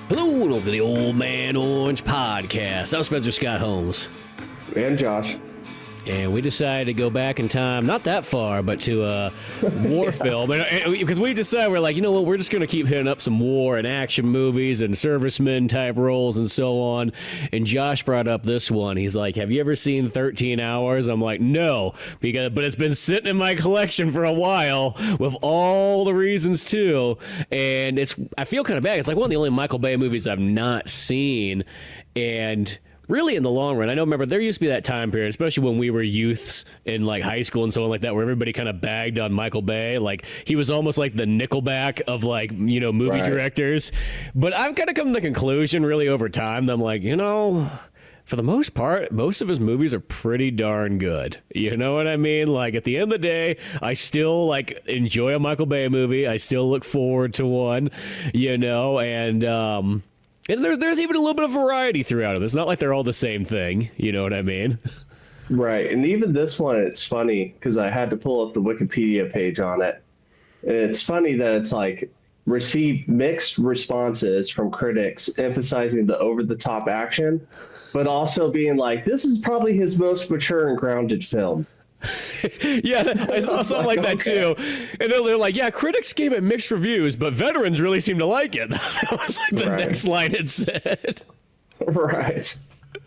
Hello, welcome to the Old Man Orange podcast. I'm Spencer Scott Holmes. And Josh. And we decided to go back in time, not that far, but to a war film. Because we decided, we're like, you know what, we're just going to keep hitting up some war and action movies and servicemen type roles and so on. And Josh brought up this one. He's like, have you ever seen 13 Hours? I'm like, no, but it's been sitting in my collection for a while with all the reasons too. And I feel kind of bad. It's like one of the only Michael Bay movies I've not seen. And really, in the long run, remember, there used to be that time period, especially when we were youths in like high school and so on like that, where everybody kind of bagged on Michael Bay. Like, he was almost like the Nickelback of like, movie directors. But I've kind of come to the conclusion really over time that I'm like, for the most part, most of his movies are pretty darn good. You know what I mean? Like, at the end of the day, I still like enjoy a Michael Bay movie. I still look forward to one, and there's even a little bit of variety throughout them. It's not like they're all the same thing. You know what I mean? Right. And even this one, it's funny because I had to pull up the Wikipedia page on it. And it's funny that it's like received mixed responses from critics emphasizing the over-the-top action, but also being like, this is probably his most mature and grounded film. Yeah, I saw something like that too. And they're like, yeah, critics gave it mixed reviews, but veterans really seem to like it. That was like the next line it said. Right.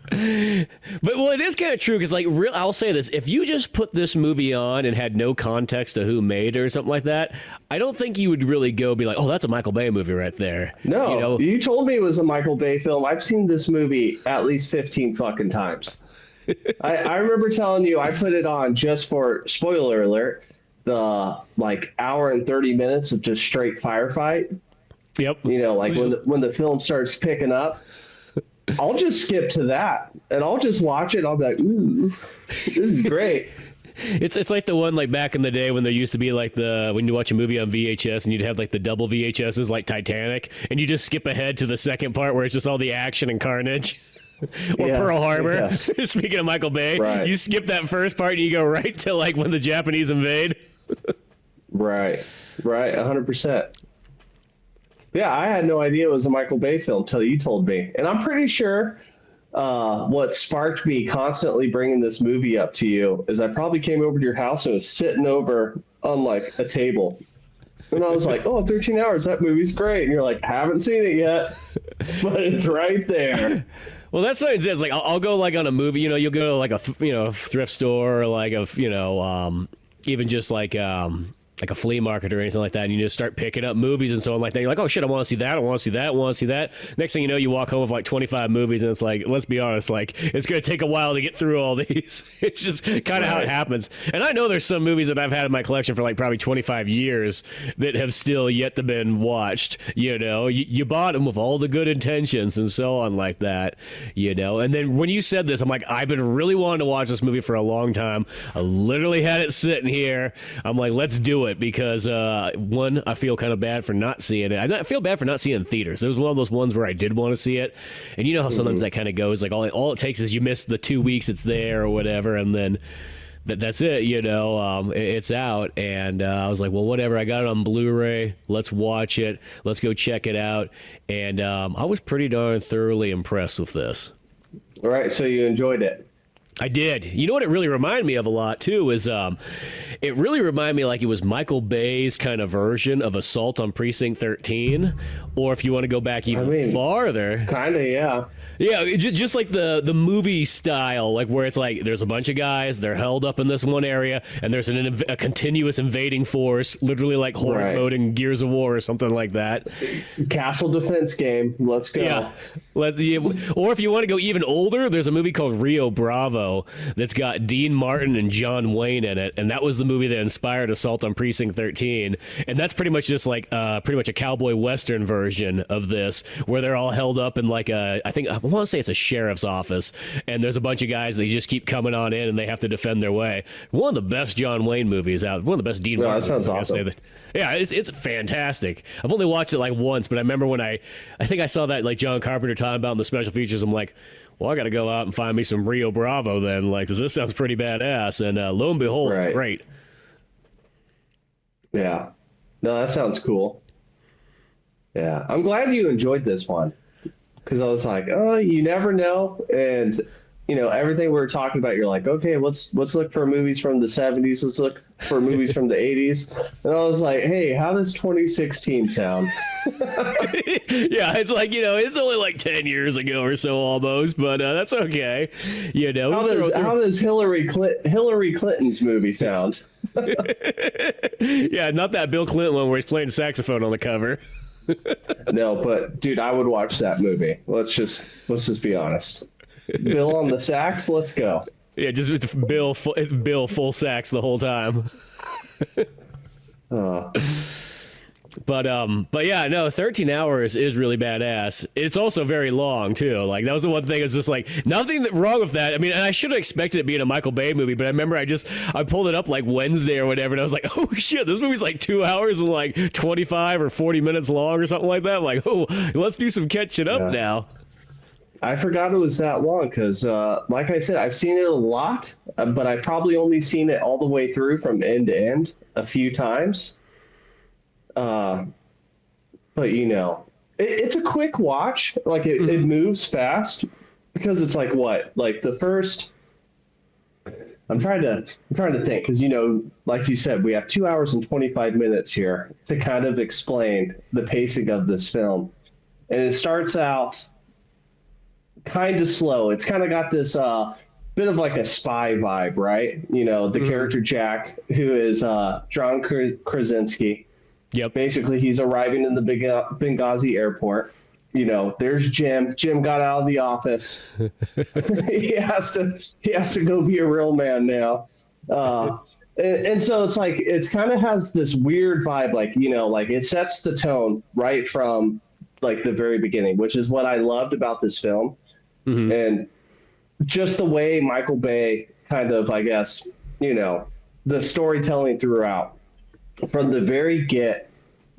But it is kind of true because, like, I'll say this: if you just put this movie on and had no context to who made it or something like that, I don't think you would really be like, "Oh, that's a Michael Bay movie right there." No, you told me it was a Michael Bay film. I've seen this movie at least 15 fucking times. I remember telling you I put it on just for, spoiler alert, the like hour and 30 minutes of just straight firefight. Yep. When the film starts picking up, I'll just skip to that and I'll just watch it. I'll be like, ooh, this is great. It's like the one like back in the day when there used to be like when you watch a movie on VHS and you'd have like the double VHSs like Titanic, and you just skip ahead to the second part where it's just all the action and carnage. Or yes, Pearl Harbor. Yes. Speaking of Michael Bay, right. You skip that first part and you go right to like when the Japanese invade. Right, 100%. Yeah, I had no idea it was a Michael Bay film until you told me, and I'm pretty sure what sparked me constantly bringing this movie up to you is I probably came over to your house and was sitting over on like a table. And I was like, 13 Hours, that movie's great. And you're like, haven't seen it yet, but it's right there. Well, that's what it is. Like, I'll go like on a movie, you'll go to like a, thrift store or like even just like a flea market or anything like that, and you just start picking up movies and so on like that. You're like, oh shit, I want to see that, I want to see that, I want to see that. Next thing you know, you walk home with like 25 movies, and it's like, let's be honest, like, it's going to take a while to get through all these. It's just kind of how it happens. And I know there's some movies that I've had in my collection for like probably 25 years that have still yet to been watched. You bought them with all the good intentions and so on like that, And then when you said this, I'm like, I've been really wanting to watch this movie for a long time. I literally had it sitting here. I'm like, let's do it. Because one, I feel kind of bad for not seeing it. I feel bad for not seeing it in theaters. It was one of those ones where I did want to see it, and you know how sometimes that kind of goes. Like all it takes is you miss the 2 weeks it's there or whatever, and then that's it. It's out, and I was like, well, whatever. I got it on Blu Ray. Let's watch it. Let's go check it out. And I was pretty darn thoroughly impressed with this. All right, so you enjoyed it. I did. You know what it really reminded me of a lot, too, is it really reminded me like it was Michael Bay's kind of version of Assault on Precinct 13, or if you want to go back even farther. Kind of, yeah. Yeah, just like the movie style, like where it's like there's a bunch of guys, they're held up in this one area, and there's a continuous invading force, literally like Horde mode in Gears of War or something like that. Castle defense game. Let's go. Yeah. Or if you want to go even older, there's a movie called Rio Bravo that's got Dean Martin and John Wayne in it, and that was the movie that inspired Assault on Precinct 13, and that's pretty much just like pretty much a cowboy western version of this, where they're all held up in like I want to say it's a sheriff's office, and there's a bunch of guys that just keep coming on in, and they have to defend their way. One of the best John Wayne movies out. One of the best Dean Martin that sounds movies. Awesome. Yeah, it's fantastic. I've only watched it like once, but I remember when I think I saw that like John Carpenter talking about in the special features. I'm like, well, I got to go out and find me some Rio Bravo then, like, 'cause this sounds pretty badass. And lo and behold, it's great. Yeah. No, that sounds cool. Yeah. I'm glad you enjoyed this one. because I was like, oh, you never know. And, everything we were talking about, you're like, okay, let's look for movies from the 70s. Let's look for movies from the 80s. And I was like, hey, how does 2016 sound? Yeah, it's like, it's only like 10 years ago or so almost, but that's okay. How does Hillary Clinton's movie sound? Yeah, not that Bill Clinton one where he's playing saxophone on the cover. No, but dude, I would watch that movie. Let's just be honest. Bill on the sax, let's go. Yeah, just it's Bill full sax the whole time. But yeah, no, 13 hours is really badass. It's also very long too. Like that was the one thing. It's just like nothing wrong with that. I mean, and I should have expected it being a Michael Bay movie, but I remember I pulled it up like Wednesday or whatever, and I was like, oh shit, this movie's like 2 hours and like 25 or 40 minutes long or something like that. I'm like, oh, let's do some catching up now. I forgot it was that long because, like I said, I've seen it a lot, but I've probably only seen it all the way through from end to end a few times. But it's a quick watch. Like it moves fast because it's like what? Like the first. I'm trying to think because like you said, we have 2 hours and 25 minutes here to kind of explain the pacing of this film, and it starts out kind of slow. It's kind of got this bit of like a spy vibe, right? The character Jack, who is John Krasinski. Yep. Basically, he's arriving in the Benghazi airport. There's Jim. Jim got out of the office. he has to go be a real man now. And so it's like it's kind of has this weird vibe, like like it sets the tone right from like the very beginning, which is what I loved about this film. Mm-hmm. And just the way Michael Bay kind of, I guess, the storytelling throughout. From the very get,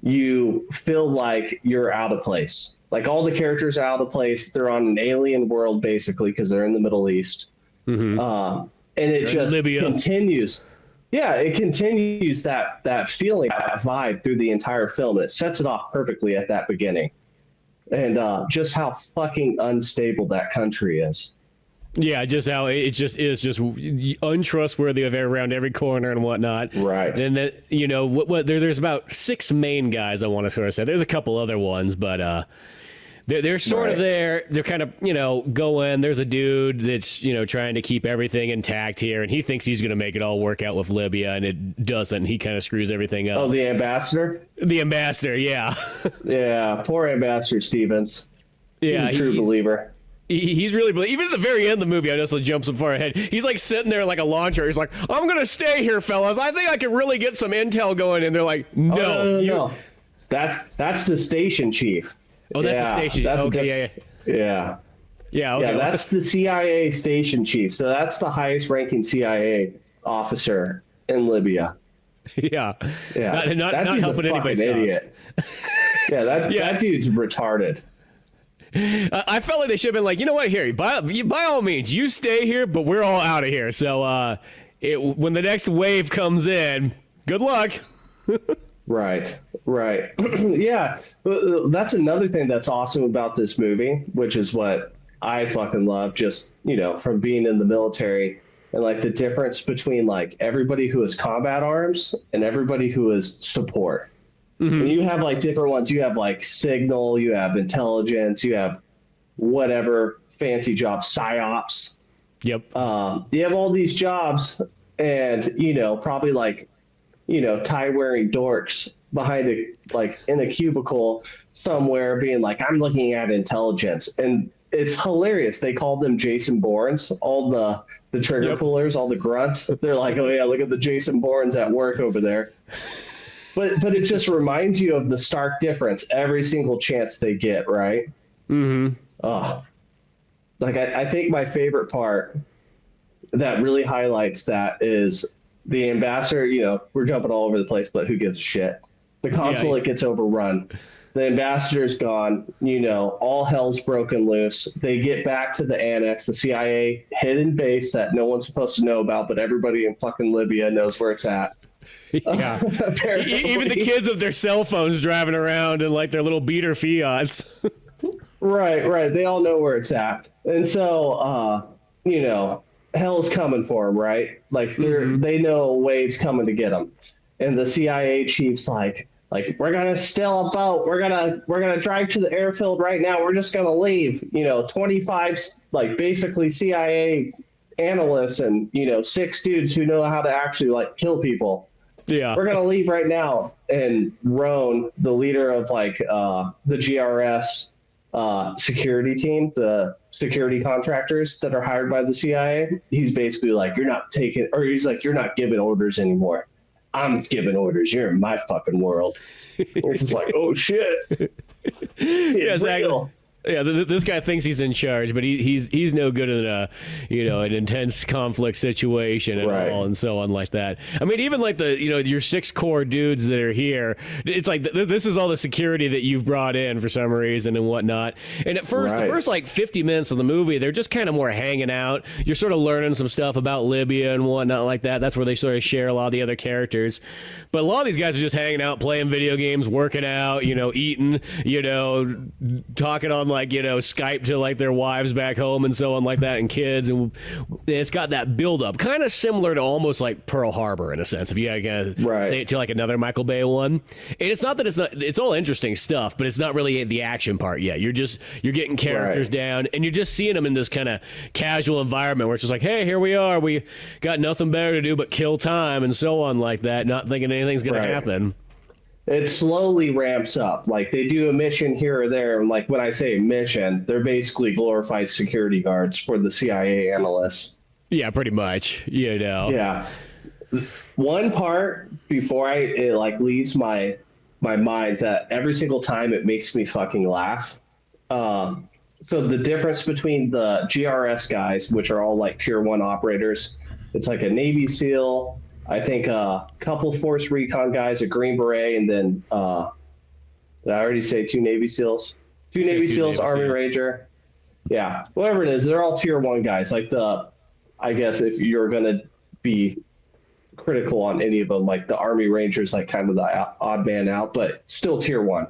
you feel like you're out of place. Like all the characters are out of place. They're on an alien world, basically, because they're in the Middle East. Mm-hmm. And it just Libya. Continues. Yeah, it continues that feeling, that vibe through the entire film. And it sets it off perfectly at that beginning. And just how fucking unstable that country is. Yeah, just how it just is just untrustworthy around every corner and whatnot. Right. And then, there's about 6 main guys I want to sort of say. There's a couple other ones, but they're sort of there. They're kind of, going. There's a dude that's, trying to keep everything intact here, and he thinks he's going to make it all work out with Libya, and it doesn't. He kind of screws everything up. Oh, the ambassador? The ambassador, yeah. Yeah, poor Ambassador Stevens. Yeah, he's a true believer. He's really, even at the very end of the movie, I know this jumps so far ahead. He's like sitting there like a launcher. He's like, I'm going to stay here, fellas. I think I can really get some intel going. And they're like, no. No. That's the station chief. Oh, that's the station. Okay, yeah. Yeah, okay. Yeah, that's the CIA station chief. So that's the highest ranking CIA officer in Libya. Yeah. Yeah. Not helping anybody's idiot. That dude's retarded. I felt like they should have been like, you know what, here, by all means, you stay here, but we're all out of here. So when the next wave comes in, good luck. Right. Yeah, that's another thing that's awesome about this movie, which is what I fucking love, just, from being in the military, and like the difference between like everybody who is combat arms and everybody who is support. Mm-hmm. And you have like different ones. You have like signal, you have intelligence, you have whatever fancy job, psyops. Yep. You have all these jobs, and probably like tie wearing dorks behind in a cubicle somewhere, being like, I'm looking at intelligence, and it's hilarious. They call them Jason Bournes, all the trigger pullers, all the grunts. They're like, oh yeah, look at the Jason Bournes at work over there. But it just reminds you of the stark difference every single chance they get, right? Mm-hmm. Oh, like I think my favorite part that really highlights that is the ambassador. We're jumping all over the place, but who gives a shit? The consulate gets overrun. The ambassador's gone. All hell's broken loose. They get back to the Annex, the CIA hidden base that no one's supposed to know about, but everybody in fucking Libya knows where it's at. Yeah. Even the kids with their cell phones driving around in like their little beater Fiats. Right. They all know where it's at. And so, hell's coming for them, right? Like they know a wave's coming to get them. And the CIA chief's like, we're gonna steal a boat. We're gonna drive to the airfield right now. We're just gonna leave. 25 like basically CIA analysts and 6 dudes who know how to actually like kill people. Yeah, we're gonna leave right now. And Roan, the leader of the GRS security team, the security contractors that are hired by the CIA, he's basically like, you're not giving orders anymore. I'm giving orders. You're in my fucking world. It's just like, oh shit. Yeah, exactly. Yeah, this guy thinks he's in charge, but he's no good in an intense conflict situation at all, and so on like that. I mean, even like your 6 core dudes that are here, it's like this is all the security that you've brought in for some reason and whatnot. And at first, the first like 50 minutes of the movie, they're just kind of more hanging out. You're sort of learning some stuff about Libya and whatnot like that. That's where they sort of share a lot of the other characters. But a lot of these guys are just hanging out, playing video games, working out, eating, talking on Skype to like their wives back home and so on like that, and kids, and it's got that build up, kind of similar to almost like Pearl Harbor in a sense, if you gotta say it to like another Michael Bay one. And it's not that it's all interesting stuff, but it's not really the action part yet. You're getting characters down, and you're just seeing them in this kind of casual environment where it's just like, hey, here we are, we got nothing better to do but kill time and so on like that, not thinking anything's gonna happen. It slowly ramps up. Like they do a mission here or there. And like when I say mission, they're basically glorified security guards for the CIA analysts. Yeah, pretty much. Yeah. One part before it like leaves my mind that every single time it makes me fucking laugh. So the difference between the GRS guys, which are all like tier 1 operators, it's like a Navy SEAL, I think a couple Force Recon guys, a Green Beret, and then did I already say 2 Navy SEALs? 2 Navy SEALs, Army Ranger. Yeah, whatever it is, they're all tier 1 guys. Like I guess if you're gonna be critical on any of them, like the Army Rangers, like kind of the odd man out, but still tier 1.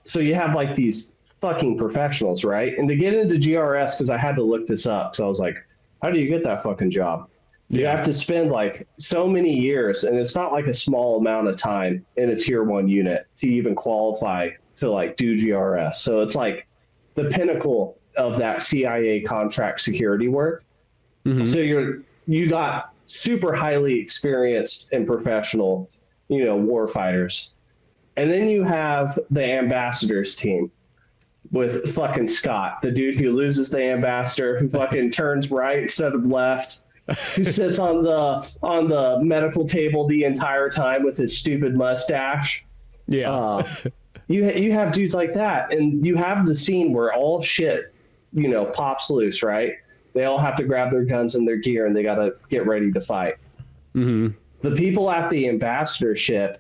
So you have like these fucking professionals, right? And to get into GRS, because I had to look this up, because I was like, how do you get that fucking job? You have to spend like so many years, and it's not like a small amount of time in a tier 1 unit to even qualify to like do GRS. So it's like the pinnacle of that CIA contract security work. Mm-hmm. So you got super highly experienced and professional, war fighters. And then you have the ambassadors team with fucking Scott, the dude who loses the ambassador, who fucking turns right instead of left, who sits on the medical table the entire time with his stupid mustache. Yeah. You have dudes like that, and you have the scene where all shit, pops loose, right? They all have to grab their guns and their gear, and they got to get ready to fight. Mm-hmm. The people at the ambassadorship,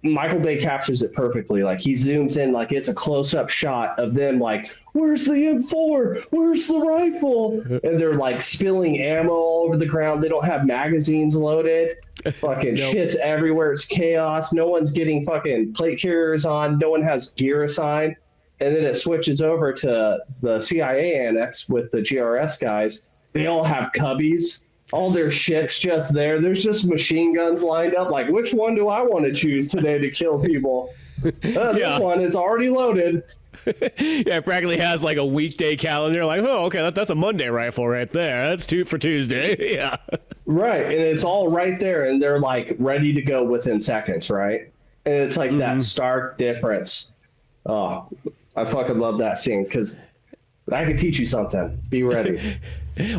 Michael Bay captures it perfectly. Like he zooms in, like it's a close-up shot of them like, where's the M4? Where's the rifle? And they're like spilling ammo all over the ground. They don't have magazines loaded. Fucking shit's everywhere. It's chaos. No one's getting fucking plate carriers on. No one has gear assigned. And then it switches over to the CIA annex with the GRS guys. They all have cubbies. All their shit's just there. There's just machine guns lined up. Like, which one do I want to choose today to kill people? This one is already loaded. Yeah, it practically has like a weekday calendar. Like, oh, okay, that's a Monday rifle right there. That's for Tuesday. Yeah. Right, and it's all right there, and they're like ready to go within seconds, right? And it's like that stark difference. Oh, I fucking love that scene because I can teach you something. Be ready.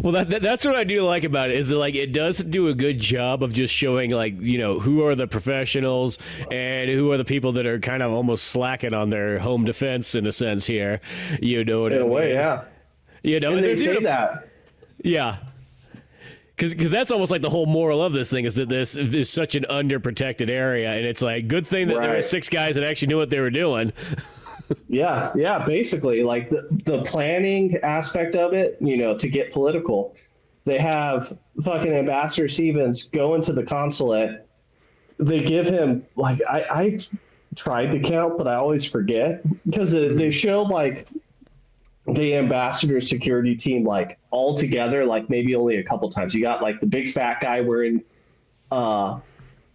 Well, that's what I do like about it, is that, like, it does do a good job of just showing, like, who are the professionals and who are the people that are kind of almost slacking on their home defense in a sense here. You know what I mean? In a way, yeah. And they say that. Yeah. Because that's almost like the whole moral of this thing, is that this is such an underprotected area, and it's like, good thing that there were 6 guys that actually knew what they were doing. Yeah, basically, like the planning aspect of it, to get political. They have fucking Ambassador Stevens go into the consulate. They give him, like, I tried to count, but I always forget because they show like the ambassador security team like all together, like maybe only a couple times. You got like the big fat guy wearing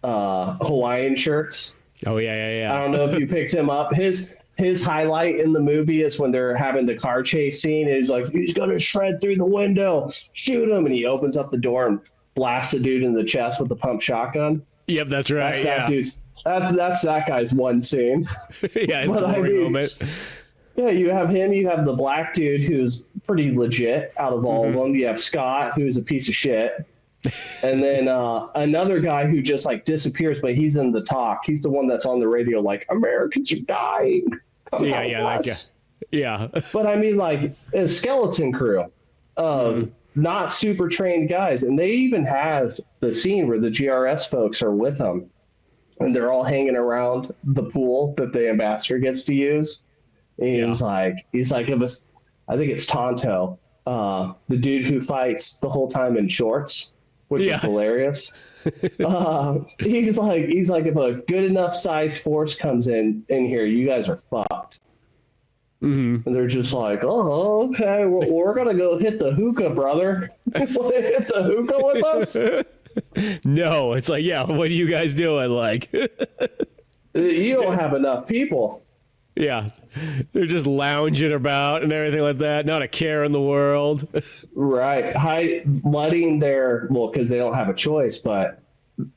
Hawaiian shirts. Oh yeah. I don't know if you picked him up. His highlight in the movie is when they're having the car chase scene. And he's like, he's gonna shred through the window, shoot him, and he opens up the door and blasts a dude in the chest with the pump shotgun. Yep, that's right. That's that guy's one scene. Yeah, it's a moment. Yeah, you have him. You have the black dude who's pretty legit out of all of them. You have Scott, who's a piece of shit. And then another guy who just like disappears, but he's in the talk. He's the one that's on the radio, like Americans are dying. Yeah. But I mean, like a skeleton crew of not super trained guys, and they even have the scene where the GRS folks are with them, and they're all hanging around the pool that the ambassador gets to use. And he's like, it was, I think it's Tonto, the dude who fights the whole time in shorts, which is hilarious. He's like, if a good enough size force comes in here, you guys are fucked. And they're just like, oh, okay, we're gonna go hit the hookah, brother. Want to hit the hookah with us? No, it's like, yeah, what are you guys doing? Like, you don't have enough people. Yeah, they're just lounging about and everything like that. Not a care in the world. Right. Letting their, well, because they don't have a choice, but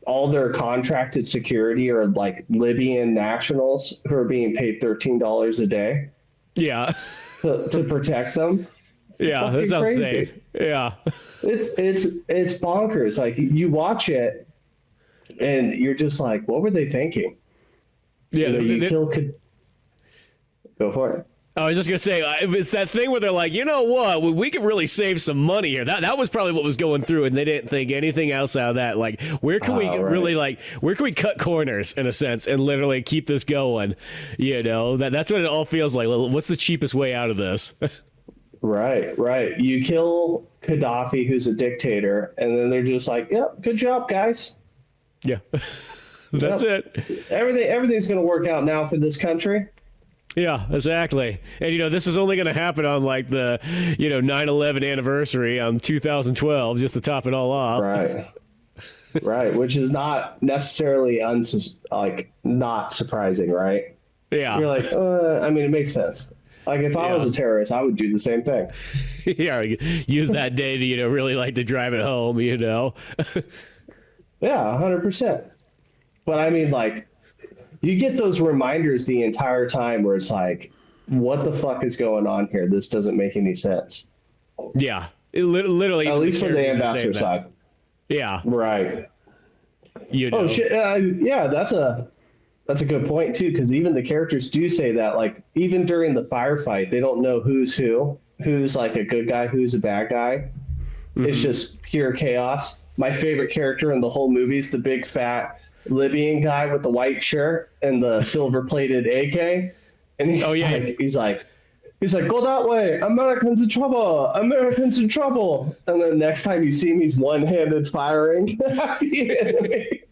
all their contracted security are like Libyan nationals who are being paid $13 a day. Yeah. To protect them. Yeah, that sounds crazy. safe. Yeah. It's bonkers. Like you watch it and you're just like, what were they thinking? Yeah, go for it. I was just gonna say, it's that thing where they're like, you know what, we could really save some money here. That was probably what was going through, and they didn't think anything else out of that. Like, where can we really where can we cut corners in a sense and literally keep this going? You know, that's what it all feels like. What's the cheapest way out of this? Right. You kill Gaddafi, who's a dictator, and then they're just like, yep, good job, guys. Yeah, that's it. Everything's gonna work out now for this country. Yeah, exactly. And, you know, this is only going to happen on, like, the, 9/11 anniversary on 2012, just to top it all off. Right, which is not necessarily, not surprising, right? Yeah. You're like, I mean, it makes sense. Like, if I was a terrorist, I would do the same thing. Yeah, use that day to, really like to drive it home, Yeah, 100%. But, I mean, like, you get those reminders the entire time where it's like, what the fuck is going on here? This doesn't make any sense. Yeah. Literally. At least from the ambassador side. Yeah. Right. Oh, shit. Yeah, that's a good point, too, because even the characters do say that, like, even during the firefight, they don't know who's like a good guy, who's a bad guy. It's just pure chaos. My favorite character in the whole movie is the big fat Libyan guy with the white shirt and the silver plated AK. And he's like, go that way. Americans in trouble. And then next time you see him, he's one-handed firing at the enemy.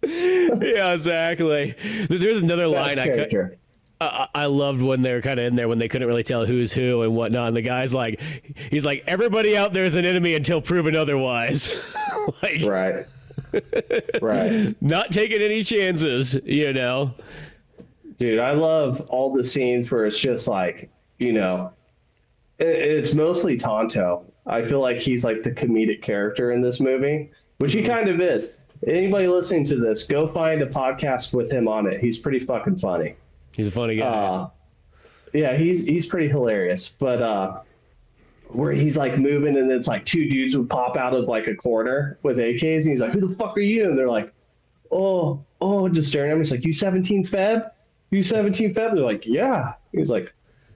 Yeah, exactly. There's another line I loved when they were kind of in there when they couldn't really tell who's who and whatnot. And the guy's like, he's like, everybody out there is an enemy until proven otherwise. Like, right. Not taking any chances, Dude, I love all the scenes where it's just like, it's mostly Tonto. I feel like he's like the comedic character in this movie, which he kind of is. Anybody listening to this, go find a podcast with him on it. He's pretty fucking funny. He's a funny guy. Yeah, he's pretty hilarious. But where he's like moving and it's like two dudes would pop out of like a corner with AKs and he's like, who the fuck are you? And they're like, oh, just staring at him. He's like, you 17 Feb? They're like, yeah. He's like,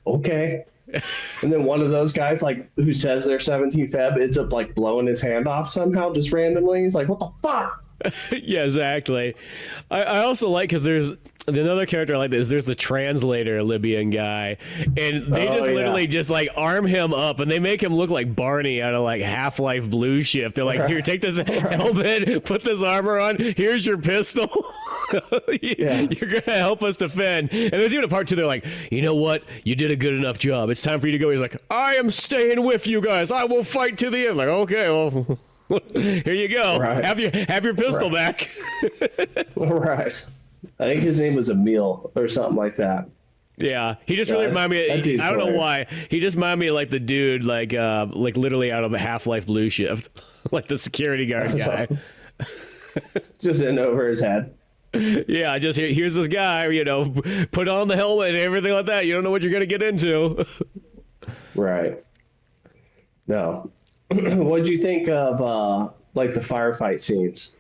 okay. And then one of those guys like who says they're 17 Feb ends up like blowing his hand off somehow just randomly. He's like, what the fuck? Yeah, exactly. I also like because there's another character I like this. There's the translator Libyan guy, and they literally just like arm him up, and they make him look like Barney out of like Half-Life Blue Shift. They're like, here, take this helmet, put this armor on. Here's your pistol. Yeah. You're gonna help us defend. And there's even a part two. They're like, you know what? You did a good enough job. It's time for you to go. He's like, I am staying with you guys. I will fight to the end. Like, okay, well, here you go. Right. Have your pistol back. Right. I think his name was Emil or something like that. Yeah, he just really reminded me. I don't know why. He just reminded me of like the dude, like literally out of the Half-Life Blue Shift, like the security guard guy. Just in over his head. Yeah, just here's this guy, put on the helmet and everything like that. You don't know what you're gonna get into. Right. No. What'd you think of like the firefight scenes?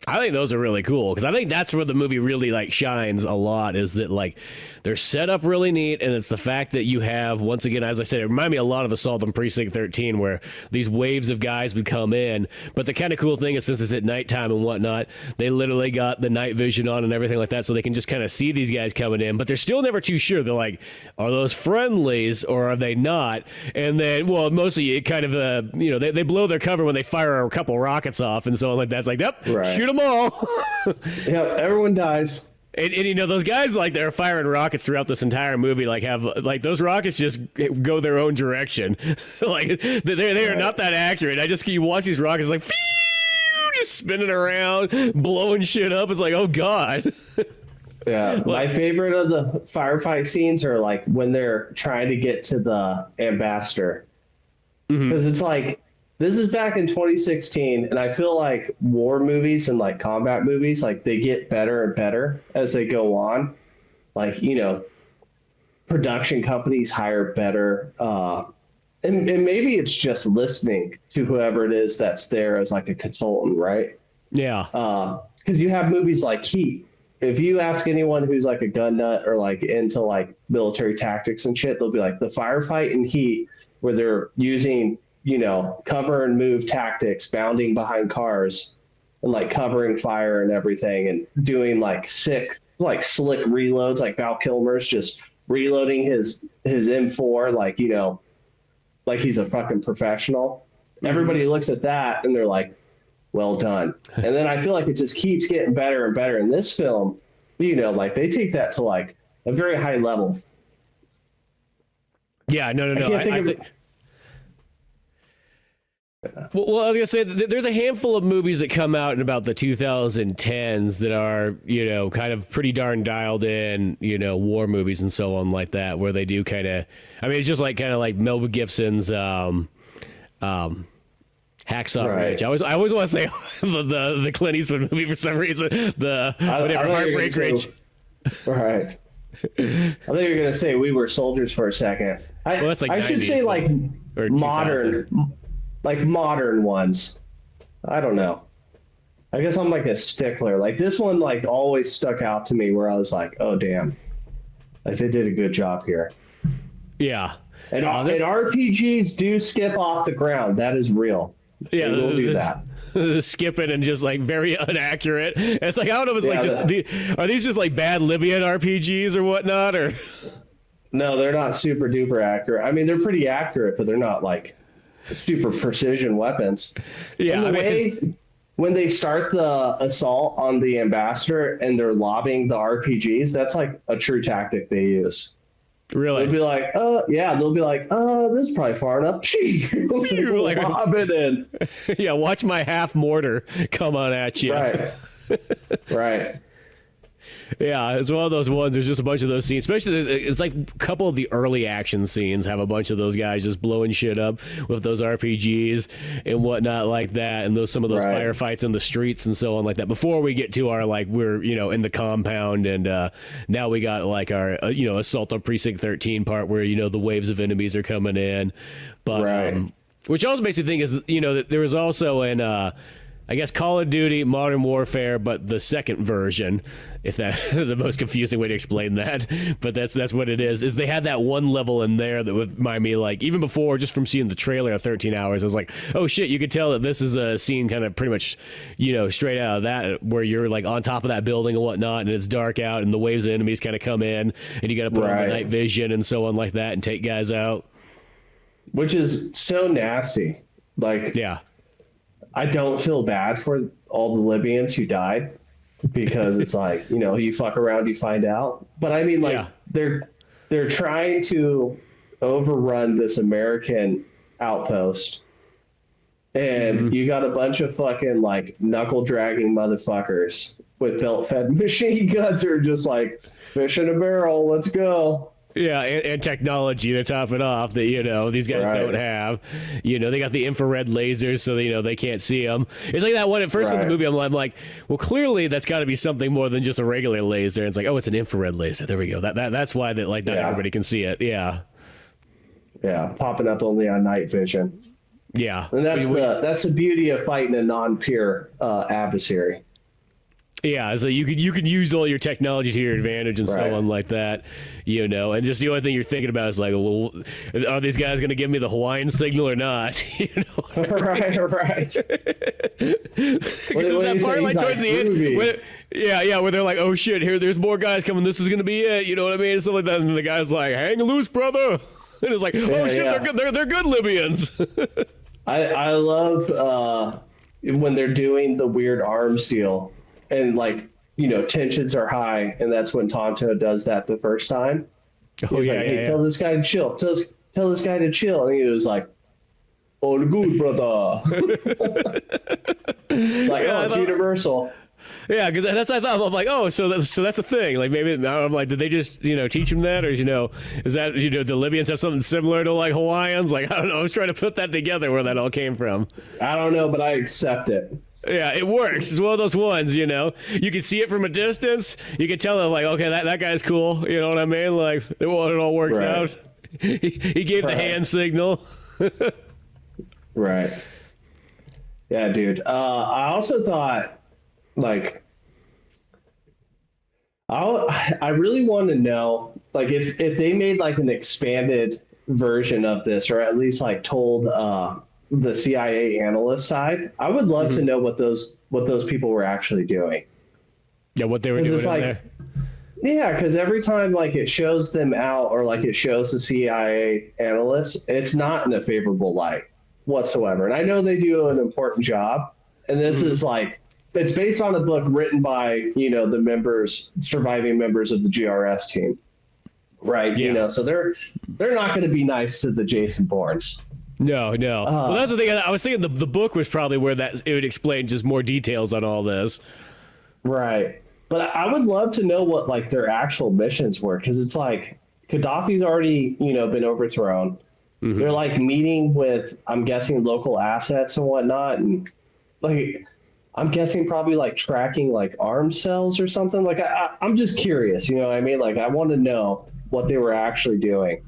I think those are really cool because I think that's where the movie really like shines a lot, is that like they're set up really neat, and it's the fact that you have, once again, as I said, it reminded me a lot of Assault on Precinct 13, where these waves of guys would come in. But the kind of cool thing is, since it's at nighttime and whatnot, they literally got the night vision on and everything like that, so they can just kind of see these guys coming in. But they're still never too sure. They're like, are those friendlies or are they not? And then, well, mostly it kind of, they blow their cover when they fire a couple rockets off and so on like that. It's like, yep, right. Shoot them all. Yep, everyone dies. And those guys, like, they're firing rockets throughout this entire movie, like, have, like, those rockets just go their own direction. Like, they are not that accurate. You watch these rockets, like, just spinning around, blowing shit up. It's like, oh, God. Yeah, my favorite of the firefight scenes are, like, when they're trying to get to the ambassador. Because it's like, this is back in 2016, and I feel like war movies and like combat movies, like they get better and better as they go on. Like, production companies hire better. And maybe it's just listening to whoever it is that's there as like a consultant, right? Yeah. Because you have movies like Heat. If you ask anyone who's like a gun nut or like into like military tactics and shit, they'll be like the firefight in Heat, where they're using cover and move tactics, bounding behind cars and like covering fire and everything, and doing like slick reloads, like Val Kilmer's just reloading his M4 like he's a fucking professional. Everybody looks at that and they're like, well done. And then I feel like it just keeps getting better and better in this film. Like they take that to like a very high level. Yeah, no. I think... Well, I was going to say, there's a handful of movies that come out in about the 2010s that are, kind of pretty darn dialed in, war movies and so on like that, where they do kind of, it's just like kind of like Mel Gibson's Hacksaw Ridge. I always want to say the Clint Eastwood movie for some reason, Heartbreak Ridge. Right. I thought you were going to say We Were Soldiers for a second. That's like I should say like modern ones. I don't know. I guess I'm like a stickler. Like this one like always stuck out to me, where I was like, oh damn, like they did a good job here. Yeah. And RPGs do skip off the ground. That is real. Yeah, they will do that. Skipping and just like very inaccurate. It's like, I don't know if it's are these just like bad Libyan RPGs or whatnot, or? No, they're not super duper accurate. They're pretty accurate, but they're not like super precision weapons. Yeah, and when they start the assault on the ambassador and they're lobbing the RPGs, that's like a true tactic they use. Really? They'll be like, they'll be like, this is probably far enough. Just like, lob it in. Yeah, watch my half mortar come on at you. Right. Right. Yeah, it's one of those ones. There's just a bunch of those scenes, especially it's like a couple of the early action scenes have a bunch of those guys just blowing shit up with those RPGs and whatnot like that, and some of those firefights in the streets and so on like that. Before we get to our we're in the compound, and now we got like our Assault on Precinct 13 part where the waves of enemies are coming in, but which also makes me think is that there was also an I guess Call of Duty Modern Warfare, but the second version, if that the most confusing way to explain that, but that's what it is they had that one level in there that would remind me, like, even before, just from seeing the trailer of 13 Hours, I was like, oh shit, you could tell that this is a scene kind of pretty much, straight out of that, where you're like on top of that building and whatnot, and it's dark out, and the waves of enemies kind of come in, and you got to put on the night vision and so on like that, and take guys out. Which is so nasty. Like, yeah. I don't feel bad for all the Libyans who died. because it's like, you fuck around, you find out. But I mean, like, Yeah. they're trying to overrun this American outpost, and you got a bunch of fucking like knuckle dragging motherfuckers with belt fed machine guns who are just like fish in a barrel, let's go. Yeah, and technology to top it off that, these guys don't have. They got the infrared lasers, so they can't see them. It's like that one at first in the movie. I'm like, well, clearly that's got to be something more than just a regular laser. And it's like, oh, it's an infrared laser. There we go. That's why that not everybody can see it. Yeah. Yeah, popping up only on night vision. Yeah, and that's the beauty of fighting a non-peer adversary. Yeah, so you could use all your technology to your advantage and so on like that, and just the only thing you're thinking about is like, well, are these guys going to give me the Hawaiian signal or not? Right. That part like towards the end, where they're like, oh shit, there's more guys coming. This is going to be it. You know what I mean? And stuff like that. And the guy's like, hang loose, brother. And it's like, oh shit, they're good Libyans. I love when they're doing the weird arms deal. And like, tensions are high, and that's when Tonto does that the first time. He's like, hey, tell this guy to chill. Tell this guy to chill. And he was like, all good, brother. Like, it's universal. Yeah, because that's what I thought. I'm like, oh, so that's a thing. Like, maybe I'm like, did they just teach him that, or is that the Libyans have something similar to like Hawaiians? Like, I don't know. I was trying to put that together where that all came from. I don't know, but I accept it. Yeah, it works. It's one of those ones, you can see it from a distance. You can tell that, like, okay, that guy's cool. You know what I mean? Like, it all works out. He gave the hand signal. Right. Yeah, dude. I also thought, like, I really want to know, like, if they made like an expanded version of this, or at least like told the CIA analyst side, I would love to know what those people were actually doing. Yeah, what they were doing like, there. Yeah, because every time like it shows them out, or like it shows the CIA analysts, it's not in a favorable light whatsoever. And I know they do an important job, and this is like, it's based on a book written by the surviving members of the GRS team, right? Yeah. So they're not going to be nice to the Jason Bournes. No. Well, that's the thing. I was thinking the book was probably where it would explain just more details on all this. Right. But I would love to know what like their actual missions were, because it's like Gaddafi's already, been overthrown. They're like meeting with, I'm guessing, local assets and whatnot. And like, I'm guessing probably like tracking like arms cells or something. Like, I'm just curious, what I mean? Like, I want to know what they were actually doing.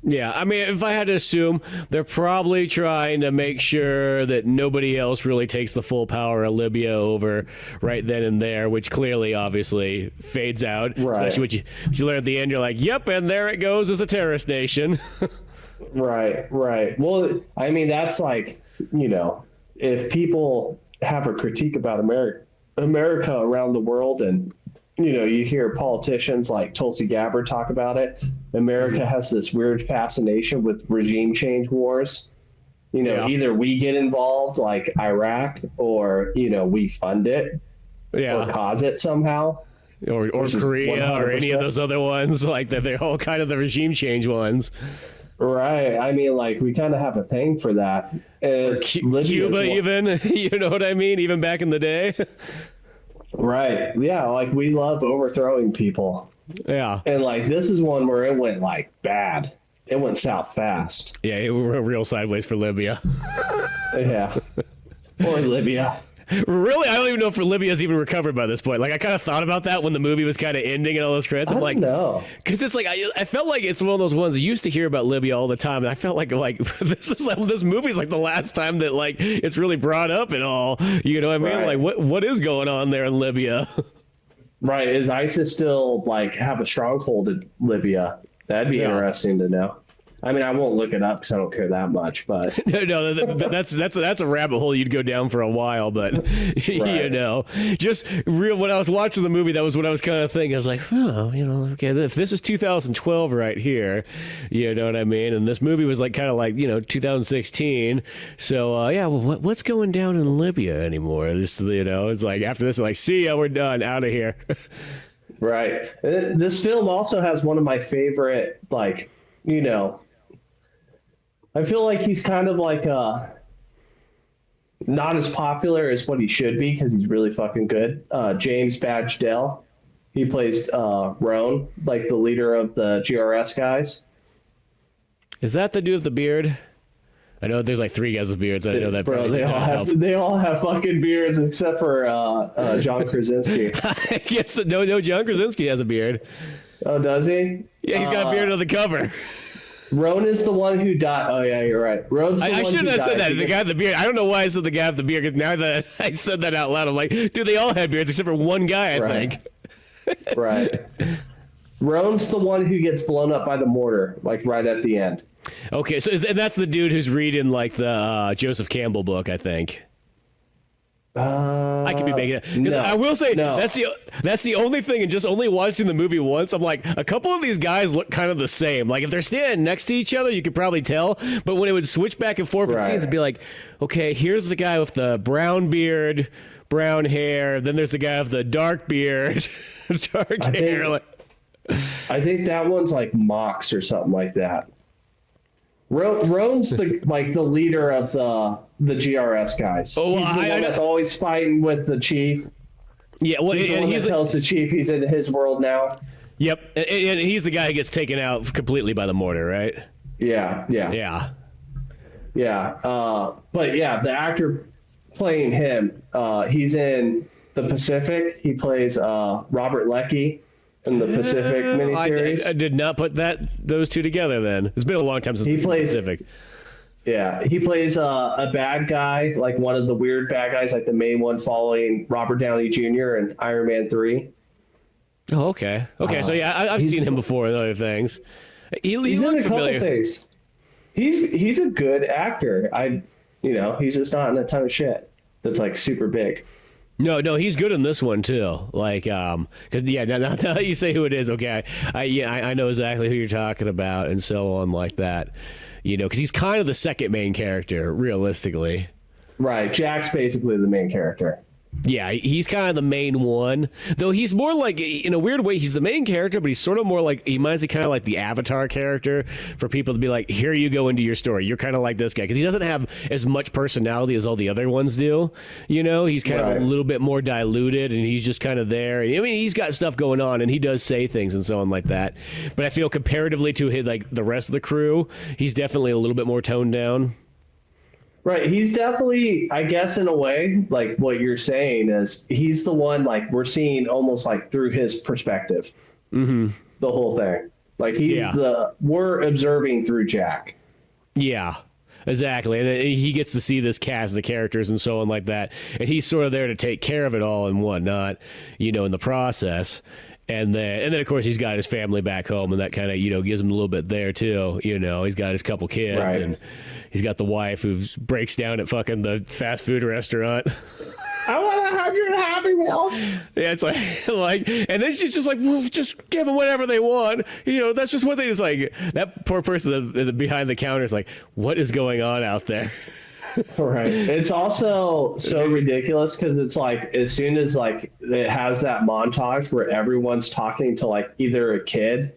Yeah, I mean, if I had to assume, they're probably trying to make sure that nobody else really takes the full power of Libya over right then and there, which clearly, obviously, fades out. Right. Especially what you learn at the end, you're like, yep, and there it goes as a terrorist nation. Right. Well, I mean, that's like, if people have a critique about America around the world, and you hear politicians like Tulsi Gabbard talk about it. America has this weird fascination with regime change wars. Either we get involved like Iraq, or, we fund it or cause it somehow. Or Korea, or any of those other ones, like that. They're all kind of the regime change ones. Right. I mean, like, we kind of have a thing for that. Cuba, even, you know what I mean? Even back in the day. Right. Yeah. Like, we love overthrowing people. Yeah. And like, this is one where it went like bad. It went south fast. Yeah, it went real sideways for Libya. Yeah. Or Libya. Really, I don't even know if Libya's even recovered by this point. Like, I kind of thought about that when the movie was kind of ending and all those credits. I'm like, no, because it's like I felt like it's one of those ones I used to hear about Libya all the time, and I felt like this movie's like the last time that like it's really brought up at all. You know what I mean? Right. Like, what is going on there in Libya? Right? Is ISIS still like have a stronghold in Libya? That'd be interesting to know. I mean, I won't look it up because I don't care that much, but No, that's a rabbit hole you'd go down for a while. But just real. When I was watching the movie, that was what I was kind of thinking. I was like, oh, okay, if this is 2012 right here, you know what I mean? And this movie was like kind of like 2016. So well, what's going down in Libya anymore? It's like after this, like, see ya, we're done, out of here. Right. This film also has one of my favorite, I feel like he's kind of like not as popular as what he should be because he's really fucking good. James Badge Dale. He plays Roan, like the leader of the GRS guys. Is that the dude with the beard? I know there's like 3 guys with beards. I know that. Bro, they all have fucking beards except for John Krasinski. I guess no. John Krasinski has a beard. Oh, does he? Yeah, he's got a beard on the cover. Roan is the one who died. Oh yeah, you're right. Roan's the I one shouldn't who have said died. that. The guy with the beard. I don't know why I said the guy with the beard. Because now that I said that out loud, I'm like, dude, they all have beards except for one guy. I think. Right. Roan's the one who gets blown up by the mortar, like right at the end. Okay, so and that's the dude who's reading like the Joseph Campbell book, I think. I could be making it. Because I will say that's the only thing, and just only watching the movie once, I'm like, a couple of these guys look kind of the same. Like if they're standing next to each other, you could probably tell. But when it would switch back and forth in scenes, it'd be like, okay, here's the guy with the brown beard, brown hair. Then there's the guy with the dark beard, dark hair. I think that one's like Mox or something like that. Roan's the leader of the GRS guys. Oh, he's the one that's always fighting with the chief. Yeah, well, he's the one that tells the chief he's in his world now. Yep, and he's the guy who gets taken out completely by the mortar, right? Yeah. But yeah, the actor playing him, he's in the Pacific. He plays Robert Leckie in the Pacific miniseries. I did not put those two together then. It's been a long time since he plays Pacific. Yeah, he plays a bad guy, like one of the weird bad guys, like the main one following Robert Downey Jr. in Iron Man 3. Oh, okay. So yeah, I've seen him before in other things. He's in a couple things. He's a good actor. He's just not in a ton of shit that's like super big. No, he's good in this one too. Like, now that you say who it is, okay, I know exactly who you're talking about, and so on, like that. Because he's kind of the second main character, realistically. Right, Jack's basically the main character. Yeah, he's kind of the main one. Though he's more like, in a weird way, he's the main character, but he's sort of more like, he reminds me kind of like the Avatar character for people to be like, here you go into your story. You're kind of like this guy. Because he doesn't have as much personality as all the other ones do. He's kind of a little bit more diluted, and he's just kind of there. I mean, he's got stuff going on, and he does say things and so on like that. But I feel comparatively to his, like the rest of the crew, he's definitely a little bit more toned down. Right. He's definitely, I guess, in a way, like what you're saying is he's the one, like we're seeing almost like through his perspective, the whole thing. Like we're observing through Jack. Yeah, exactly. And he gets to see this cast of characters and so on like that. And he's sort of there to take care of it all and whatnot, in the process. And then, of course, he's got his family back home, and that kind of, gives him a little bit there, too. He's got his couple kids, and he's got the wife who breaks down at fucking the fast food restaurant. I want 100 Happy Meals. Yeah, it's like, and then she's just like, well, just give them whatever they want. That's just what they just like. That poor person behind the counter is like, what is going on out there? Right. It's also so ridiculous because it's like as soon as like it has that montage where everyone's talking to like either a kid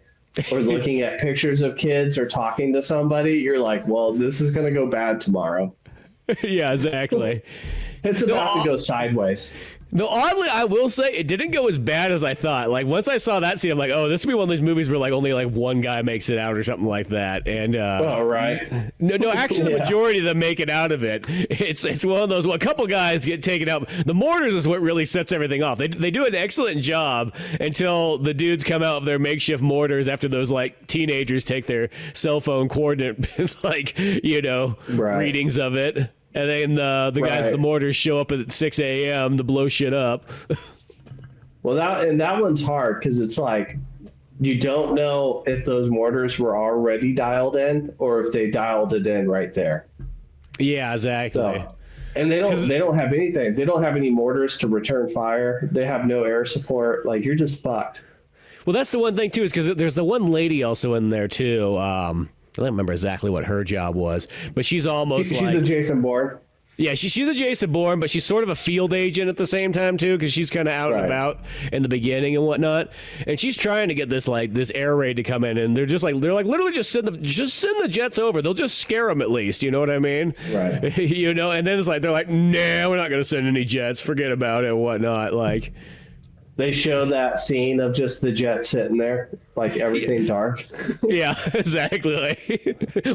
or looking at pictures of kids or talking to somebody, you're like, well, this is going to go bad tomorrow. Yeah, exactly. It's about to go sideways. Though oddly, I will say it didn't go as bad as I thought. Like once I saw that scene, I'm like, oh, this would be one of those movies where like only like one guy makes it out or something like that. And right. No, actually, the majority of them make it out of it. It's one of those. Well, a couple guys get taken out. The mortars is what really sets everything off. They do an excellent job until the dudes come out of their makeshift mortars after those like teenagers take their cell phone coordinate readings of it. And then the guys at the mortars show up at 6 a.m. to blow shit up. Well, that one's hard because it's like you don't know if those mortars were already dialed in or if they dialed it in right there. Yeah, exactly. So, and they don't have anything. They don't have any mortars to return fire. They have no air support. Like, you're just fucked. Well, that's the one thing too, is because there's the one lady also in there too. I don't remember exactly what her job was, but she's almost She's like a Jason Bourne. Yeah, she's a Jason Bourne, but she's sort of a field agent at the same time too, because she's kind of out and about in the beginning and whatnot. And she's trying to get this air raid to come in, and they're like literally just send the jets over. They'll just scare them at least. You know what I mean? Right. You know, and then it's like they're like, nah, we're not going to send any jets. Forget about it and whatnot. Like. They show that scene of just the jet sitting there, like everything dark. Yeah, exactly.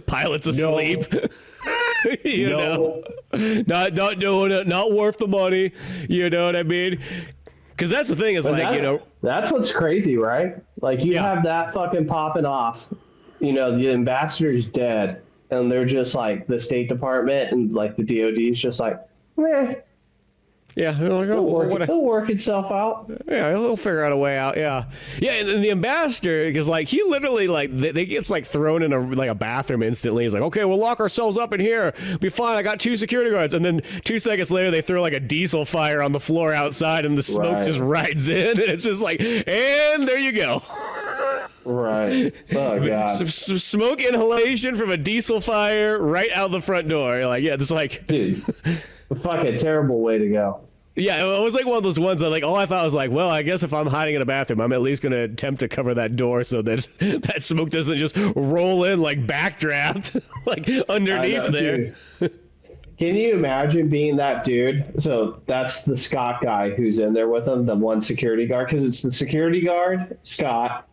Pilots asleep. You know, not doing it, not worth the money. You know what I mean? Because that's the thing is that's what's crazy, right? Like you have that fucking popping off. You know, the ambassador's dead, and they're just like the State Department and like the DOD is just like, meh. Yeah, like, it'll work itself out. Yeah, he'll figure out a way out. Yeah, and the ambassador, because like he literally like they gets like thrown in a bathroom instantly. He's like, okay, we'll lock ourselves up in here. Be fine. I got 2 security guards, and then 2 seconds later they throw like a diesel fire on the floor outside, and the smoke just rides in, and it's just like, and there you go. Right. Oh god. Some smoke inhalation from a diesel fire right out the front door. You're like, yeah, it's like, dude, a fucking terrible way to go. Yeah, it was like one of those ones that, like, all I thought was like, well, I guess if I'm hiding in a bathroom, I'm at least going to attempt to cover that door so that that smoke doesn't just roll in like backdraft, like underneath there. Can you imagine being that dude? So that's the Scott guy who's in there with him, the one security guard, because it's the security guard, Scott.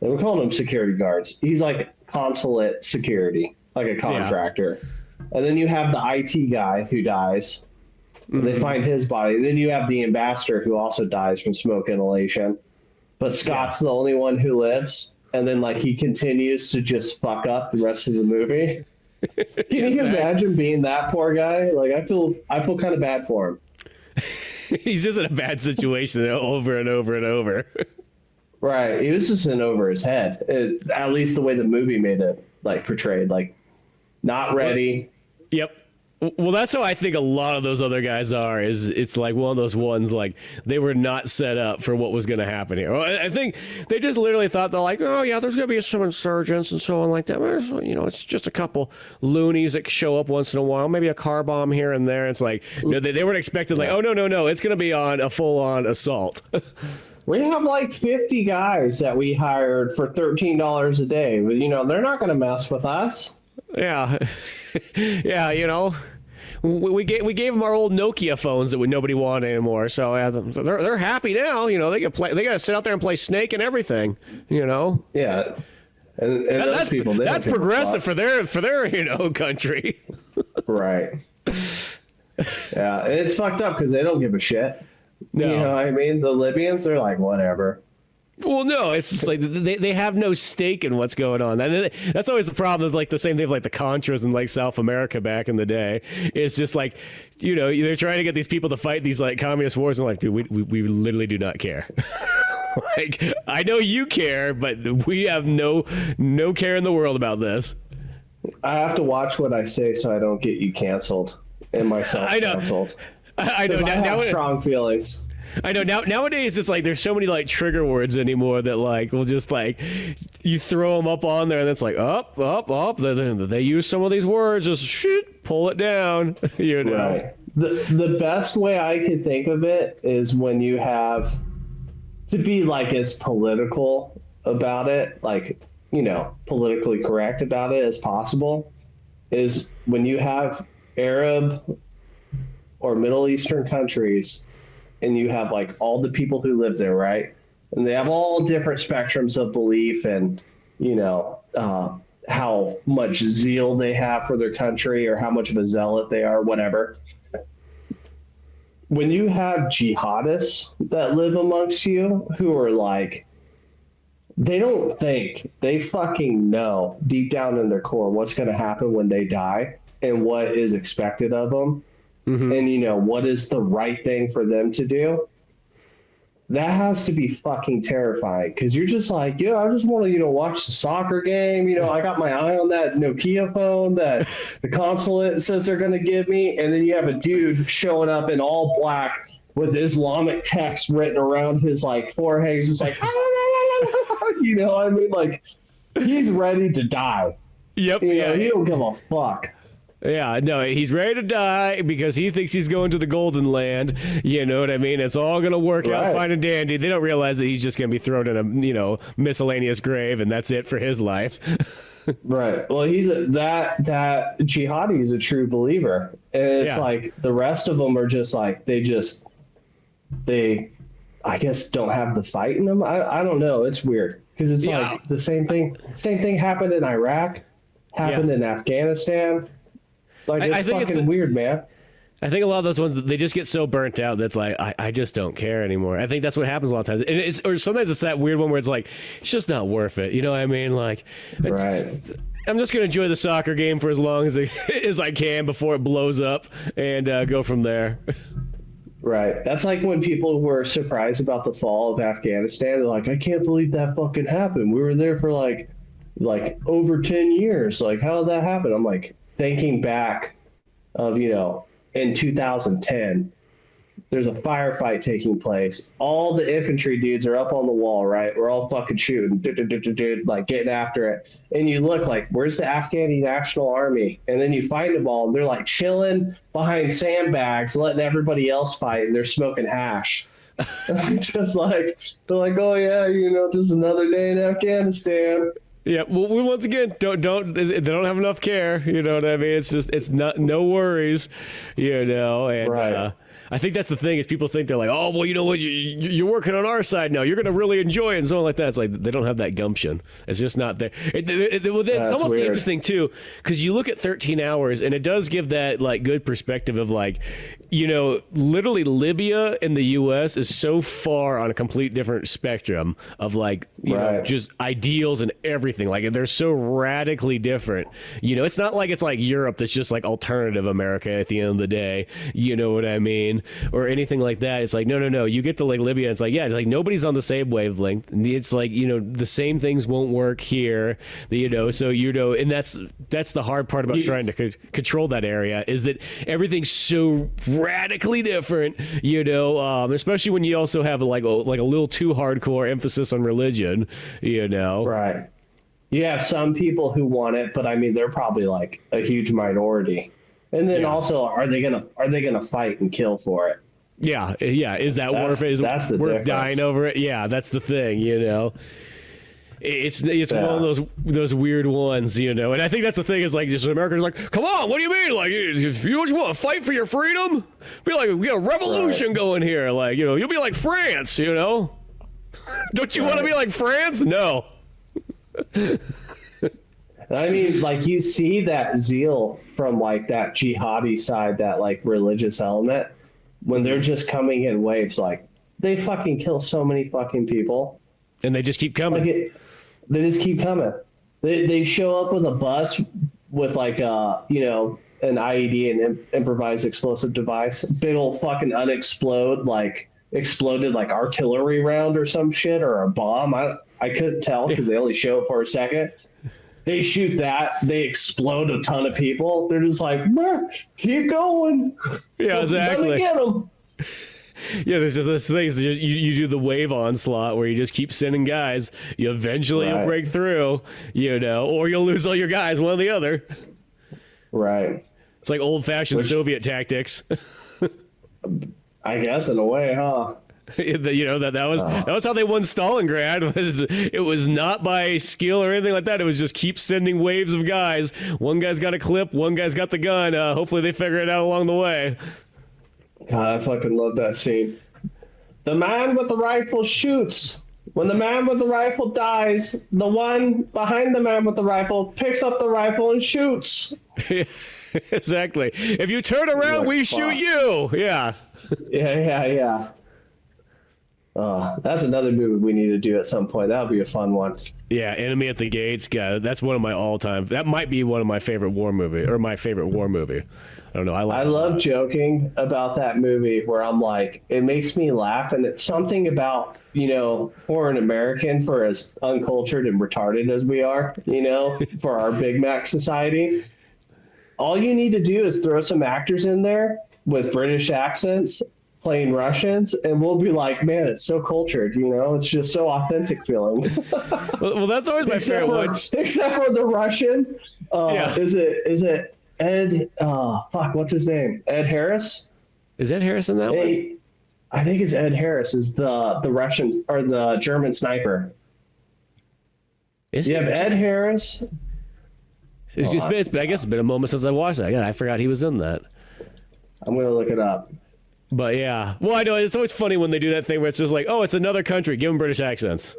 And we're calling him security guards. He's like consulate security, like a contractor. Yeah. And then you have the IT guy who dies. They find his body. Then you have the ambassador who also dies from smoke inhalation. But Scott's the only one who lives. And then like he continues to just fuck up the rest of the movie. Can you imagine being that poor guy? Like I feel kind of bad for him. He's just in a bad situation over and over and over. Right. He was just in over his head. At least the way the movie made it like portrayed. Like not ready. Yep. Well, that's how I think a lot of those other guys are. Is it's like one of those ones like they were not set up for what was going to happen here. I think they just literally thought they're like, oh yeah, there's going to be some insurgents and so on like that. You know, it's just a couple loonies that show up once in a while, maybe a car bomb here and there. It's like they weren't expected like, oh no, it's going to be on a full on assault. We have like 50 guys that we hired for $13 a day, but you know they're not going to mess with us. Yeah, yeah, you know, we gave them our old Nokia phones that nobody wanted anymore. So yeah, they're happy now. You know, they got to sit out there and play Snake and everything. You know. Yeah, and that's people. That's progressive for their country. Right. Yeah, and it's fucked up because they don't give a shit. No. You know what I mean? The Libyans, they're like whatever. Well, no, it's just like they have no stake in what's going on. That's always the problem. Like the same thing with like the Contras in like South America back in the day. It's just like, you know, they're trying to get these people to fight these like communist wars, and like, dude, we literally do not care. Like, I know you care, but we have no care in the world about this. I have to watch what I say so I don't get you canceled and myself canceled. I know. I have strong feelings. I know nowadays it's like there's so many like trigger words anymore that like will just like you throw them up on there and it's like up. They use some of these words, just pull it down. You know. Right. The best way I could think of it is when you have to be like as political about it, like, you know, politically correct about it as possible, is when you have Arab or Middle Eastern countries and you have like all the people who live there, right? And they have all different spectrums of belief and, you know, how much zeal they have for their country or how much of a zealot they are, whatever. When you have jihadists that live amongst you who are like, they don't think, they fucking know deep down in their core what's going to happen when they die and what is expected of them. Mm-hmm. And, you know, what is the right thing for them to do? that has to be fucking terrifying because you're just like, yeah, I just want to, watch the soccer game. I got my eye on that Nokia phone that the consulate says they're going to give me. And then you have a dude showing up in all black with Islamic text written around his like forehead. He's just like, I mean, like he's ready to die. Yep. He don't give a fuck. Yeah, no, he's ready to die because he thinks he's going to the golden land. You know what I mean? It's all going to work out fine and dandy. They don't realize that he's just going to be thrown in a, miscellaneous grave, and that's it for his life. Right. Well, that jihadi is a true believer. And it's like the rest of them are just like, they I guess don't have the fight in them. I don't know. It's weird because it's like the same thing happened in Iraq, happened in Afghanistan. Like, it's fucking weird, man. I think a lot of those ones, they just get so burnt out that's like, I just don't care anymore. I think that's what happens a lot of times. And or sometimes it's that weird one where it's like, it's just not worth it. You know what I mean? Like, I'm just going to enjoy the soccer game for as long as I can before it blows up and go from there. Right. That's like when people were surprised about the fall of Afghanistan. They're like, I can't believe that fucking happened. We were there for like over 10 years. Like, how did that happen? I'm like, thinking back of, in 2010, there's a firefight taking place. All the infantry dudes are up on the wall, right? We're all fucking shooting, like getting after it. And you look like, where's the Afghani National Army? And then you find them all, and they're like chilling behind sandbags, letting everybody else fight, and they're smoking hash. Just like, they're like, oh yeah, just another day in Afghanistan. Yeah, well, once again, they don't have enough care. You know what I mean? It's not no worries. And I think that's the thing is people think they're like, oh, well, you know what, you're working on our side now. You're gonna really enjoy it and something like that. It's like they don't have that gumption. It's just not there. It's almost weird. Interesting too because you look at 13 Hours and it does give that like good perspective of like, literally Libya and the U.S. is so far on a complete different spectrum of like, just ideals and everything. Like they're so radically different. It's not like it's like Europe that's just like alternative America at the end of the day. You know what I mean? Or anything like that. It's like, no. You get to like Libya, it's like, it's like nobody's on the same wavelength. It's like, the same things won't work here, so, and that's the hard part about trying to control that area is that everything's so radically different, especially when you also have like a little too hardcore emphasis on religion, Right. You have some people who want it, but I mean, they're probably like a huge minority. And then also, are they gonna fight and kill for it? Yeah. Is that worth it? Is it worth dying over it? Yeah, that's the thing, It's one of those weird ones, And I think that's the thing is like, just Americans like, come on, what do you mean? Like, if you just want to fight for your freedom, feel like we got a revolution going here. Like, you'll be like France, Don't you want to be like France? No. I mean, like you see that zeal from like that jihadi side, that like religious element, when they're just coming in waves, like they fucking kill so many fucking people. And they just keep coming. They just keep coming. They show up with a bus with like an IED, an improvised explosive device, big old fucking exploded like artillery round or some shit or a bomb. I couldn't tell because they only show it for a second. They shoot that. They explode a ton of people. They're just like, keep going. Yeah, exactly. Let me get them. Yeah, there's just this thing. So you do the wave onslaught where you just keep sending guys. You eventually you'll break through, or you'll lose all your guys, one or the other. Right. It's like old-fashioned Soviet tactics. I guess in a way, huh? That was how they won Stalingrad. It was not by skill or anything like that. It was just keep sending waves of guys. One guy's got a clip, one guy's got the gun. Hopefully they figure it out along the way. God, I fucking love that scene. The man with the rifle shoots. When the man with the rifle dies, the one behind the man with the rifle picks up the rifle and shoots. Exactly. If you turn around, we shoot you. Yeah. Yeah. That's another movie we need to do at some point. That would be a fun one. Yeah, Enemy at the Gates. God, that's one of my all-time. That might be one of my favorite war movie, or my favorite war movie. I don't know. I love joking about that movie where I'm like, it makes me laugh, and it's something about, for an American, for as uncultured and retarded as we are, for our Big Mac society. All you need to do is throw some actors in there with British accents playing Russians, and we'll be like, man, it's so cultured, it's just so authentic feeling. well, that's always my favorite one. Except for the Russian. Is it Ed? What's his name? Ed Harris? Is Ed Harris in that one? I think it's Ed Harris is the Russian or the German sniper. You have Ed Harris. I guess it's been a moment since I watched that. I forgot he was in that. I'm going to look it up. But yeah, well, I know it's always funny when they do that thing where it's just like, oh, it's another country, give them British accents.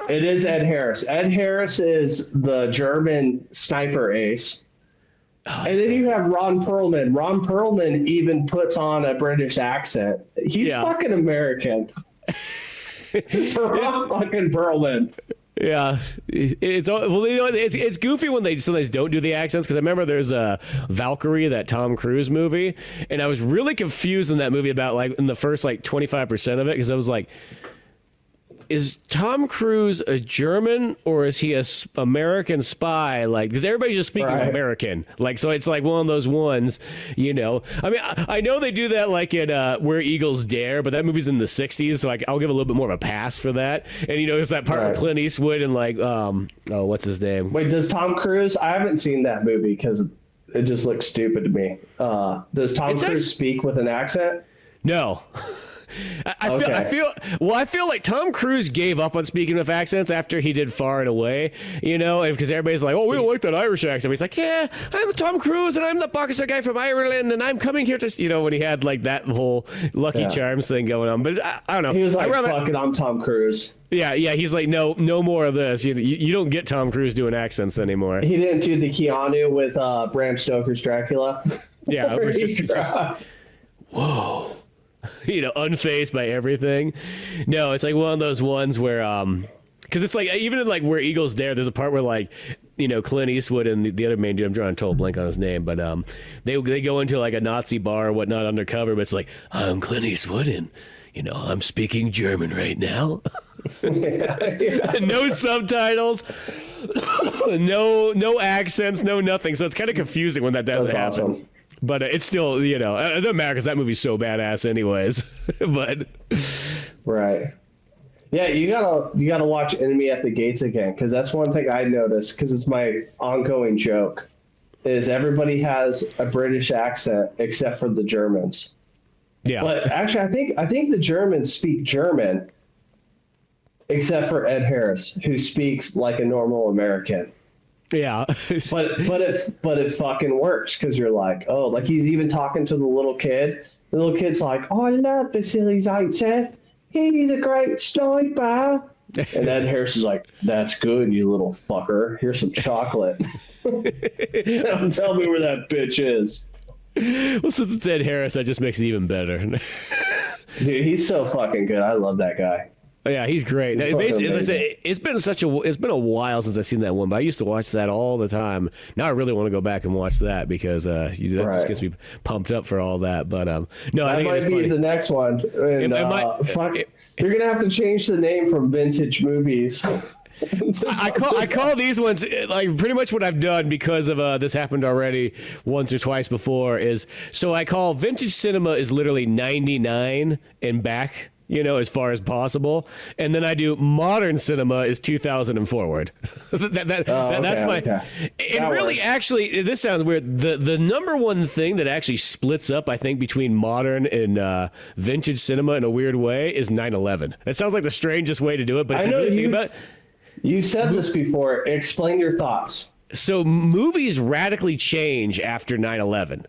It is Ed Harris. Ed Harris is the German sniper ace. And then you have Ron Perlman. Ron Perlman even puts on a British accent. He's fucking American. It's Ron fucking Perlman. Yeah, it's goofy when they sometimes don't do the accents, because I remember there's a Valkyrie, that Tom Cruise movie, and I was really confused in that movie about in the first 25% of it, because I was like, is Tom Cruise a German or is he a American spy? Because everybody's just speaking American. So it's like one of those ones, I mean, I know they do that in Where Eagles Dare, but that movie's in the 60s, so I'll give a little bit more of a pass for that. And, there's that part with Clint Eastwood and what's his name? Wait, does Tom Cruise? I haven't seen that movie because it just looks stupid to me. Does Tom Cruise speak with an accent? No. I feel like Tom Cruise gave up on speaking with accents after he did Far and Away, because everybody's like, oh, we don't like that Irish accent. But he's like, yeah, I'm Tom Cruise and I'm the boxer guy from Ireland and I'm coming here to, when he had that whole Lucky Charms thing going on. But I don't know. He was like, fuck it, I'm Tom Cruise. Yeah. He's like, no more of this. You don't get Tom Cruise doing accents anymore. He didn't do the Keanu with Bram Stoker's Dracula. Yeah. It was just whoa. Unfazed by everything. No, it's one of those ones where, because it's even in Where Eagles Dare, there's a part where Clint Eastwood and the other main dude, I'm drawing a total blank on his name, but they go into a Nazi bar or whatnot undercover, but it's like, I'm Clint Eastwood and I'm speaking German right now. No subtitles, no accents, no nothing. So it's kind of confusing when that doesn't happen. Awesome. But it's still, it doesn't matter because that movie's so badass anyways. But right. Yeah, you gotta watch Enemy at the Gates again, because that's one thing I noticed, because it's my ongoing joke, is everybody has a British accent except for the Germans. Yeah. But actually, I think the Germans speak German, except for Ed Harris, who speaks like a normal American. Yeah. but it fucking works, because you're like, oh, he's even talking to the little kid. The little kid's like, oh, I love Vasily's accent. He's a great sniper. And Ed Harris is like, that's good, you little fucker. Here's some chocolate. Tell me where that bitch is. Well, since it's Ed Harris, that just makes it even better. Dude, he's so fucking good. I love that guy. Yeah, he's great. Now, as I said, it's been a while since I've seen that one, but I used to watch that all the time. Now I really want to go back and watch that, because that just gets me pumped up for all that. But no, that I think might be the next one. And, you're gonna have to change the name from Vintage Movies. I call these ones pretty much what I've done, because of this happened already once or twice before. So I call Vintage Cinema is literally 99 and back, as far as possible. And then I do Modern Cinema is 2000 and forward. That's my... Okay. And that really, works. Actually, this sounds weird. The number one thing that actually splits up, I think, between modern and vintage cinema in a weird way is 9/11. It sounds like the strangest way to do it, but if you really think about it... You said this before. Explain your thoughts. So movies radically change after 9/11.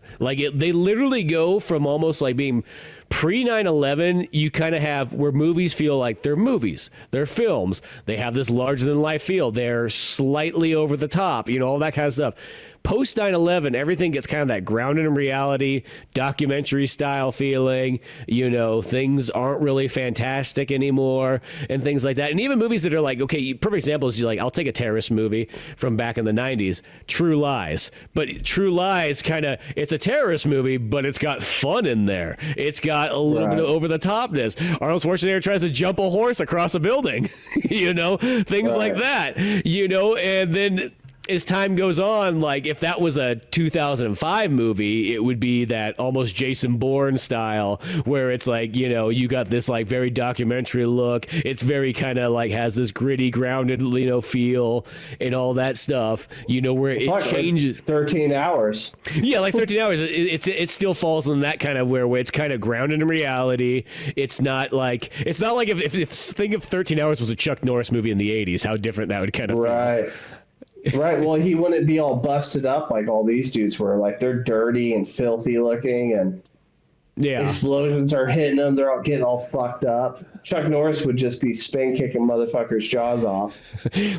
They literally go from almost being pre 9/11. You kind of have where movies feel like they're movies, they're films. They have this larger than life feel. They're slightly over the top, all that kind of stuff. post 9/11, everything gets kind of that grounded in reality, documentary style feeling. Things aren't really fantastic anymore and things like that. And even movies that are like, okay, perfect example is I'll take a terrorist movie from back in the 90s, True Lies. But True Lies it's a terrorist movie, but it's got fun in there. It's got a little bit of over the topness. Arnold Schwarzenegger tries to jump a horse across a building, things like that, and then as time goes on, like if that was a 2005 movie, it would be that almost Jason Bourne style where it's like, you got this like very documentary look. It's very kind of like has this gritty, grounded, feel and all that stuff, where it changes. Like 13 hours. Yeah, like 13 hours. It still falls in that kind of where it's kind of grounded in reality. It's not like if think of 13 Hours was a Chuck Norris movie in the 80s, how different that would kind of feel. Right. Well, he wouldn't be all busted up like all these dudes were. Like they're dirty and filthy looking, and explosions are hitting them. They're all getting all fucked up. Chuck Norris would just be spin kicking motherfuckers' jaws off.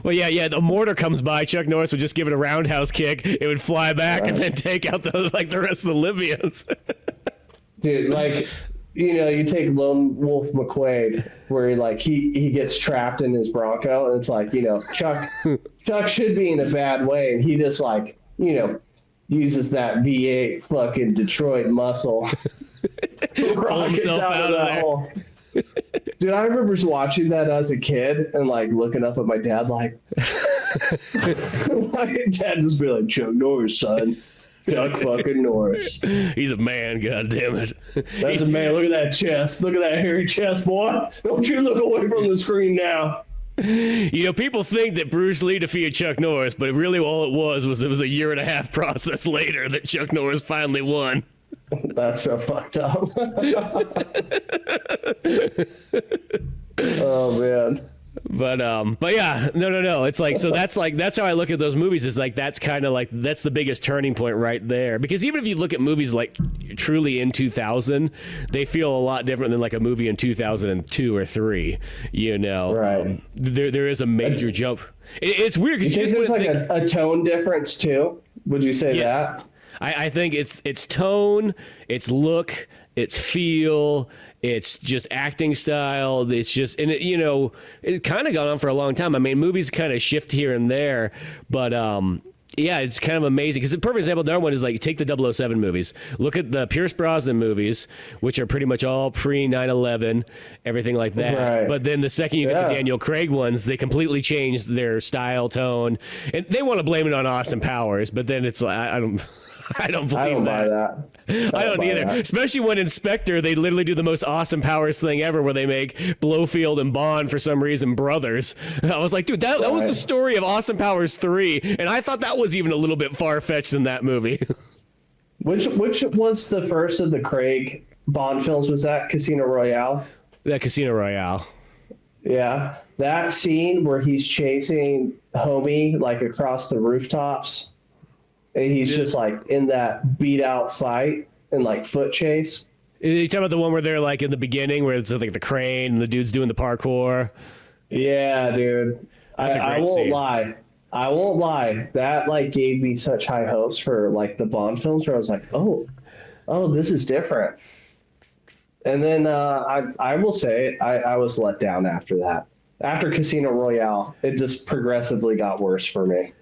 Well, yeah. The mortar comes by. Chuck Norris would just give it a roundhouse kick. It would fly back and then take out the rest of the Libyans. Dude, like. You take Lone Wolf McQuade, where he gets trapped in his Bronco, and it's like, Chuck should be in a bad way, and he just uses that V8 fucking Detroit muscle. Pull himself out of that hole. Dude, I remember watching that as a kid and looking up at my dad my dad just be like, Chuck Norris, son. Chuck fucking Norris. He's a man, goddammit. That's a man. Look at that chest. Look at that hairy chest, boy. Don't you look away from the screen now. People think that Bruce Lee defeated Chuck Norris, but really all it was a 1.5-year process later that Chuck Norris finally won. That's so fucked up. Oh, man. But yeah, no. It's like, so that's how I look at those movies. Is like, that's kind of like, that's the biggest turning point right there. Because even if you look at movies like truly in 2000, they feel a lot different than like a movie in 2002 or 3, Right. There is a major jump. It's weird because you think there's like a tone difference too? Would you say that? I think it's tone, it's look, it's feel, it's just acting style. It's just, and it's kind of gone on for a long time. I mean, movies kind of shift here and there, but yeah, it's kind of amazing. Because the perfect example, the other one is like, take the 007 movies. Look at the Pierce Brosnan movies, which are pretty much all pre 9/11, everything like that. Right. But then the second you get the Daniel Craig ones, they completely changed their style, tone, and they want to blame it on Austin Powers. But then it's like, I don't believe I don't buy that. I don't either. That. Especially when Inspector, they literally do the most Austin Powers thing ever where they make Blofeld and Bond for some reason brothers. I was like, dude, that was the story of Austin Powers 3, and I thought that was even a little bit far-fetched in that movie. Which was the first of the Craig Bond films? Was that Casino Royale? That Casino Royale. Yeah. That scene where he's chasing Homie across the rooftops. And he's just in that beat out fight and foot chase. You talking about the one where they're in the beginning where it's the crane and the dude's doing the parkour? Yeah, dude. I won't scene. lie. I won't lie. That gave me such high hopes for the Bond films where I was like, oh, this is different. And then I will say I was let down after that. After Casino Royale, it just progressively got worse for me.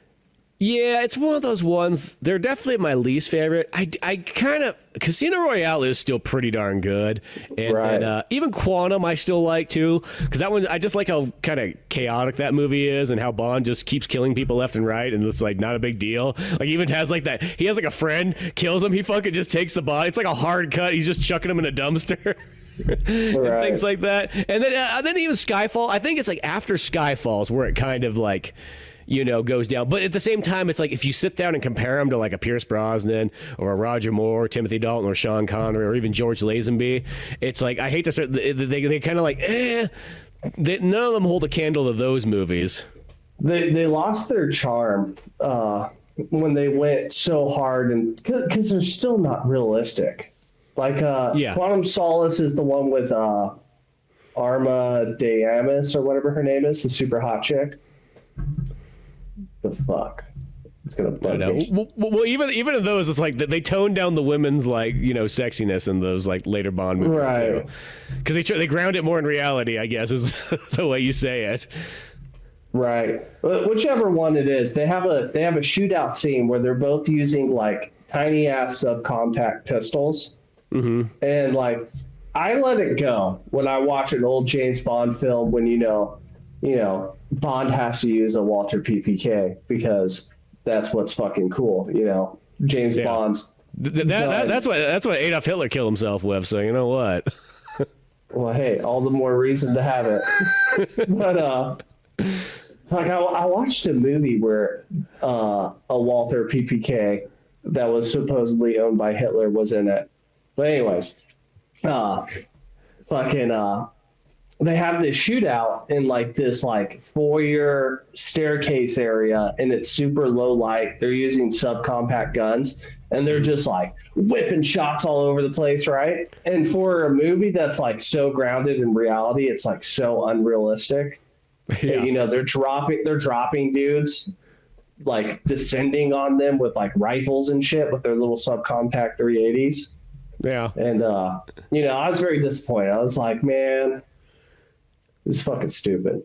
Yeah, it's one of those ones. They're definitely my least favorite. I kind of Casino Royale is still pretty darn good, and even Quantum I still like too, because that one I just like how kind of chaotic that movie is, and how Bond just keeps killing people left and right, and it's not a big deal. Even has that he has a friend kills him, he fucking just takes the body. It's like a hard cut. He's just chucking him in a dumpster. And things like that, and then even Skyfall. I think it's after Skyfall's where it kind of goes down. But at the same time, it's if you sit down and compare them to a Pierce Brosnan or a Roger Moore, or Timothy Dalton, or Sean Connery, or even George Lazenby, it's I hate to say, they kind of none of them hold a candle to those movies. They lost their charm when they went so hard, and because they're still not realistic. Quantum Solace is the one with Arma Dayamis or whatever her name is, the super hot chick. The fuck? It's gonna bug me. Well, even in those, it's like they tone down the women's like sexiness in those like later Bond movies too, because they ground it more in reality, I guess, is the way you say it. Right. But whichever one it is, they have a shootout scene where they're both using like tiny ass subcompact pistols, and like I let it go when I watch an old James Bond film when Bond has to use a Walter PPK because that's what's fucking cool, James Bond's. That's what Adolf Hitler killed himself with. So you know what? Well, hey, all the more reason to have it. But like I watched a movie where a Walther PPK that was supposedly owned by Hitler was in it. But anyways, they have this shootout in like this like foyer staircase area, and it's super low light. They're using subcompact guns, and they're just like whipping shots all over the place, right? And for a movie that's like so grounded in reality, it's like so unrealistic. Yeah. They're dropping dudes, like descending on them with like rifles and shit with their little subcompact 380s. Yeah. And I was very disappointed. I was like, man, this is fucking stupid.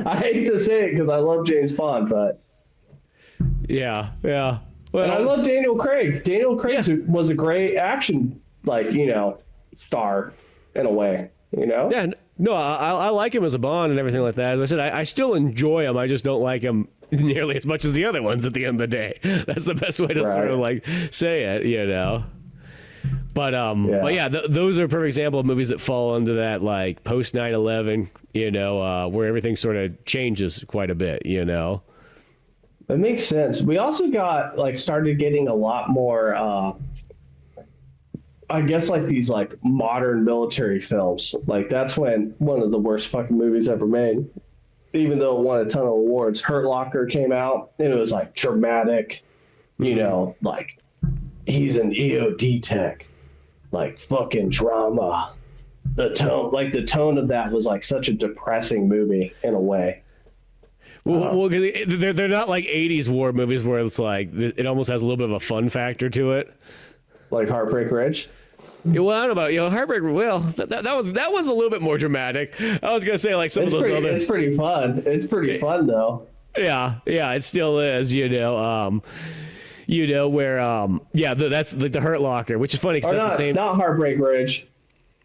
I hate to say it because I love James Bond, but yeah. Well, and I love Daniel Craig. Daniel Craig was a great action, star in a way. Yeah. No, I like him as a Bond and everything like that. As I said, I still enjoy him. I just don't like him nearly as much as the other ones at the end of the day. That's the best way to sort of like say it, But but yeah, those are a perfect example of movies that fall into that like post 9/11, where everything sort of changes quite a bit, It makes sense. We also got started getting a lot more I guess these modern military films. That's when one of the worst fucking movies ever made, even though it won a ton of awards. Hurt Locker came out, and it was dramatic, he's an EOD tech, fucking drama. The tone of that was such a depressing movie in a way. Well, they're not like 80s war movies where it's it almost has a little bit of a fun factor to it. Like Heartbreak Ridge? Well, I don't know about Heartbreak. Well, that was a little bit more dramatic. I was gonna say some of those other. It's pretty fun. It's pretty fun though. Yeah, it still is. Where that's the Hurt Locker, which is funny because that's the same. Not Heartbreak Ridge.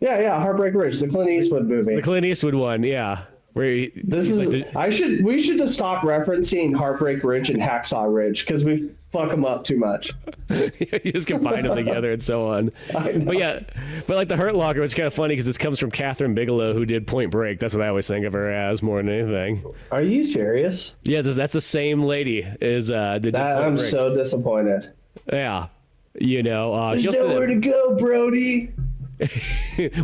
Yeah, Heartbreak Ridge, the Clint Eastwood movie. The Clint Eastwood one, yeah. We should just stop referencing Heartbreak Ridge and Hacksaw Ridge because we fuck them up too much. You just combine them together and so on. But the Hurt Locker, it's kind of funny because this comes from Catherine Bigelow, who did Point Break. That's what I always think of her as more than anything. Are you serious? Yeah, that's the same lady as I'm so disappointed. Yeah, there's nowhere to go, Brody.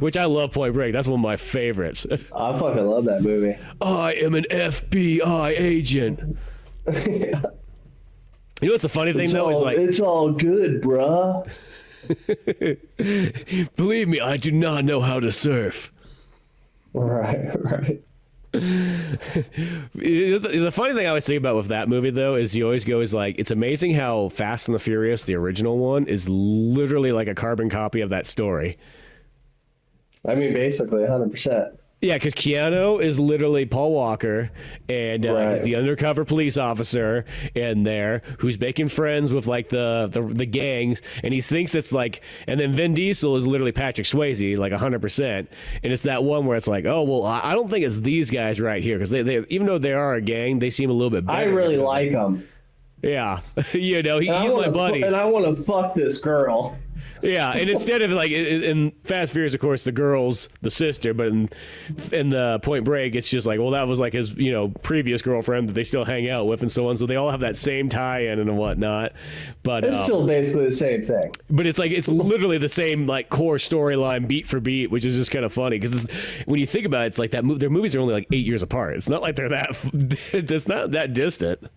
Which I love. Point Break. That's one of my favorites. I fucking love that movie. I am an FBI agent. Yeah. What's the funny thing though is it's all good, bruh. Believe me, I do not know how to surf. Right. The funny thing I always think about with that movie though is you always go it's amazing how Fast and the Furious, the original one, is literally like a carbon copy of that story. I mean, basically 100%. Yeah, because Keanu is literally Paul Walker, and he's the undercover police officer in there who's making friends with the gangs, and he thinks it's and then Vin Diesel is literally Patrick Swayze, 100%, and it's that one where it's I don't think it's these guys right here because they even though they are a gang, they seem a little bit better. I really like them. Yeah, he's my buddy, and I want to fuck this girl. Yeah, and instead of in Fast Furious, of course, the girl's the sister, but in the Point Break, it's just that was his previous girlfriend that they still hang out with and so on. So they all have that same tie-in and whatnot. But it's still basically the same thing. But it's it's literally the same core storyline beat for beat, which is just kind of funny because when you think about it, it's that their movies are only 8 years apart. It's not like they're that. It's not that distant.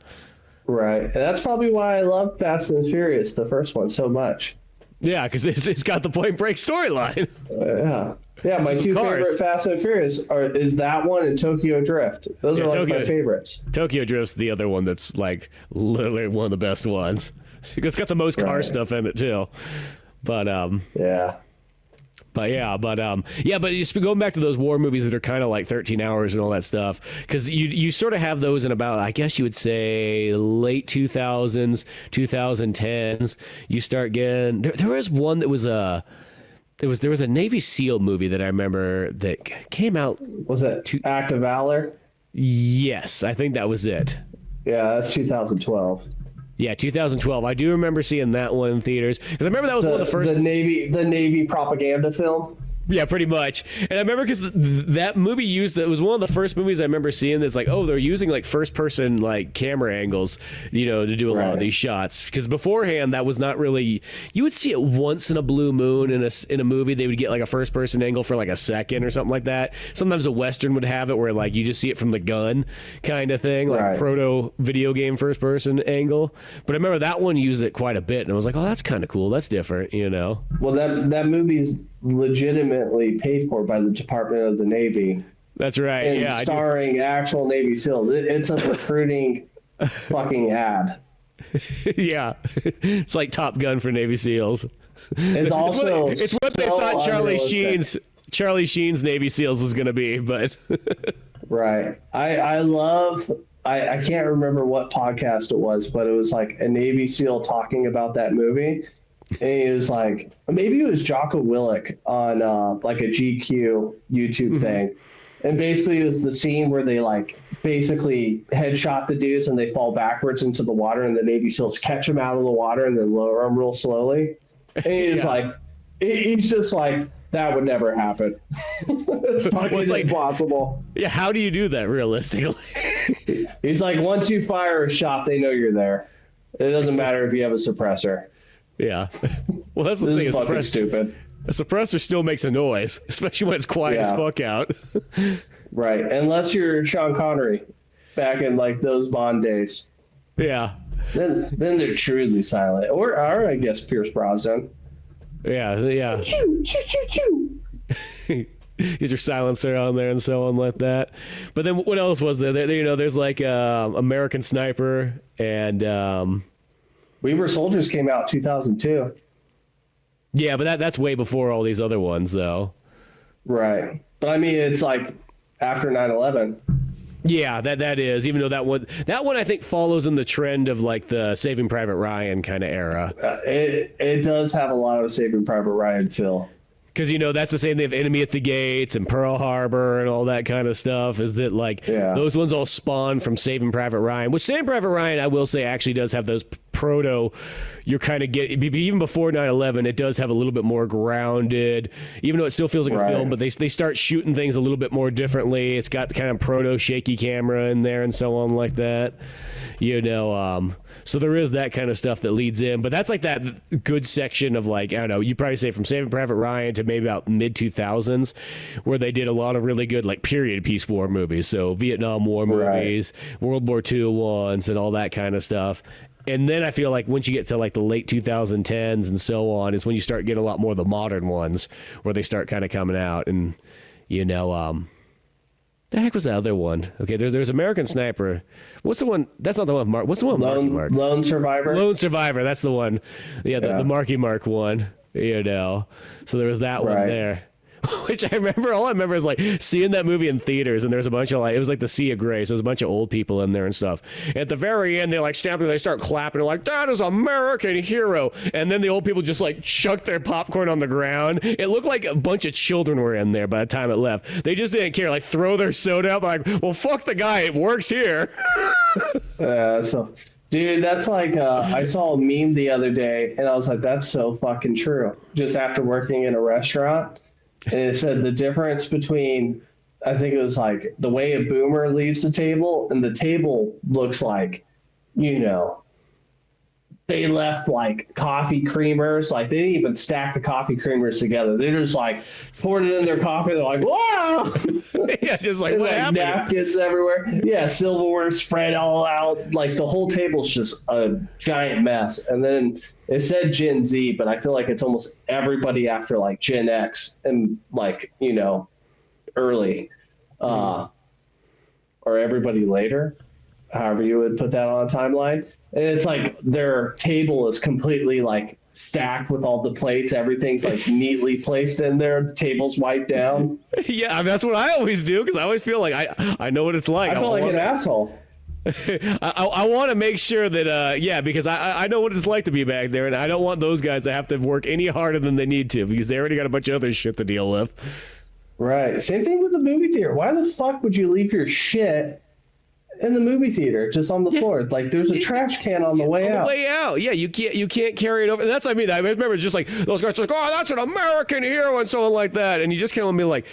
Right, and that's probably why I love Fast and Furious, the first one, so much. Yeah, because it's got the Point Break storyline. Yeah. Yeah, my Some two cars. favorite Fast and Furious is that one and Tokyo Drift. Those are like my favorites. Tokyo Drift's the other one that's like literally one of the best ones. It's got the most car stuff in it too. But yeah. But just going back to those war movies that are kind of like 13 hours and all that stuff, because you sort of have those in about, I guess you would say, late 2000s, 2010s. You start getting there was one that was there was a Navy SEAL movie that I remember that came out. Was it Act of Valor? Yes, I think that was it. Yeah, that's 2012. Yeah, 2012. I do remember seeing that one in theaters because I remember that was one of the first. The Navy propaganda film. Yeah, pretty much. And I remember because that movie it was one of the first movies I remember seeing that's like, oh, they're using like first person like camera angles, to do a lot of these shots. Because beforehand, that was not really, you would see it once in a blue moon in a movie. They would get like a first person angle for like a second or something like that. Sometimes a Western would have it where like you just see it from the gun kind of thing, like proto video game first person angle. But I remember that one used it quite a bit. And I was like, oh, that's kind of cool. That's different, Well, that movie's legitimately paid for by the Department of the Navy. That's right. And yeah, starring actual Navy SEALs. It's a recruiting fucking ad. Yeah, it's like Top Gun for Navy SEAls. It's also it's what they thought Charlie Sheen's Navy SEAls was going to be, but right. I love. I can't remember what podcast it was, but it was like a Navy SEAL talking about that movie. And he was like, maybe it was Jocko Willink on like a GQ YouTube thing. And basically it was the scene where they like basically headshot the dudes and they fall backwards into the water and the Navy SEALs catch them out of the water and then lower them real slowly. And he's he's just like, that would never happen. It's fucking impossible. Yeah, how do you do that realistically? He's like, once you fire a shot, they know you're there. It doesn't matter if you have a suppressor. Yeah. Well, that's the this thing. Is fucking stupid. A suppressor still makes a noise, especially when it's quiet as fuck out. Right. Unless you're Sean Connery back in like those Bond days. Yeah. Then they're truly silent. Or I guess Pierce Brosnan. Yeah. Choo, choo, choo, choo. Get your silencer on there and so on like that. But then what else was there? There's like American Sniper and We Were Soldiers came out 2002. Yeah, but that's way before all these other ones, though. Right. But I mean, it's like after 9/11. Yeah, that is. Even though that one I think follows in the trend of like the Saving Private Ryan kind of era. It does have a lot of Saving Private Ryan feel. Because, that's the same. They have Enemy at the Gates and Pearl Harbor and all that kind of stuff. Is that like those ones all spawned from Saving Private Ryan? Which Saving Private Ryan, I will say, actually does have those proto. You're kind of even before 9/11, it does have a little bit more grounded. Even though it still feels like a film, but they start shooting things a little bit more differently. It's got kind of proto shaky camera in there and so on like that. So there is that kind of stuff that leads in, but that's like that good section of like, I don't know, you probably say from Saving Private Ryan to maybe about mid 2000s, where they did a lot of really good like period piece war movies. So Vietnam War movies, World War II ones, and all that kind of stuff. And then I feel like once you get to like the late 2010s and so on is when you start getting a lot more of the modern ones where they start kind of coming out. And, the heck was that other one? Okay, there's American Sniper. What's the one? That's not the one. What's the one? Marky Mark. Lone Survivor. Lone Survivor. That's the one. Yeah, the Marky Mark one. So there was that one there. Which I remember, all I remember is like seeing that movie in theaters, and there's a bunch of like, it was like the Sea of Grey, so there's a bunch of old people in there and stuff. And at the very end, they like stamp and they start clapping, they're like, that is American hero. And then the old people just like chuck their popcorn on the ground. It looked like a bunch of children were in there by the time it left. They just didn't care, like throw their soda out, like, well, fuck the guy, it works here. Dude, that's like, I saw a meme the other day, and I was like, that's so fucking true. Just after working in a restaurant. And it said the difference between, I think it was like the way a boomer leaves the table and the table looks like, they left like coffee creamers. Like they didn't even stack the coffee creamers together. They just like poured it in their coffee. They're like, wow. Yeah, just like and, what like, happened? napkins everywhere. Yeah, silverware spread all out. Like the whole table's just a giant mess. And then it said Gen Z, but I feel like it's almost everybody after like Gen X and like, you know, early, or everybody later, however you would put that on a timeline. And it's like their table is completely like stacked with all the plates. Everything's like neatly placed in there. The table's wiped down. Yeah, I mean, that's what I always do because I always feel like I know what it's like. I feel like an asshole. I want to make sure that, yeah, because I know what it's like to be back there, and I don't want those guys to have to work any harder than they need to because they already got a bunch of other shit to deal with. Right. Same thing with the movie theater. Why the fuck would you leave your shit in the movie theater just on the floor? Like there's a trash can on the way out. Way out. Yeah, you can't carry it over. And that's what I mean. I remember just like those guys are like, oh, that's an American hero and so on like that. And you just can't be like,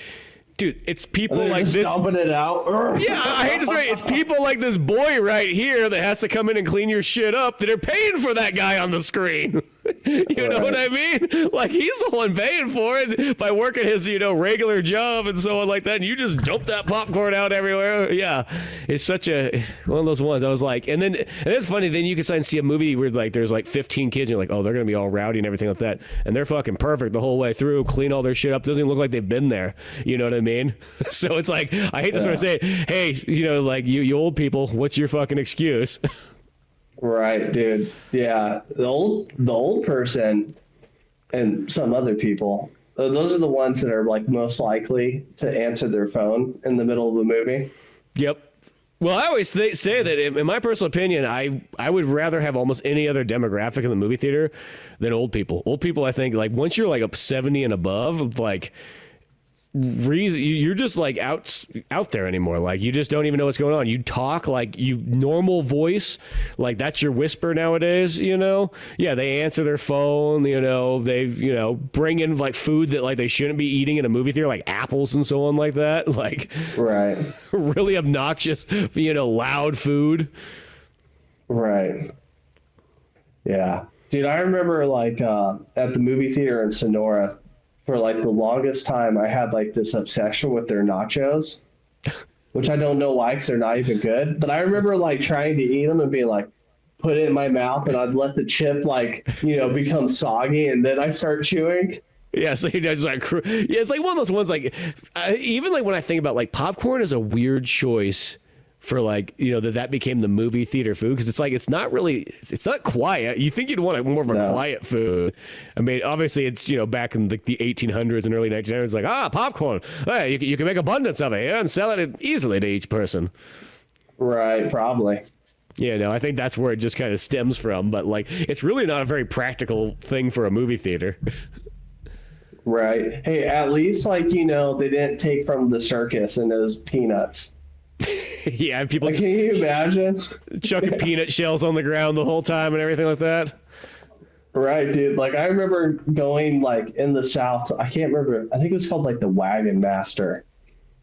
dude, it's people like this. Dumping it out. Yeah, I hate to say it. It's people like this boy right here that has to come in and clean your shit up that are paying for that guy on the screen. You know what I mean? Like he's the one paying for it by working his, you know, regular job and so on like that. And you just dump that popcorn out everywhere. Yeah, it's such a one of those ones. I was like, and it's funny. Then you can see a movie where like there's like 15 kids. And you're like, oh, they're gonna be all rowdy and everything like that, and they're fucking perfect the whole way through. Clean all their shit up. Doesn't even look like they've been there. You know what I mean? So it's like I hate to sort of say, hey, you know, like you old people, what's your fucking excuse? Right, dude. Yeah, the old person and some other people, those are the ones that are like most likely to answer their phone in the middle of the movie. Yep. Well, I always say that in my personal opinion, I would rather have almost any other demographic in the movie theater than old people. Old people, I think, like once you're like up 70 and above, like you're just like out there anymore. Like you just don't even know what's going on. You talk like you normal voice, like that's your whisper nowadays, you know? Yeah, they answer their phone, you know, they, you know, bring in like food that like they shouldn't be eating in a movie theater, like apples and so on like that. Like right. Really obnoxious, you know, loud food. Right. Yeah. Dude, I remember like at the movie theater in Sonora, for like the longest time, I had like this obsession with their nachos, which I don't know why, because they're not even good. But I remember like trying to eat them and being like, put it in my mouth, and I'd let the chip like, you know, become soggy, and then I start chewing. Yeah, so just like, yeah, it's like one of those ones like, even like when I think about like popcorn is a weird choice for like, you know, that became the movie theater food because it's like it's not quiet. You think you'd want more of a quiet food. I mean, obviously it's, you know, back in the 1800s and early 1900s, like popcorn. Hey, you can make abundance of it and sell it easily to each person. Right, probably. Yeah, no, I think that's where it just kind of stems from. But like, it's really not a very practical thing for a movie theater. Right. Hey, at least like, you know, they didn't take from the circus and those peanuts. Yeah, people like, can you imagine chucking peanut shells on the ground the whole time and everything like that? Right, dude. Like I remember going like in the South. I can't remember. I think it was called like the Wagon Master,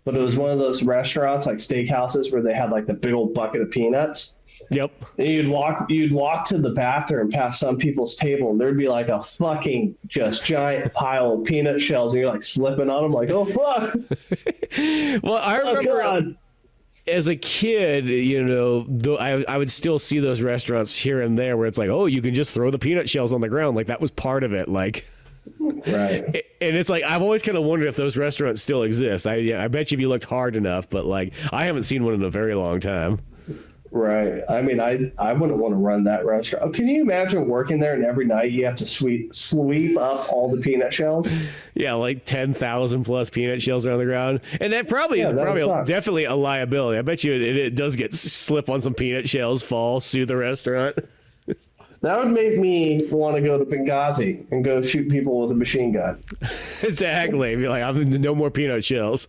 but it was one of those restaurants like steakhouses where they had like the big old bucket of peanuts. Yep. And you'd walk to the bathroom past some people's table, and there'd be like a fucking just giant pile of peanut shells, and you're like slipping on them, like, oh fuck. Well, I remember. As a kid, you know, I would still see those restaurants here and there where it's like, oh, you can just throw the peanut shells on the ground. Like that was part of it. Like, right. And it's like, I've always kind of wondered if those restaurants still exist. I bet you if you looked hard enough, but like, I haven't seen one in a very long time. Right. I mean, I wouldn't want to run that restaurant. Oh, can you imagine working there and every night you have to sweep up all the peanut shells? Yeah, like 10,000 plus peanut shells are on the ground. And that probably is definitely a liability. I bet you it does get slip on some peanut shells, fall, sue the restaurant. That would make me want to go to Benghazi and go shoot people with a machine gun. Exactly. Be like, no more peanut shells.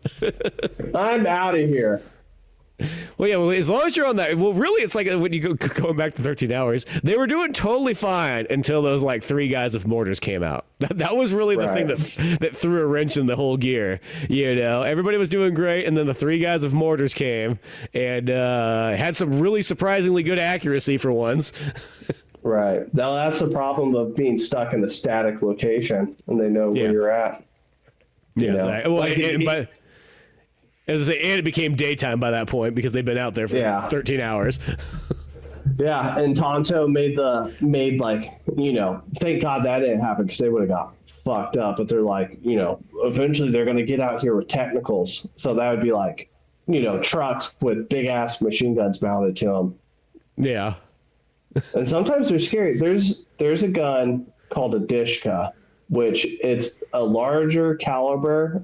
I'm out of here. Well, yeah, as long as you're on that. Well, really, it's like when you going back to 13 hours, they were doing totally fine until those like 3 guys with mortars came out. That was really the thing that threw a wrench in the whole gear. You know, everybody was doing great, and then the 3 guys with mortars came and had some really surprisingly good accuracy for once. Right. Now that's the problem of being stuck in a static location, and they know where you're at. Yeah, exactly. Well, As I say, and it became daytime by that point because they've been out there for 13 hours. Yeah, and Tonto made thank God that didn't happen because they would have got fucked up. But they're like, eventually they're going to get out here with technicals. So that would be like, trucks with big ass machine guns mounted to them. Yeah. And sometimes they're scary. There's a gun called a Diska, which it's a larger caliber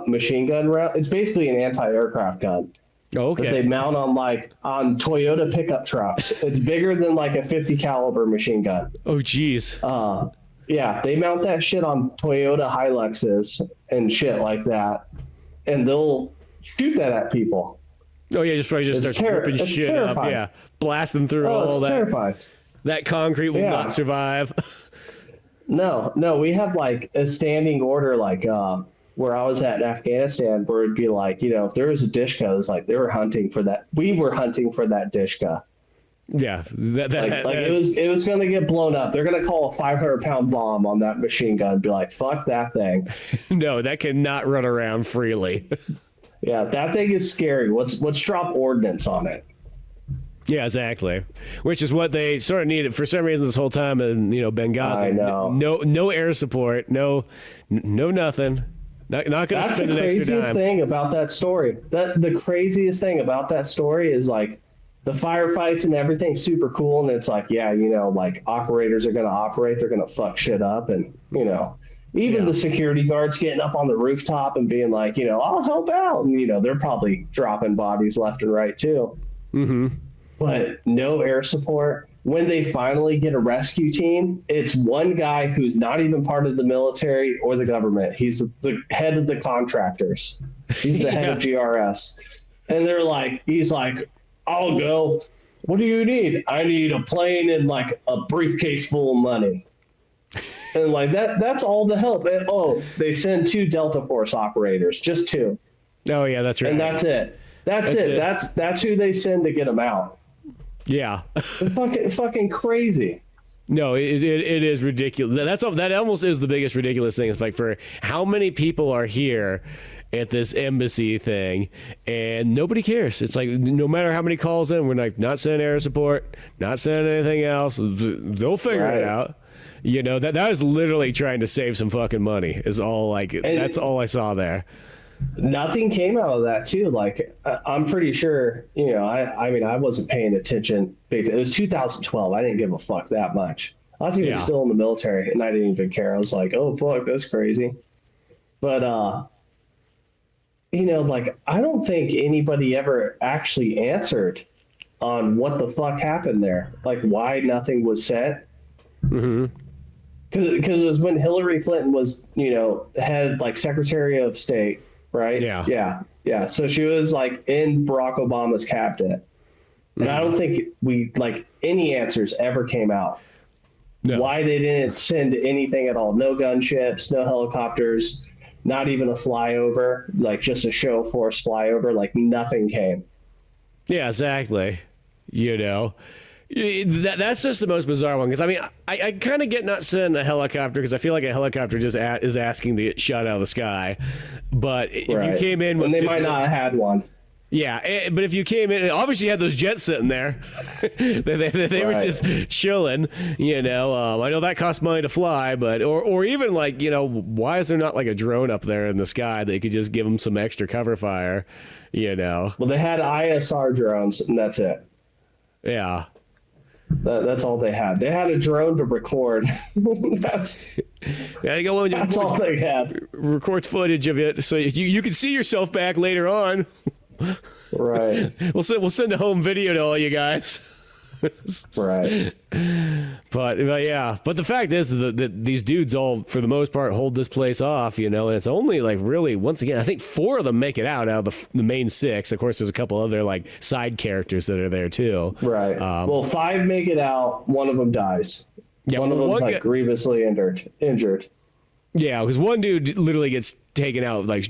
machine gun round. It's basically an anti-aircraft gun. Okay. That they mount on Toyota pickup trucks. It's bigger than like a 50 caliber machine gun. Oh, geez. Yeah, they mount that shit on Toyota Hiluxes and shit like that, and they'll shoot that at people. Oh yeah, just start ripping shit terrifying. Up. Yeah, blasting through all that. Terrifying. That concrete will not survive. No, we have like a standing order, like where I was at in Afghanistan, where it'd be like, if there was a Diska, it was like they were hunting for that. We were hunting for that Diska. Yeah, it was going to get blown up. They're going to call a 500-pound bomb on that machine gun and be like, fuck that thing. No, that cannot run around freely. Yeah, that thing is scary. Let's drop ordnance on it. Yeah, exactly. Which is what they sort of needed for some reason this whole time in Benghazi. I know. No air support. No nothing. Not going to spend an extra dime. That's the craziest thing about that story. The craziest thing about that story is like the firefights and everything's super cool, and it's like, like operators are going to operate, they're going to fuck shit up, and even the security guards getting up on the rooftop and being like, I'll help out, and they're probably dropping bodies left and right too. Mm-hmm. But no air support. When they finally get a rescue team, it's one guy who's not even part of the military or the government. He's the head of the contractors. He's the head of GRS. And he's like, I'll go. What do you need? I need a plane and like a briefcase full of money. And like that's all the help. And, they send 2 Delta Force operators, just 2. Oh yeah, that's right. And that's it. That's it. That's who they send to get them out. Yeah. It's fucking crazy. No, it is ridiculous. That almost is the biggest ridiculous thing. It's like, for how many people are here at this embassy thing, and nobody cares. It's like, no matter how many calls in, we're like, not sending air support, not sending anything else. They'll figure it out. That is literally trying to save some fucking money. Is all that's all I saw there. Nothing came out of that too. Like, I'm pretty sure, I wasn't paying attention. It was 2012. I didn't give a fuck that much. I was even still in the military, and I didn't even care. I was like, oh fuck, that's crazy. But I don't think anybody ever actually answered on what the fuck happened there. Like, why nothing was said. Mm-hmm. Because it was when Hillary Clinton was, head like Secretary of State. Right? Yeah. So she was like in Barack Obama's cabinet. And I don't think any answers ever came out. No. Why they didn't send anything at all. No gunships, no helicopters, not even a flyover, like just a show force flyover, like nothing came. Yeah, exactly. That's just the most bizarre one, because I kind of get not sending a helicopter, because I feel like a helicopter just is asking to get shot out of the sky. But if you came in with, and they might not have had one. Yeah, but if you came in, obviously you had those jets sitting there. they were just chilling. I know that costs money to fly, but or even like, why is there not like a drone up there in the sky that could just give them some extra cover fire? Well, they had ISR drones, and that's it. Yeah. That's all they had. They had a drone to record. That's all they had. Records footage of it, so you can see yourself back later on. Right. We'll send a home video to all you guys. Right. But the fact is that these dudes all, for the most part, hold this place off, and it's only like, really, once again, I think 4 of them make it out of the main 6. Of course, there's a couple other like side characters that are there too. Right. 5 make it out. 1 of them dies. Yeah, one of them's grievously injured. Yeah, because one dude literally gets taken out like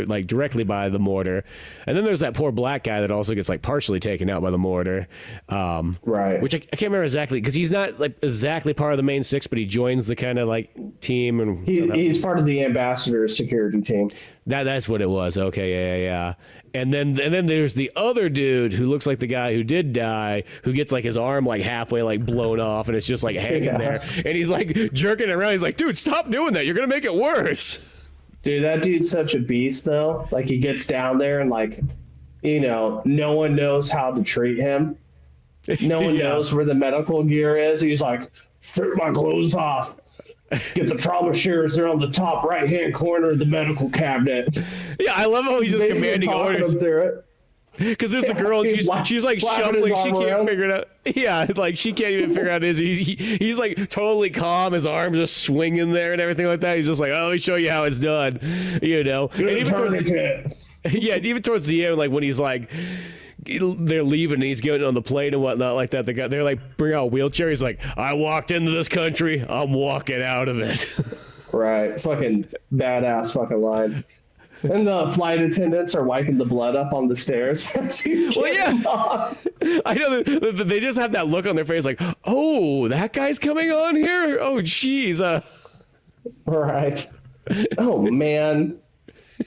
like directly by the mortar, and then there's that poor black guy that also gets like partially taken out by the mortar. Right. Which I can't remember exactly because he's not like exactly part of the main six, but he joins the kind of like team, and he's part of the Ambassador Security Team. That's what it was. Okay, yeah. And then there's the other dude who looks like the guy who did die, who gets like his arm like halfway like blown off, and it's just like hanging there, and he's like jerking it around. He's like, dude, stop doing that. You're gonna make it worse. Dude, that dude's such a beast though. Like he gets down there and like, you know, no one knows how to treat him. No one knows where the medical gear is. He's like, strip my clothes off. Get the trauma shears. They're on the top right-hand corner of the medical cabinet. Yeah, I love how he's just commanding orders. Because there's the girl, and she's like shuffling. She can't figure it out. Yeah, like she can't even figure out his. He's like totally calm. His arms just swinging there and everything like that. He's just like, oh, let me show you how it's done. You know. And even towards the end, like when he's like, they're leaving and he's getting on the plane and whatnot like that. They're like, bring out a wheelchair. He's like, I walked into this country. I'm walking out of it. Right. Fucking badass fucking line. And the flight attendants are wiping the blood up on the stairs. Well, yeah. I know they just have that look on their face like, oh, that guy's coming on here? Oh, jeez. Right. Oh, man.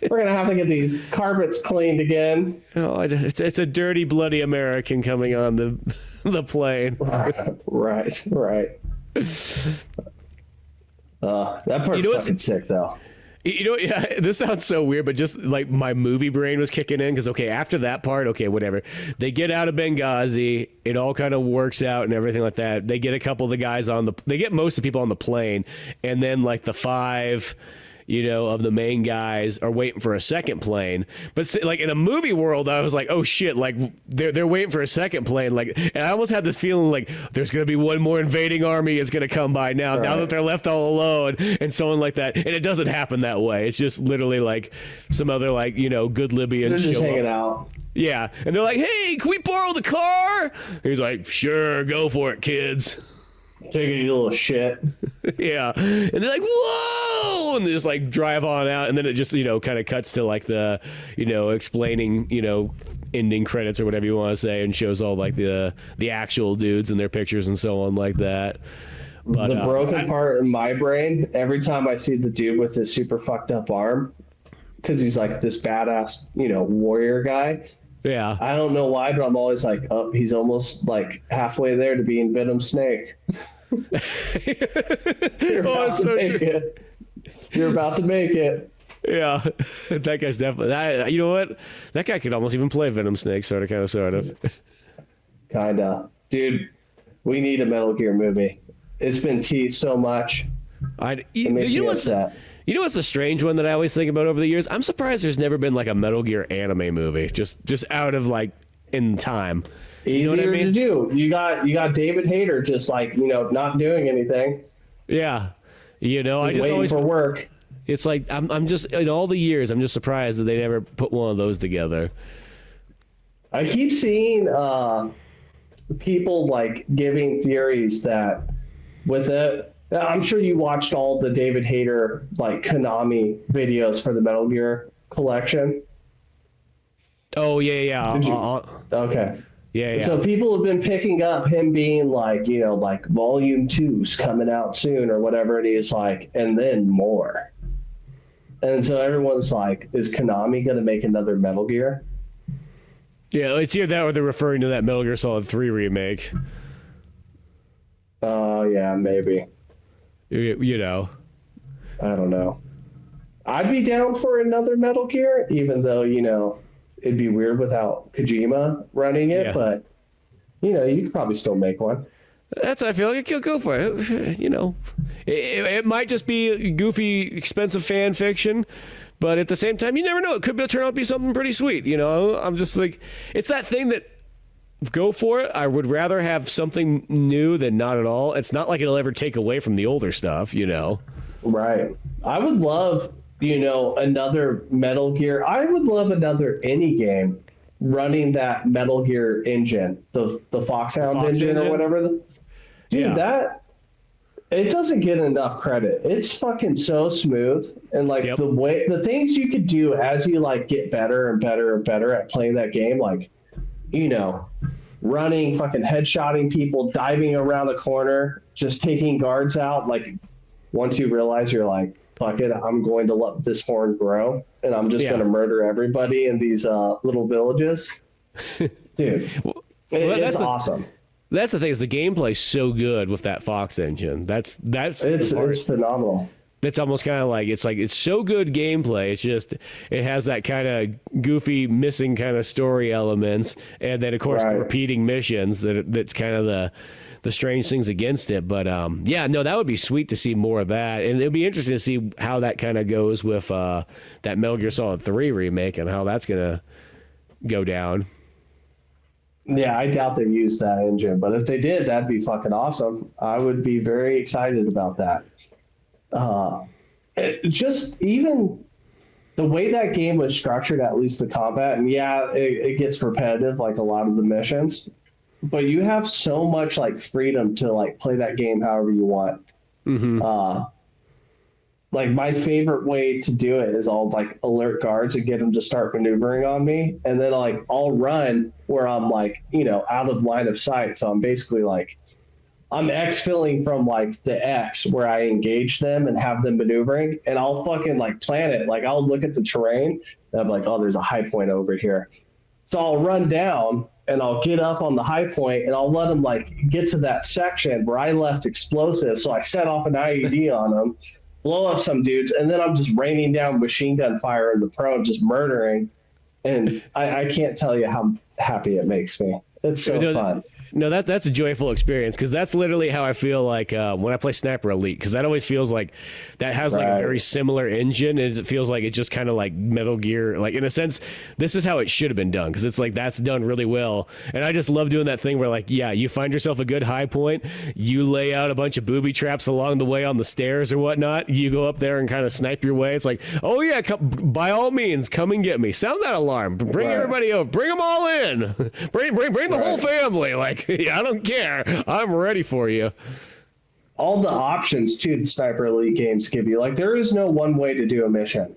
We're going to have to get these carpets cleaned again. Oh, it's a dirty, bloody American coming on the plane. Right. That part's fucking sick, though. You know, yeah, this sounds so weird, but just like my movie brain was kicking in because, okay, after that part, okay, whatever. They get out of Benghazi. It all kind of works out and everything like that. They get a couple of the guys they get most of the people on the plane. And then like the five, you know, of the main guys are waiting for a second plane. But like in a movie world, I was like, oh shit, like they're waiting for a second plane. Like, and I almost had this feeling like there's going to be one more invading army is going to come by now that they're left all alone and so on like that. And it doesn't happen that way. It's just literally like some other like, you know, good Libyans. They're just hanging out. Yeah. And they're like, hey, can we borrow the car? He's like, sure, go for it, kids. Take it, you little shit. Yeah. And they're like, whoa! And they just like drive on out. And then it just, you know, kind of cuts to like the, you know, explaining, you know, ending credits or whatever you want to say, and shows all like the actual dudes and their pictures and so on like that. But the broken part in my brain, every time I see the dude with his super fucked up arm, because he's like this badass, you know, warrior guy. Yeah. I don't know why, but I'm always like, oh, he's almost like halfway there to being Venom Snake. You're about to make it. You're about to make it. Yeah, that guy's definitely. You know what? That guy could almost even play Venom Snake, sort of. Kinda, dude. We need a Metal Gear movie. It's been teased so much. It makes me upset. You know what's a strange one that I always think about over the years? I'm surprised there's never been like a Metal Gear anime movie, just out of like in time. You know what I mean? To do. You got David Hayter just like, you know, not doing anything. Yeah, you know, I just waiting always for work. It's like I'm just in all the years I'm just surprised that they never put one of those together. I keep seeing people like giving theories that with it. I'm sure you watched all the David Hayter like Konami videos for the Metal Gear collection. Oh yeah. Okay. Yeah. So people have been picking up him being like, you know, like Volume 2's coming out soon or whatever, and he's like, and then more. And so everyone's like, is Konami going to make another Metal Gear? Yeah, it's either that or they're referring to that Metal Gear Solid 3 remake. Oh, yeah, maybe. You know. I don't know. I'd be down for another Metal Gear, even though, you know, it'd be weird without Kajima running it, but, you know, you could probably still make one. That's I feel like you'll go for it. You know, it might just be goofy, expensive fan fiction, but at the same time, you never know. It could turn out to be something pretty sweet. You know, I'm just like, it's that thing that go for it. I would rather have something new than not at all. It's not like it'll ever take away from the older stuff, you know. Right. I would love, you know, another Metal Gear. I would love another any game running that Metal Gear engine, the Foxhound engine or whatever. Dude, that it doesn't get enough credit. It's fucking so smooth, and like the things you could do as you like get better and better and better at playing that game, like, you know, running, fucking headshotting people, diving around a corner, just taking guards out. Like, once you realize you're like, fuck it, I'm going to let this horn grow, and I'm just going to murder everybody in these little villages. Dude, it's awesome. That's the thing, is the gameplay's so good with that Fox engine. It's phenomenal. It's almost kind of like it's so good gameplay. It's just it has that kind of goofy, missing kind of story elements, and then of course the repeating missions. That's kind of the strange things against it. But that would be sweet to see more of that, and it'd be interesting to see how that kind of goes with that Metal Gear Solid 3 remake and how that's gonna go down. Yeah, I doubt they used that engine, but if they did, that'd be fucking awesome. I would be very excited about that. Just even the way that game was structured, at least the combat, and it gets repetitive like a lot of the missions, but you have so much like freedom to like play that game however you want. Like, my favorite way to do it is I'll like alert guards and get them to start maneuvering on me, and then like I'll run where I'm like, you know, out of line of sight, so I'm basically like I'm exfilling from like the X where I engage them and have them maneuvering, and I'll fucking like plan it. Like, I'll look at the terrain and I'm like, oh, there's a high point over here. So I'll run down and I'll get up on the high point and I'll let them like get to that section where I left explosives. So I set off an IED on them, blow up some dudes, and then I'm just raining down machine gun fire in the pro, just murdering. And I can't tell you how happy it makes me. It's so fun. No, that's a joyful experience, because that's literally how I feel like when I play Sniper Elite, because that always feels like that has like a very similar engine, and it feels like it's just kind of like Metal Gear. Like, in a sense, this is how it should have been done, because it's like that's done really well. And I just love doing that thing where like, you find yourself a good high point, you lay out a bunch of booby traps along the way on the stairs or whatnot, you go up there and kind of snipe your way. It's like, oh yeah, by all means, come and get me. Sound that alarm. Bring everybody over. Bring them all in. Bring the whole family. Like, I don't care. I'm ready for you. All the options too the Sniper Elite games give you. Like, there is no one way to do a mission.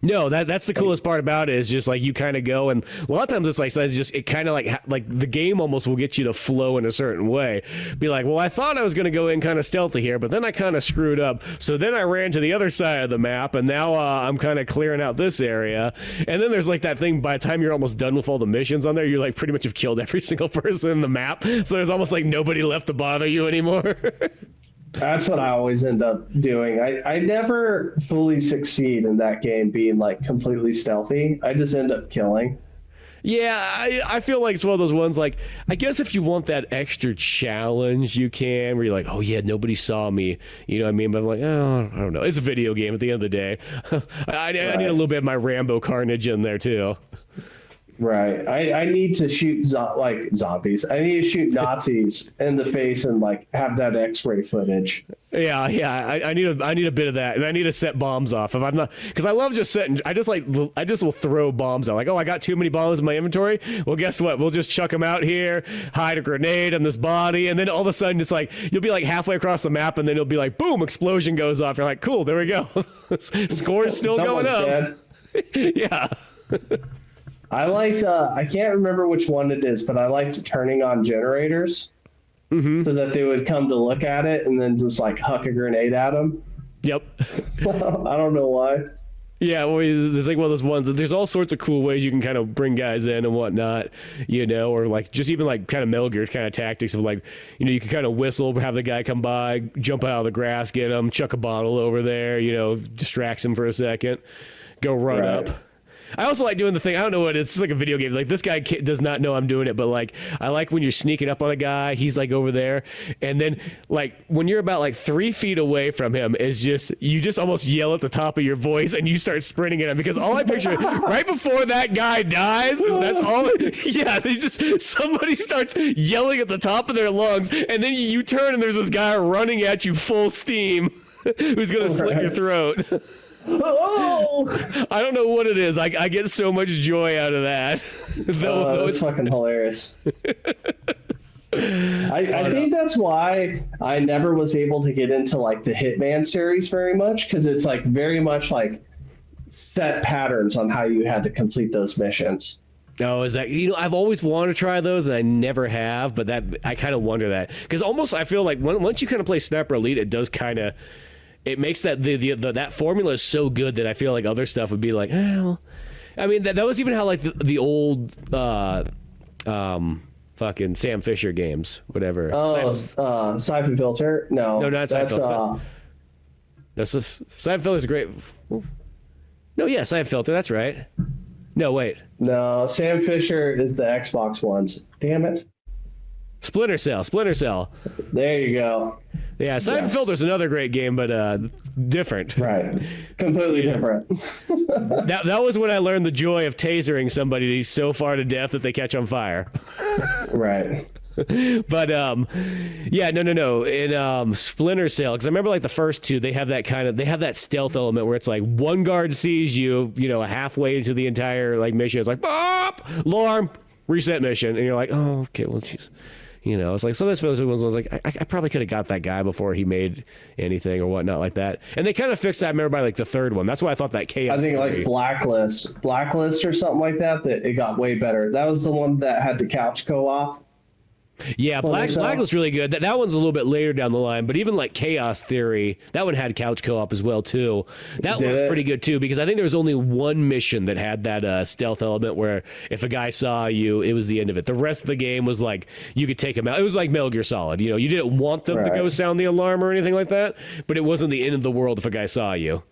No, that's the coolest part about it, is just like you kind of go, and a lot of times it's like, it kind of like the game almost will get you to flow in a certain way. Be like, well, I thought I was going to go in kind of stealthy here, but then I kind of screwed up. So then I ran to the other side of the map, and now I'm kind of clearing out this area. And then there's like that thing, by the time you're almost done with all the missions on there, you like pretty much have killed every single person in the map. So there's almost like nobody left to bother you anymore. That's what I always end up doing. I never fully succeed in that game being like completely stealthy. I just end up killing. Yeah, I feel like it's one of those ones, like, I guess if you want that extra challenge, you can, where you're like, oh yeah, nobody saw me. You know what I mean? But I'm like, oh, I don't know. It's a video game at the end of the day. I need a little bit of my Rambo carnage in there too. Right. I need to shoot zombies. I need to shoot Nazis in the face and like have that X-ray footage. Yeah. I need a bit of that, and I need to set bombs off. If I'm not, because I love just setting. I just will throw bombs out. Like, oh, I got too many bombs in my inventory. Well, guess what? We'll just chuck them out here, hide a grenade on this body, and then all of a sudden it's like you'll be like halfway across the map, and then it'll be like, boom, explosion goes off. You're like, cool, there we go. Score's still going up. Yeah. I liked, I can't remember which one it is, but I liked turning on generators so that they would come to look at it and then just like huck a grenade at them. Yep. I don't know why. Yeah, well, there's like one of those ones that there's all sorts of cool ways you can kind of bring guys in and whatnot, you know, or like just even like kind of Metal Gear kind of tactics of like, you know, you can kind of whistle, have the guy come by, jump out of the grass, get him, chuck a bottle over there, you know, distracts him for a second, go run up. I also like doing the thing, I don't know what it is, it's like a video game. Like, this guy does not know I'm doing it, but like, I like when you're sneaking up on a guy, he's like over there, and then like when you're about like 3 feet away from him, is just, you just almost yell at the top of your voice and you start sprinting at him, because all I picture right before that guy dies is that's all, somebody starts yelling at the top of their lungs, and then you turn and there's this guy running at you full steam who's gonna slit your throat. Oh! I don't know what it is. I get so much joy out of that. Though it's fucking hilarious. I think that's why I never was able to get into like the Hitman series very much, because it's like very much like set patterns on how you had to complete those missions. Oh, is that, I've always wanted to try those and I never have, but that I kind of wonder that, because almost I feel like once you kind of play Sniper Elite, it does kind of, it makes that that formula is so good that I feel like other stuff would be like, well, I mean that was even how like the old fucking Sam Fisher games, whatever. Oh, Siphon Filter? No, not Siphon Filter. That's Siphon Filter's a great. No, yeah, Siphon Filter. That's right. No, wait. No, Sam Fisher is the Xbox ones. Damn it. Splinter Cell. There you go. Yeah, Siphon Filter's another great game, but different. Right. Completely different. That was when I learned the joy of tasering somebody so far to death that they catch on fire. Right. But yeah, no. In Splinter Cell, because I remember like the first two, they have that stealth element where it's like one guard sees you, halfway into the entire like mission. It's like, bop, alarm, reset mission, and you're like, oh, okay, well, jeez. It's like some of those ones was like, I probably could have got that guy before he made anything or whatnot like that. And they kind of fixed that, I remember, by like the third one. That's why I thought that chaos. I think like Blacklist or something like that it got way better. That was the one that had the couch co-op. Yeah, Blacklist really good. That one's a little bit later down the line, but even like Chaos Theory, that one had couch co-op as well too. That one's pretty good too, because I think there was only one mission that had that stealth element where if a guy saw you, it was the end of it. The rest of the game was like you could take him out. It was like Metal Gear Solid. You didn't want them to go sound the alarm or anything like that, but it wasn't the end of the world if a guy saw you.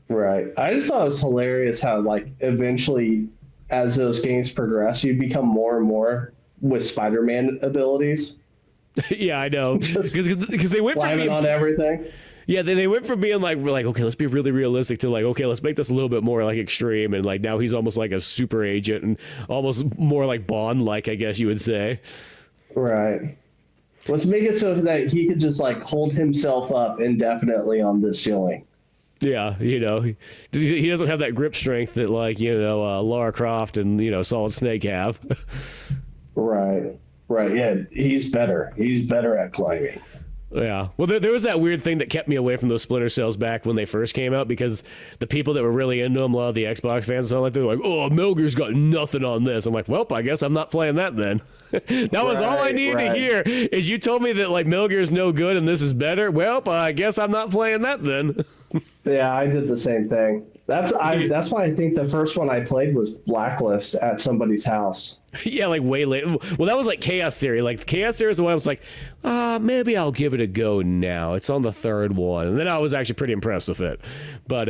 Right. I just thought it was hilarious how like eventually, as those games progress, you become more and more with Spider-Man abilities. Yeah, I know. Because they went from being on everything. Yeah, they went from being like okay, let's be really realistic to like, okay, let's make this a little bit more like extreme, and like now he's almost like a super agent and almost more like Bond-like, I guess you would say. Right. Let's make it so that he could just like hold himself up indefinitely on this ceiling. Yeah, he doesn't have that grip strength that like Lara Croft and Solid Snake have. Right. Yeah, he's better. He's better at climbing. Yeah. Well, there was that weird thing that kept me away from those Splinter Cells back when they first came out, because the people that were really into them, a lot of the Xbox fans, so like they're like, "Oh, Metal Gear's got nothing on this." I'm like, "Well, I guess I'm not playing that then." That was all I needed to hear. Is you told me that like Metal Gear's no good and this is better. Well, I guess I'm not playing that then. Yeah, I did the same thing. That's why I think the first one I played was Blacklist at somebody's house. Yeah, like way late. Well, that was like Chaos Theory. Like Chaos Theory is the one I was like, maybe I'll give it a go now. It's on the third one, and then I was actually pretty impressed with it. But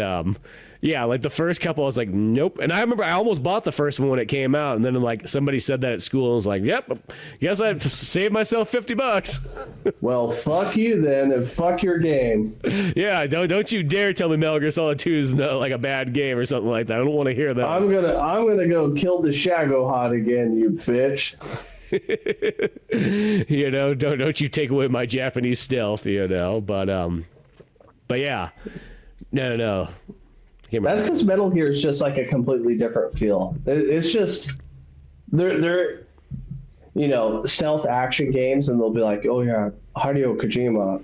yeah, like the first couple, I was like, nope. And I remember I almost bought the first one when it came out, and then like somebody said that at school, and I was like, yep, guess I saved myself $50. Well, fuck you then, and fuck your game. Yeah, don't you dare tell me Metal Gear Solid 2 is like a bad game or something like that. I don't want to hear that. I'm gonna go kill the Shagohod again, you bitch. Don't you take away my Japanese stealth, but yeah, no. That's because Metal Gear is just like a completely different feel. It's just they're stealth action games, and they'll be like, oh yeah, Hideo Kajima,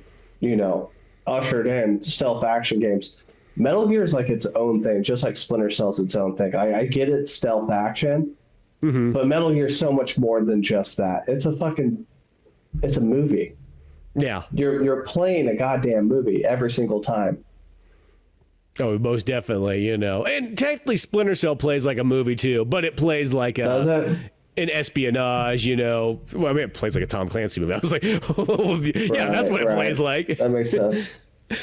ushered in stealth action games. Metal Gear is like its own thing, just like Splinter Cell's its own thing. I get it, stealth action, but Metal Gear is so much more than just that. It's a movie. Yeah, you're playing a goddamn movie every single time. Oh, most definitely, And technically Splinter Cell plays like a movie too, but it plays like an espionage, Well, I mean, it plays like a Tom Clancy movie. I was like, yeah, that's what it plays like. That makes sense. But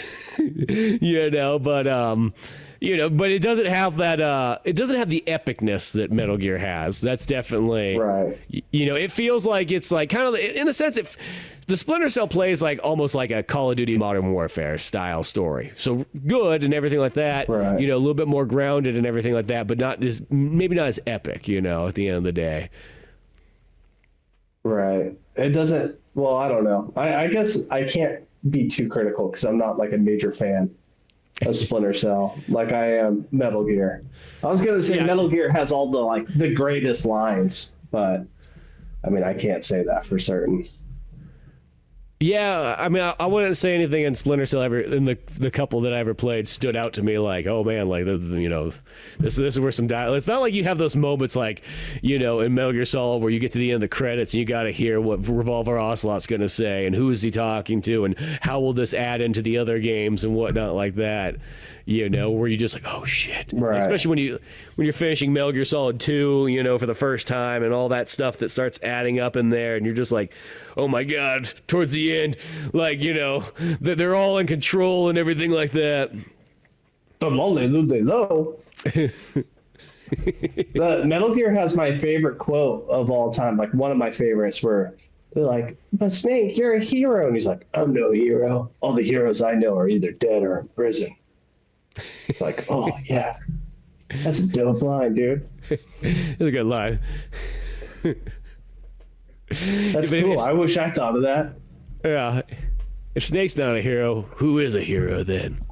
it doesn't have that, it doesn't have the epicness that Metal Gear has. That's definitely, right. It feels like it's like kind of, in a sense, the Splinter Cell plays like almost like a Call of Duty Modern Warfare style story. So good and everything like that, right. A little bit more grounded and everything like that, but maybe not as epic, at the end of the day. Right. It doesn't, well, I don't know. I guess I can't be too critical because I'm not like a major fan of Splinter Cell like I am Metal Gear. I was going to say Metal Gear has all the greatest lines, but I mean, I can't say that for certain. Yeah, I mean, I wouldn't say anything in Splinter Cell ever in the couple that I ever played stood out to me like, oh man, like you know, this is where some dialogue. It's not like you have those moments like, you know, in Metal Gear Solid where you get to the end of the credits and you got to hear what Revolver Ocelot's going to say and who is he talking to and how will this add into the other games and whatnot like that. You know, where you just like, oh shit, right. Especially when you're finishing Metal Gear Solid 2, you know, for the first time and all that stuff that starts adding up in there, and you're just like, oh my god, towards the end, like, you know, that they're all in control and everything like that. The Metal Gear has my favorite quote of all time, like one of my favorites, where they're like, but Snake, you're a hero, and he's like, I'm no hero. All the heroes I know are either dead or in prison. It's like, oh yeah, that's a dope line, dude. That's a good line. That's cool. I wish I thought of that. Yeah. If Snake's not a hero, who is a hero then?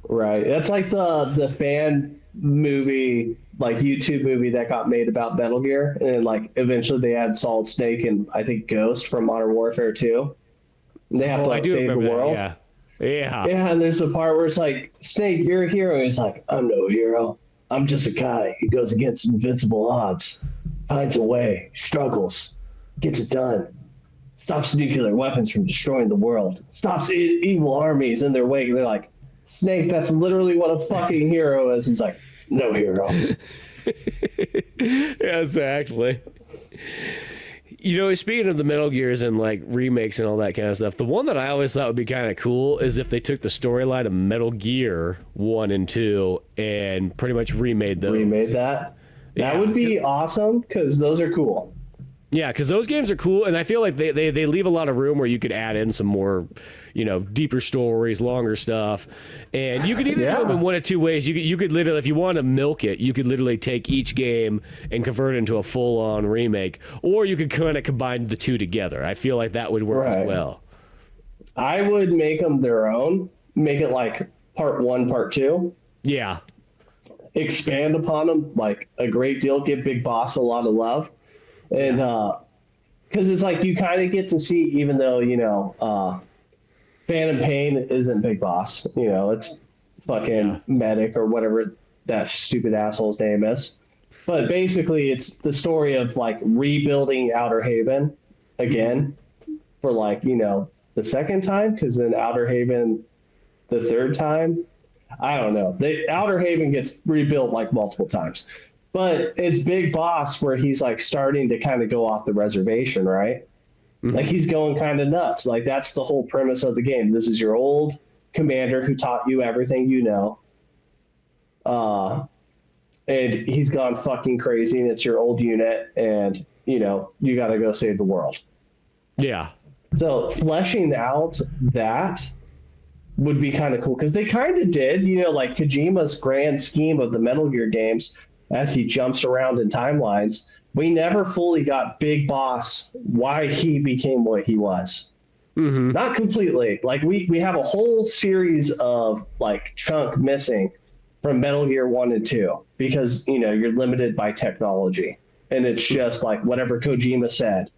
Right. That's like the fan movie, like YouTube movie that got made about Metal Gear, and like eventually they had Solid Snake and I think Ghost from Modern Warfare 2. And they have to like save the world. That, yeah. Yeah, and there's the part where it's like, Snake, you're a hero. He's like, I'm no hero. I'm just a guy who goes against invincible odds, finds a way, struggles, gets it done, stops nuclear weapons from destroying the world, stops evil armies in their wake. And they're like, Snake, that's literally what a fucking hero is. He's like, no hero. Yeah, exactly. You know, speaking of the Metal Gears and like remakes and all that kind of stuff, the one that I always thought would be kind of cool is if they took the storyline of Metal Gear 1 and 2 and pretty much remade those. Remade that? That would be awesome, because those are cool. Yeah, because those games are cool, and I feel like they leave a lot of room where you could add in some more, you know, deeper stories, longer stuff, and you could either do them in one of two ways. You could literally, if you want to milk it, you could literally take each game and convert it into a full-on remake, or you could kind of combine the two together. I feel like that would work as well. I would make them their own, make it like part 1, part 2. Yeah. Expand upon them like a great deal, give Big Boss a lot of love. And because it's like you kind of get to see, even though, you know, Phantom Pain isn't Big Boss, you know, it's fucking Medic or whatever that stupid asshole's name is. But basically, it's the story of like rebuilding Outer Haven again for like, you know, the second time, because then Outer Haven the third time. I don't know. Outer Haven gets rebuilt like multiple times. But it's Big Boss where he's like starting to kind of go off the reservation, right? Mm-hmm. Like he's going kind of nuts. Like that's the whole premise of the game. This is your old commander who taught you everything you know. And he's gone fucking crazy, and it's your old unit, and you know, you got to go save the world. Yeah. So fleshing out that would be kind of cool, because they kind of did, you know, like Kojima's grand scheme of the Metal Gear games. As he jumps around in timelines, we never fully got Big Boss, why he became what he was. Mm-hmm. Not completely. Like we have a whole series of like chunk missing from Metal Gear 1 and 2 because, you know, you're limited by technology, and it's just like whatever Kojima said.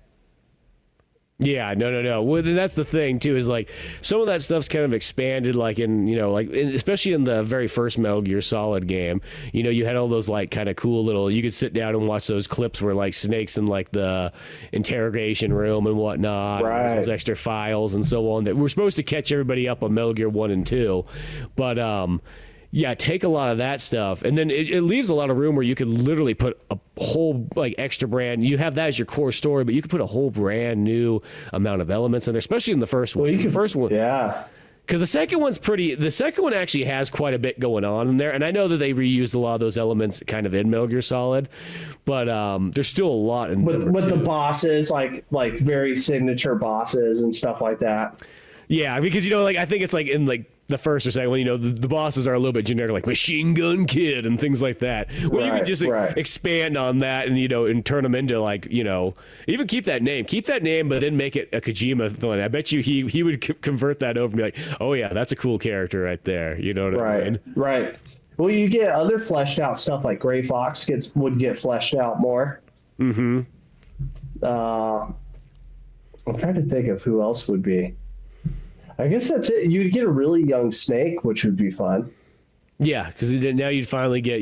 Yeah, no. Well, that's the thing too, is like some of that stuff's kind of expanded, like in, you know, like especially in the very first Metal Gear Solid game. You know, you had all those like kind of cool little. You could sit down and watch those clips where like Snake's in like the interrogation room and whatnot, right? And those extra files and so on that we're supposed to catch everybody up on Metal Gear 1 and 2, but yeah, take a lot of that stuff, and then it leaves a lot of room where you could literally put a whole like extra brand. You have that as your core story, but you could put a whole brand new amount of elements in there, especially in the first one. The first one, yeah. Because the second one's pretty. The second one actually has quite a bit going on in there, and I know that they reused a lot of those elements kind of in Metal Gear Solid, but there's still a lot in with the bosses, like very signature bosses and stuff like that. Yeah, because, you know, like I think it's like in like the first or second one, you know, the bosses are a little bit generic, like Machine Gun Kid and things like that. Where you can just expand on that and, you know, and turn them into like, you know, even keep that name, but then make it a Kojima one. I bet you he would convert that over and be like, oh yeah, that's a cool character right there. You know what I mean? Right. Well, you get other fleshed out stuff like Gray Fox would get fleshed out more. Mm-hmm. I'm trying to think of who else would be. I guess that's it. You'd get a really young Snake, which would be fun. Yeah, because now you'd finally get,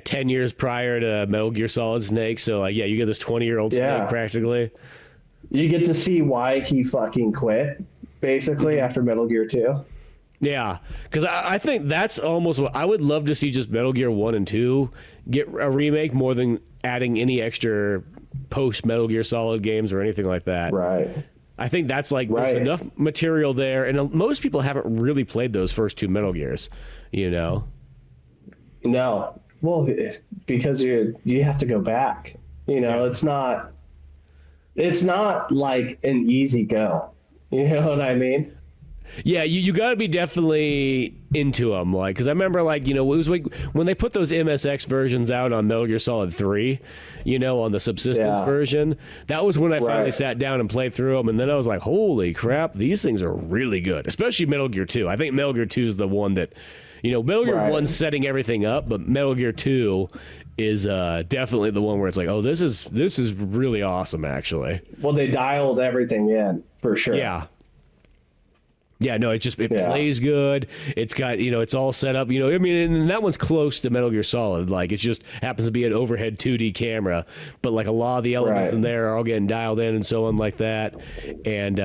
10 years prior to Metal Gear Solid Snake. So, like, yeah, you get this 20-year-old Snake practically. You get to see why he fucking quit, basically, after Metal Gear 2. Yeah, because I think that's almost what I would love to see, just Metal Gear 1 and 2 get a remake more than adding any extra post Metal Gear Solid games or anything like that. Right. I think that's like there's enough material there, and most people haven't really played those first two Metal Gears, No. Well, because you have to go back. It's not like an easy go. You know what I mean? Yeah, you got to be definitely into them, like, because I remember, it was like when they put those MSX versions out on Metal Gear Solid 3, on the subsistence version. That was when I finally sat down and played through them, and then I was like, holy crap, these things are really good, especially Metal Gear 2. I think Metal Gear 2 is the one that, Metal Gear 1's setting everything up, but Metal Gear 2 is definitely the one where it's like, oh, this is really awesome, actually. Well, they dialed everything in, for sure. Yeah. Yeah, no, it plays good. It's got, it's all set up, and that one's close to Metal Gear Solid. Like, it just happens to be an overhead 2D camera, but like a lot of the elements in there are all getting dialed in and so on like that. And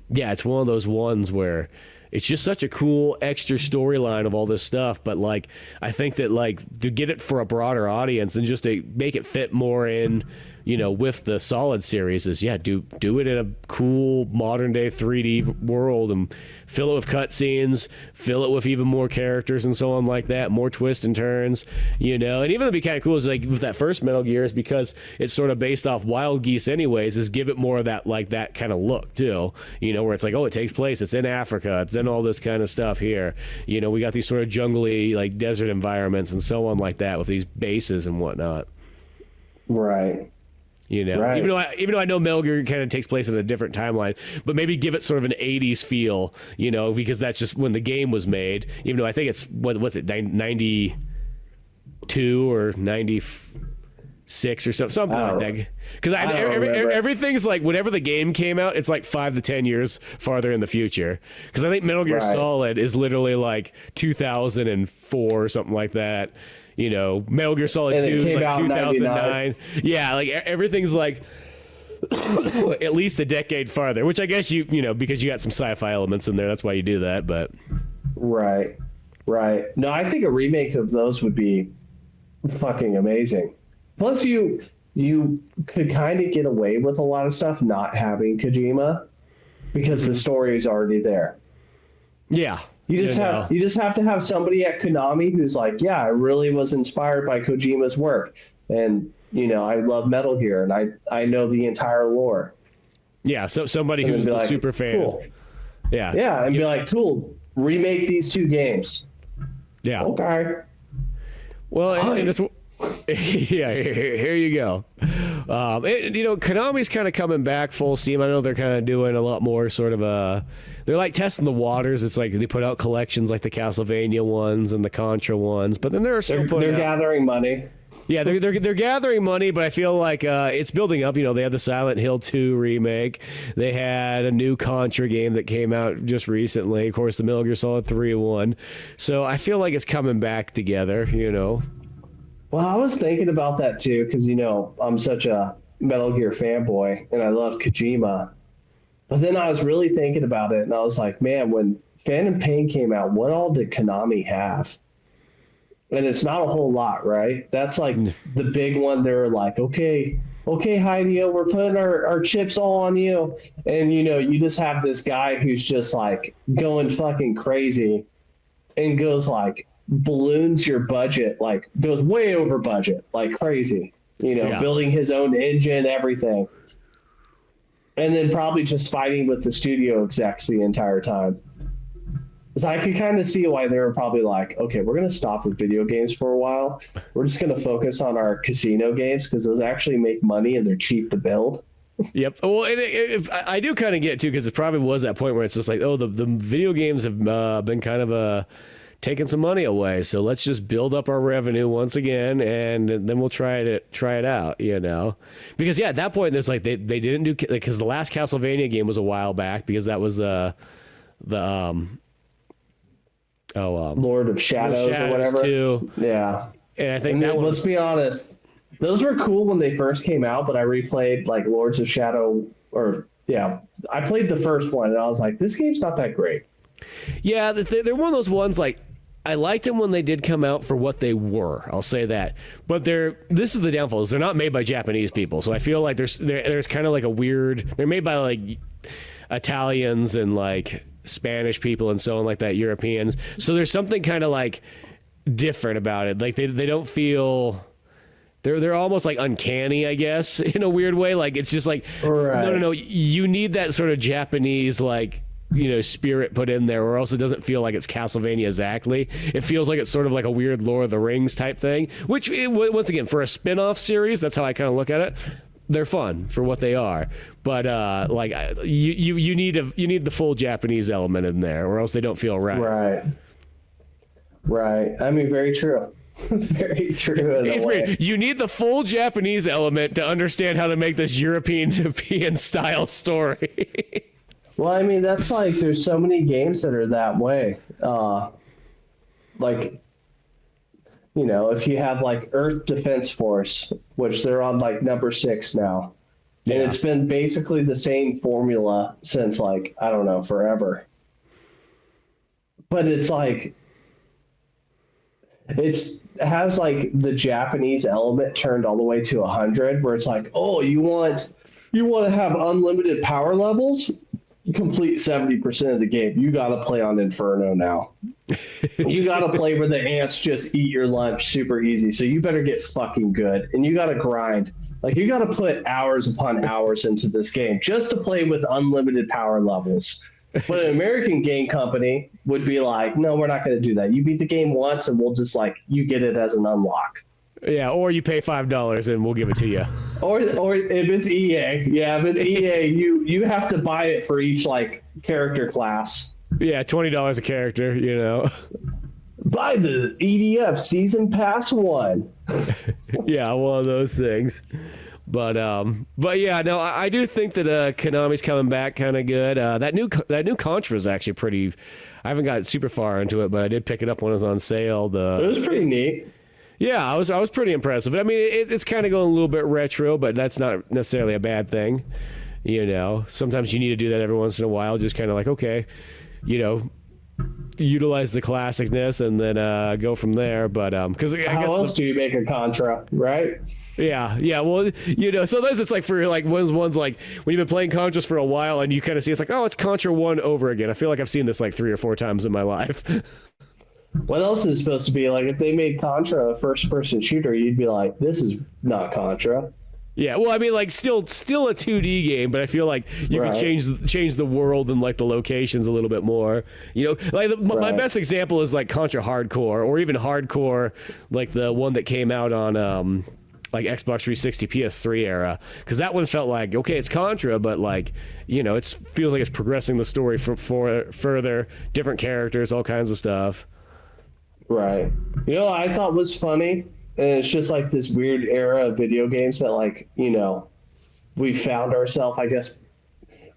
it's one of those ones where it's just such a cool extra storyline of all this stuff. But like, I think that like to get it for a broader audience and just to make it fit more in, with the Solid series is, do it in a cool modern day 3D world and fill it with cutscenes, fill it with even more characters and so on like that, more twists and turns, and even it'd be kind of cool is like with that first Metal Gear is because it's sort of based off Wild Geese anyways, is give it more of that, like that kind of look too, where it's like, oh, it takes place, it's in Africa, it's in all this kind of stuff here, we got these sort of jungly, like desert environments and so on like that with these bases and whatnot. Right. Even though I know Metal Gear kind of takes place in a different timeline, but maybe give it sort of an 80s feel, because that's just when the game was made, even though I think it's, what's it, 92 or 96 or something like that. Because everything's like, whenever the game came out, it's like 5 to 10 years farther in the future. Because I think Metal Gear Solid is literally like 2004 or something like that. Metal Gear Solid 2 is like 2009. Yeah, like everything's like at least a decade farther, which I guess because you got some sci-fi elements in there, that's why you do that, but Right. No, I think a remake of those would be fucking amazing. Plus you could kind of get away with a lot of stuff not having Kajima because the story is already there. Yeah. You just have to have somebody at Konami who's like, yeah, I really was inspired by Kojima's work, and I love Metal Gear, and I know the entire lore. Yeah, so somebody who's a super fan. Cool. Yeah, and be like, cool, remake these two games. Yeah. Okay. Well, and it's yeah. Here you go. Konami's kind of coming back full steam. I know they're kind of doing a lot more sort of they're like testing the waters. It's like they put out collections like the Castlevania ones and the Contra ones, but then they're gathering money. Yeah, they're gathering money, but I feel like it's building up. They had the Silent Hill 2 remake. They had a new Contra game that came out just recently. Of course, the Metal Gear Solid 3 one. So I feel like it's coming back together. Well, I was thinking about that too, because I'm such a Metal Gear fanboy, and I love Kojima. But then I was really thinking about it, and I was like, man, when Phantom Pain came out, what all did Konami have? And it's not a whole lot, right? That's like the big one. They're like, okay, Hideo, we're putting our chips all on you. And, you just have this guy who's just like going fucking crazy and goes like, balloons your budget, like goes way over budget, like crazy, building his own engine, everything. And then probably just fighting with the studio execs the entire time. So I could kind of see why they were probably like, okay, we're going to stop with video games for a while. We're just going to focus on our casino games because those actually make money and they're cheap to build. Yep. Well, I do kind of get it too, because it probably was that point where it's just like, oh, the video games have been kind of a taking some money away. So let's just build up our revenue once again, and then we'll try it out, you know? Because yeah, at that point, there's like they didn't do, because the last Castlevania game was a while back, because that was Lord of Shadows or whatever. Too. Yeah, and I think let's be honest, those were cool when they first came out, but I replayed like Lords of Shadow, I played the first one and I was like, this game's not that great. Yeah, they're one of those ones, like, I liked them when they did come out for what they were. I'll say that. But this is the downfall, is they're not made by Japanese people. So I feel like there's kind of like a weird, they're made by like Italians and like Spanish people and so on, like that, Europeans. So there's something kind of like different about it. Like they don't feel, they're almost like uncanny, I guess, in a weird way. Like it's just like, right. No, you need that sort of Japanese, like, you know, spirit put in there, or else it doesn't feel like it's Castlevania exactly. It feels like it's sort of like a weird Lord of the Rings type thing, which, once again, for a spin-off series, that's how I kind of look at it. They're fun for what they are, but like you need the full Japanese element in there, or else they don't feel right. Right. I mean, very true. Very true. It's weird. You need the full Japanese element to understand how to make this European style story. Well, I mean, that's like, there's so many games that are that way. Like, you know, if you have like Earth Defense Force, which they're on like number 6 now, and it's been basically the same formula since like, I don't know, forever. But it's like, it has like the Japanese element turned all the way to 100, where it's like, oh, you want to have unlimited power levels? Complete 70% of the game. You got to play on Inferno now. You got to play where the ants just eat your lunch super easy. So you better get fucking good, and you got to grind. Like, you got to put hours upon hours into this game just to play with unlimited power levels. But an American game company would be like, no, we're not going to do that. You beat the game once, and we'll just like, you get it as an unlock. Yeah, or you pay $5 and we'll give it to you. Or if it's EA, if it's EA, you have to buy it for each like character class. Yeah, $20 a character, you know. Buy the EDF Season Pass 1. Yeah, one of those things. But yeah, no, I do think that Konami's coming back kind of good. That new Contra is actually pretty. I haven't got super far into it, but I did pick it up when it was on sale. It was pretty neat. Yeah, I was pretty impressed. I mean, it's kind of going a little bit retro, but that's not necessarily a bad thing. You know, sometimes you need to do that every once in a while. Just kind of like, okay, you know, utilize the classicness and then go from there. But because how else do you make a Contra, right? Yeah. Well, you know, sometimes it's like for like ones like when you've been playing Contras for a while and you kind of see it's like, oh, it's Contra 1 over again. I feel like I've seen this like 3 or 4 times in my life. What else is supposed to be like? If they made Contra a first-person shooter, you'd be like, "This is not Contra." Yeah, well, I mean, like still a 2D game, but I feel like you can change the world and like the locations a little bit more. You know, like my best example is like Contra Hardcore, or even Hardcore, like the one that came out on like Xbox 360, PS3 era, because that one felt like, okay, it's Contra, but like, you know, it feels like it's progressing the story for further, different characters, all kinds of stuff. Right. You know, I thought was funny, and it's just like this weird era of video games that, like, you know, we found ourselves, I guess,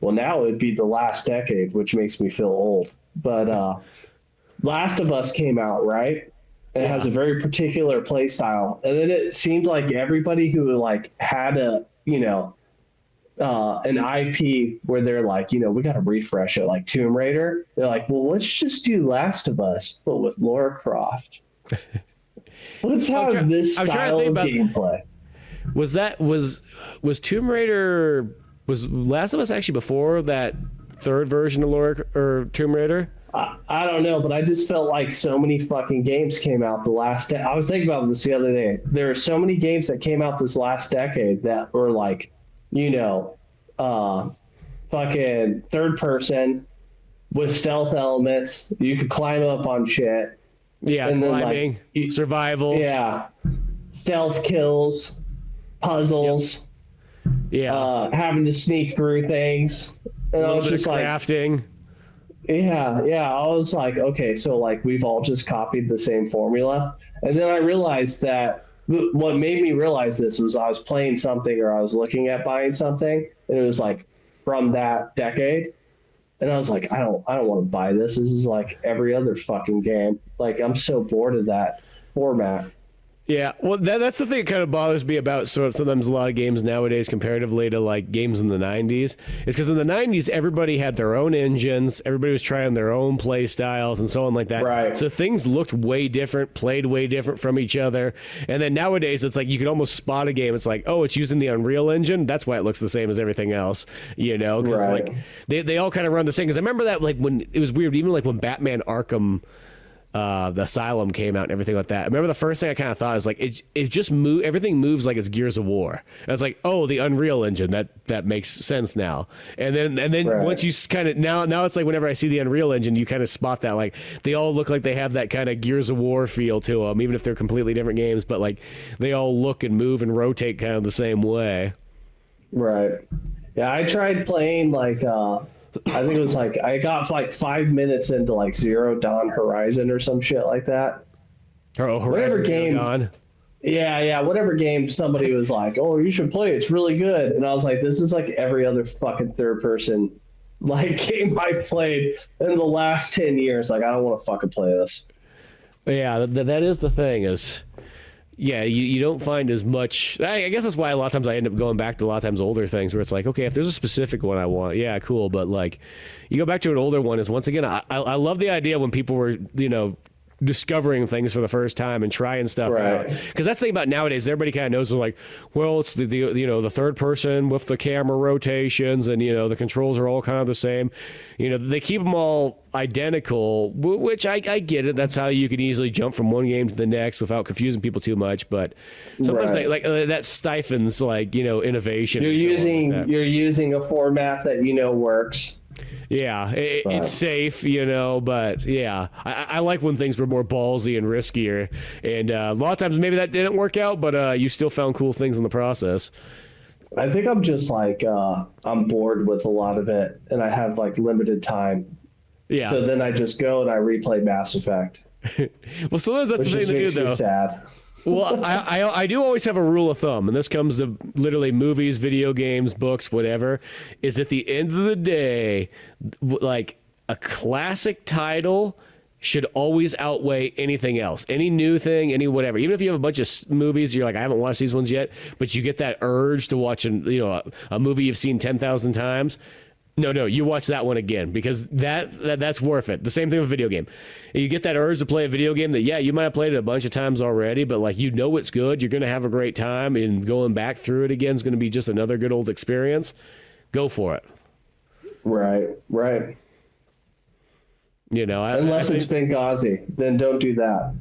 well, now it'd be the last decade, which makes me feel old. But Last of Us came out, right? And it has a very particular play style. And then it seemed like everybody who, like, had a, you know, an IP where they're like, you know, we got to refresh it, like Tomb Raider. They're like, well, let's just do Last of Us, but with Lara Croft. Let's have this style of gameplay. Was Tomb Raider, was Last of Us actually before that third version of Tomb Raider? I don't know, but I just felt like so many fucking games came out the last I was thinking about this the other day. There are so many games that came out this last decade that were like, you know, fucking third person with stealth elements. You could climb up on shit. Yeah, and climbing, then, like, survival. Yeah, stealth kills, puzzles. Yep. Having to sneak through things. And I was just like, crafting. Yeah. I was like, okay, so like we've all just copied the same formula. And then I realized that what made me realize this was I was playing something or I was looking at buying something, and it was like from that decade. And I was like, I don't want to buy this. This is like every other fucking game. Like, I'm so bored of that format. Yeah, well, that's the thing that kind of bothers me about sometimes a lot of games nowadays comparatively to like games in the 90s. Is because in the 90s, everybody had their own engines, everybody was trying their own play styles and so on like that. Right. So things looked way different, played way different from each other. And then nowadays, it's like you can almost spot a game. It's like, oh, it's using the Unreal Engine. That's why it looks the same as everything else, you know? Because Right. like they all kind of run the same. Because I remember that like when it was weird, even like when Batman Arkham the Asylum came out and everything like that. I remember the first thing I kind of thought is like it just everything moves like it's Gears of War. And it's like, oh, the Unreal Engine, that makes sense now. And then Right. once you kind of now it's like whenever I see the Unreal Engine, you kind of spot that like they all look like they have that kind of Gears of War feel to them, even if they're completely different games. But like they all look and move and rotate kind of the same way. Right. Yeah, I tried playing like I think it was like I got like 5 minutes into like Zero Dawn Horizon or some shit like that. Oh, Whatever Horizon Zero game. Dawn. Yeah, whatever game somebody was like, "Oh, you should play. It's really good." And I was like, "This is like every other fucking third person like game I've played in the last 10 years. Like, I don't want to fucking play this." Yeah, that is the thing is, yeah, you don't find as much. I guess that's why a lot of times I end up going back to a lot of times older things where it's like, okay, if there's a specific one I want, yeah, cool. But like, you go back to an older one is once again, I love the idea when people were, discovering things for the first time and trying stuff out. Because that's the thing about nowadays, everybody kind of knows they're like, well, it's the third person with the camera rotations and, the controls are all kind of the same. They keep them all identical, which I get it. That's how you can easily jump from one game to the next without confusing people too much. But sometimes that stifles innovation. You're using a format that works. Yeah, it's safe, but yeah, I like when things were more ballsy and riskier. And a lot of times maybe that didn't work out, but you still found cool things in the process. I think I'm just like, I'm bored with a lot of it and I have like limited time. Yeah. So then I just go and I replay Mass Effect. Well, so that's the thing to do, though. Sad. Well, I do always have a rule of thumb, and this comes to literally movies, video games, books, whatever, is at the end of the day, like a classic title should always outweigh anything else. Any new thing, any whatever. Even if you have a bunch of movies, you're like, I haven't watched these ones yet, but you get that urge to watch a movie you've seen 10,000 times. No, you watch that one again because that's worth it. The same thing with a video game. You get that urge to play a video game that, yeah, you might have played it a bunch of times already, but like it's good. You're going to have a great time, and going back through it again is going to be just another good old experience. Go for it. Right. Unless it's Benghazi, then don't do that.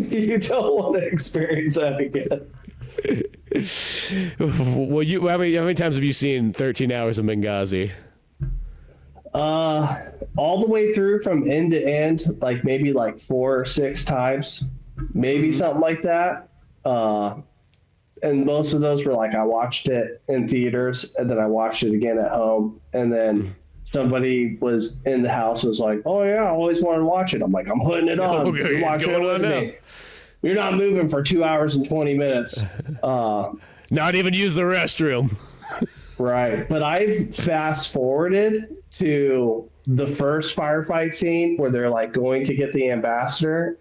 You don't want to experience that again. Well, how many times have you seen 13 Hours of Benghazi? All the way through from end to end, like maybe like 4 or 6 times, maybe something like that. And most of those were like I watched it in theaters and then I watched it again at home, and then somebody was in the house and was like, "Oh yeah, I always wanted to watch it." I'm like, "I'm putting it on. Okay, You're watching it with me. You're not moving for 2 hours and 20 minutes." Not even use the restroom. Right. But I've fast forwarded to the first firefight scene where they're like going to get the ambassador,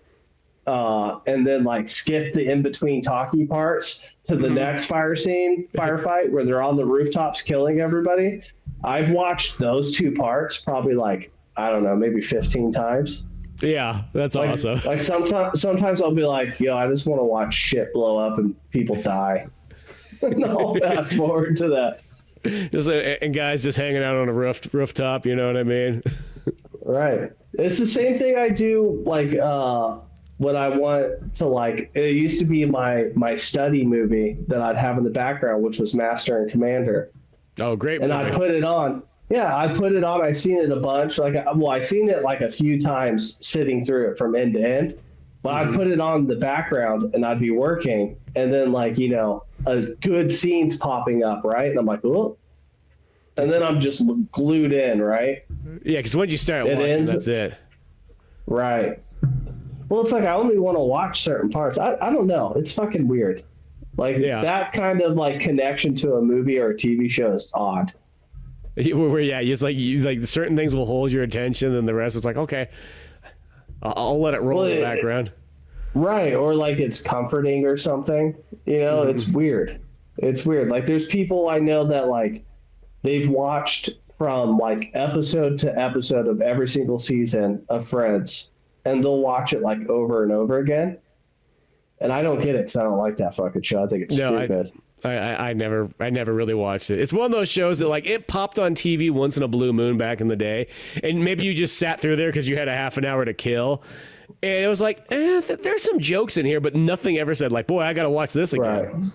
and then like skip the in-between talkie parts to the next firefight where they're on the rooftops killing everybody. I've watched those 2 parts probably like, I don't know, maybe 15 times. Yeah, that's awesome. Like sometimes I'll be like, I just want to watch shit blow up and people die. And I'll fast forward to that. And guys just hanging out on a rooftop, you know what I mean? Right. It's the same thing I do, like, when I want to, like, it used to be my study movie that I'd have in the background, which was Master and Commander. Oh, great. And I put it on. Yeah, I put it on. I've seen it a bunch. I've seen it like a few times sitting through it from end to end. But I'd put it on the background and I'd be working. And then, like, a good scene's popping up, right? And I'm like, oh. and then I'm just glued in, right? Yeah, because once you start watching, that's it. Right. Well, it's like I only want to watch certain parts. I don't know. It's fucking weird. Like that kind of like connection to a movie or a TV show is odd. It's like certain things will hold your attention, and the rest it's like, okay, I'll let it roll in the background. Right, or like it's comforting or something. You know, it's weird. It's weird. Like there's people I know that like they've watched from like episode to episode of every single season of Friends, and they'll watch it like over and over again. And I don't get it because I don't like that fucking show. I think it's stupid. I never really watched it. It's one of those shows that like it popped on TV once in a blue moon back in the day, and maybe you just sat through there because you had a half an hour to kill, and it was like, there's some jokes in here, but nothing ever said like, boy, I got to watch this again.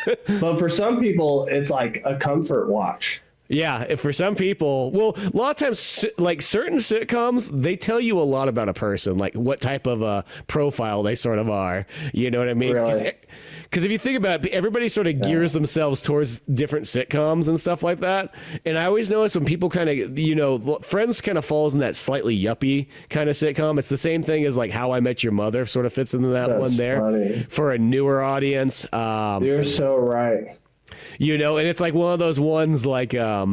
Right. But for some people, it's like a comfort watch. Yeah, for some people, well, a lot of times, like certain sitcoms, they tell you a lot about a person, like what type of a profile they sort of are. You know what I mean? Really? Because if you think about it, everybody sort of gears themselves towards different sitcoms and stuff like that. And I always notice when people kind of, Friends kind of falls in that slightly yuppie kind of sitcom. It's the same thing as like How I Met Your Mother sort of fits into that one there. Funny. For a newer audience. You're so right. You know, and it's like one of those ones like, to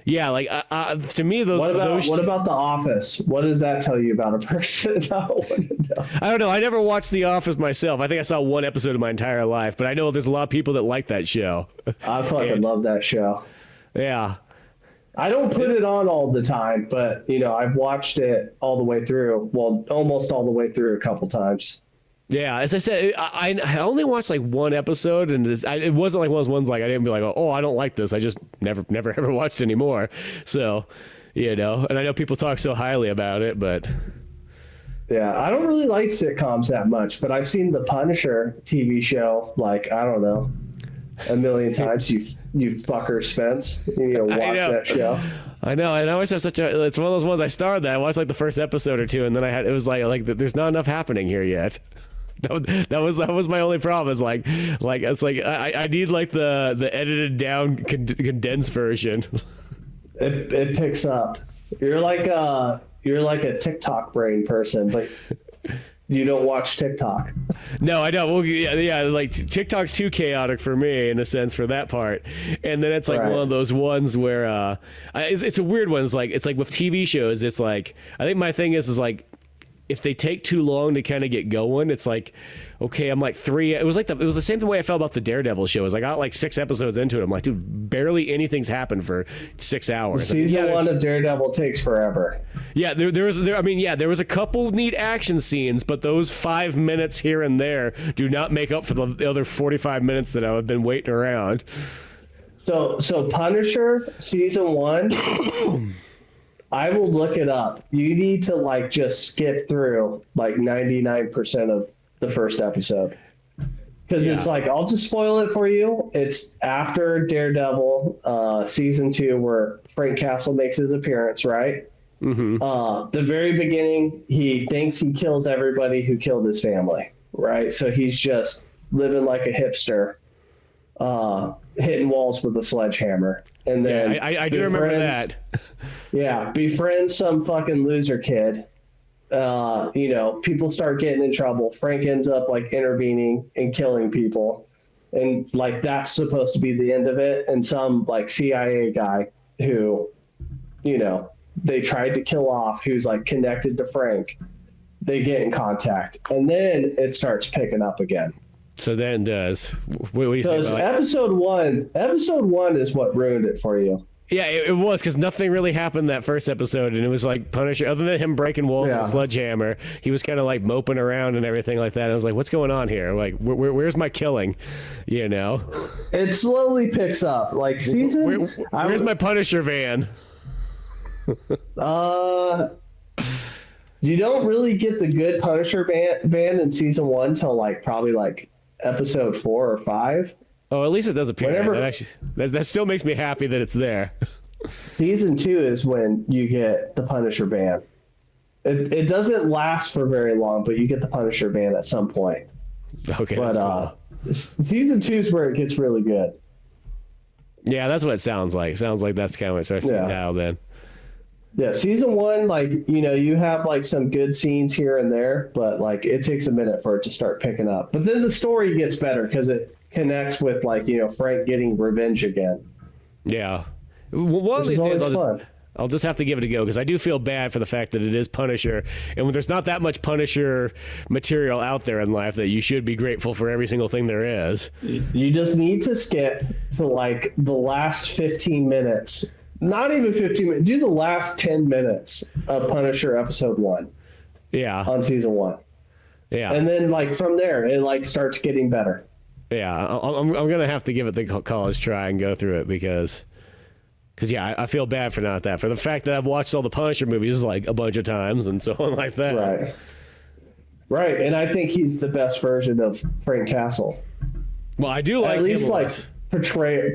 me, What about The Office? What does that tell you about a person? I don't know. I never watched The Office myself. I think I saw one episode of my entire life, but I know there's a lot of people that like that show. I fucking love that show. Yeah. I don't put it on all the time, but, I've watched it all the way through. Well, almost all the way through a couple times. Yeah, as I said, I only watched like one episode, and it wasn't like one of those ones like I didn't be like, oh, I don't like this. I just never ever watched anymore. So, and I know people talk so highly about it, but yeah, I don't really like sitcoms that much. But I've seen the Punisher TV show, like I don't know, a million times. You fucker, Spence. You need to watch that show. I know, and I always have it's one of those ones I started that I watched like the first episode or two, and then it was like there's not enough happening here yet. That was my only problem. Is like it's like I need like the edited down condensed version. It picks up. You're like a TikTok brain person, but you don't watch TikTok. No, I don't. Well, yeah. Like TikTok's too chaotic for me in a sense for that part. And then it's like one of those ones where it's a weird one. It's like with TV shows. It's like I think my thing is like if they take too long to kind of get going, it's like, okay, I'm like it was the same way I felt about the Daredevil show. I got like 6 episodes into it. I'm like, dude, barely anything's happened for 6 hours. Season 1 of Daredevil takes forever. Yeah, there was a couple neat action scenes, but those 5 minutes here and there do not make up for the other 45 minutes that I've been waiting around. So Punisher season 1. I will look it up. You need to like just skip through like 99% of the first episode. Because it's like, I'll just spoil it for you. It's after Daredevil season 2 where Frank Castle makes his appearance, right? Mm-hmm. The very beginning, he thinks he kills everybody who killed his family, right? So he's just living like a hipster, hitting walls with a sledgehammer. And then I do remember that. Yeah, befriends some fucking loser kid. People start getting in trouble. Frank ends up like intervening and killing people. And like that's supposed to be the end of it. And some like CIA guy who, they tried to kill off, who's like connected to Frank, they get in contact. And then it starts picking up again. So then does. What do you think about episode one is what ruined it for you. Yeah, it was because nothing really happened that first episode, and it was like Punisher. Other than him breaking walls with a sledgehammer, he was kind of like moping around and everything like that. And I was like, "What's going on here? Like, where's my killing?" It slowly picks up. Like season. Where's my Punisher van? You don't really get the good Punisher van in season 1 till like probably like episode 4 or 5. Oh, at least it does appear. That still makes me happy that it's there. Season 2 is when you get the Punisher ban. It doesn't last for very long, but you get the Punisher ban at some point. Okay, but cool. Season 2 is where it gets really good. Yeah, that's what it sounds like. Sounds like that's kind of what it starts to dial then. Yeah, season 1, like, you know, you have like some good scenes here and there, but like it takes a minute for it to start picking up. But then the story gets better because it connects with like, you know, Frank getting revenge again. Yeah. One of these days I'll just have to give it a go because I do feel bad for the fact that it is Punisher, and when there's not that much Punisher material out there in life, that you should be grateful for every single thing there is. You just need to skip to like the last 15 minutes. Not even 15 minutes. Do the last 10 minutes of Punisher episode 1. Yeah. On season 1. Yeah. And then like from there it like starts getting better. Yeah, I'm gonna have to give it the college try and go through it because yeah, I feel bad for not that. For the fact that I've watched all the Punisher movies like a bunch of times and so on like that. Right. And I think he's the best version of Frank Castle. Well, I do like at least him like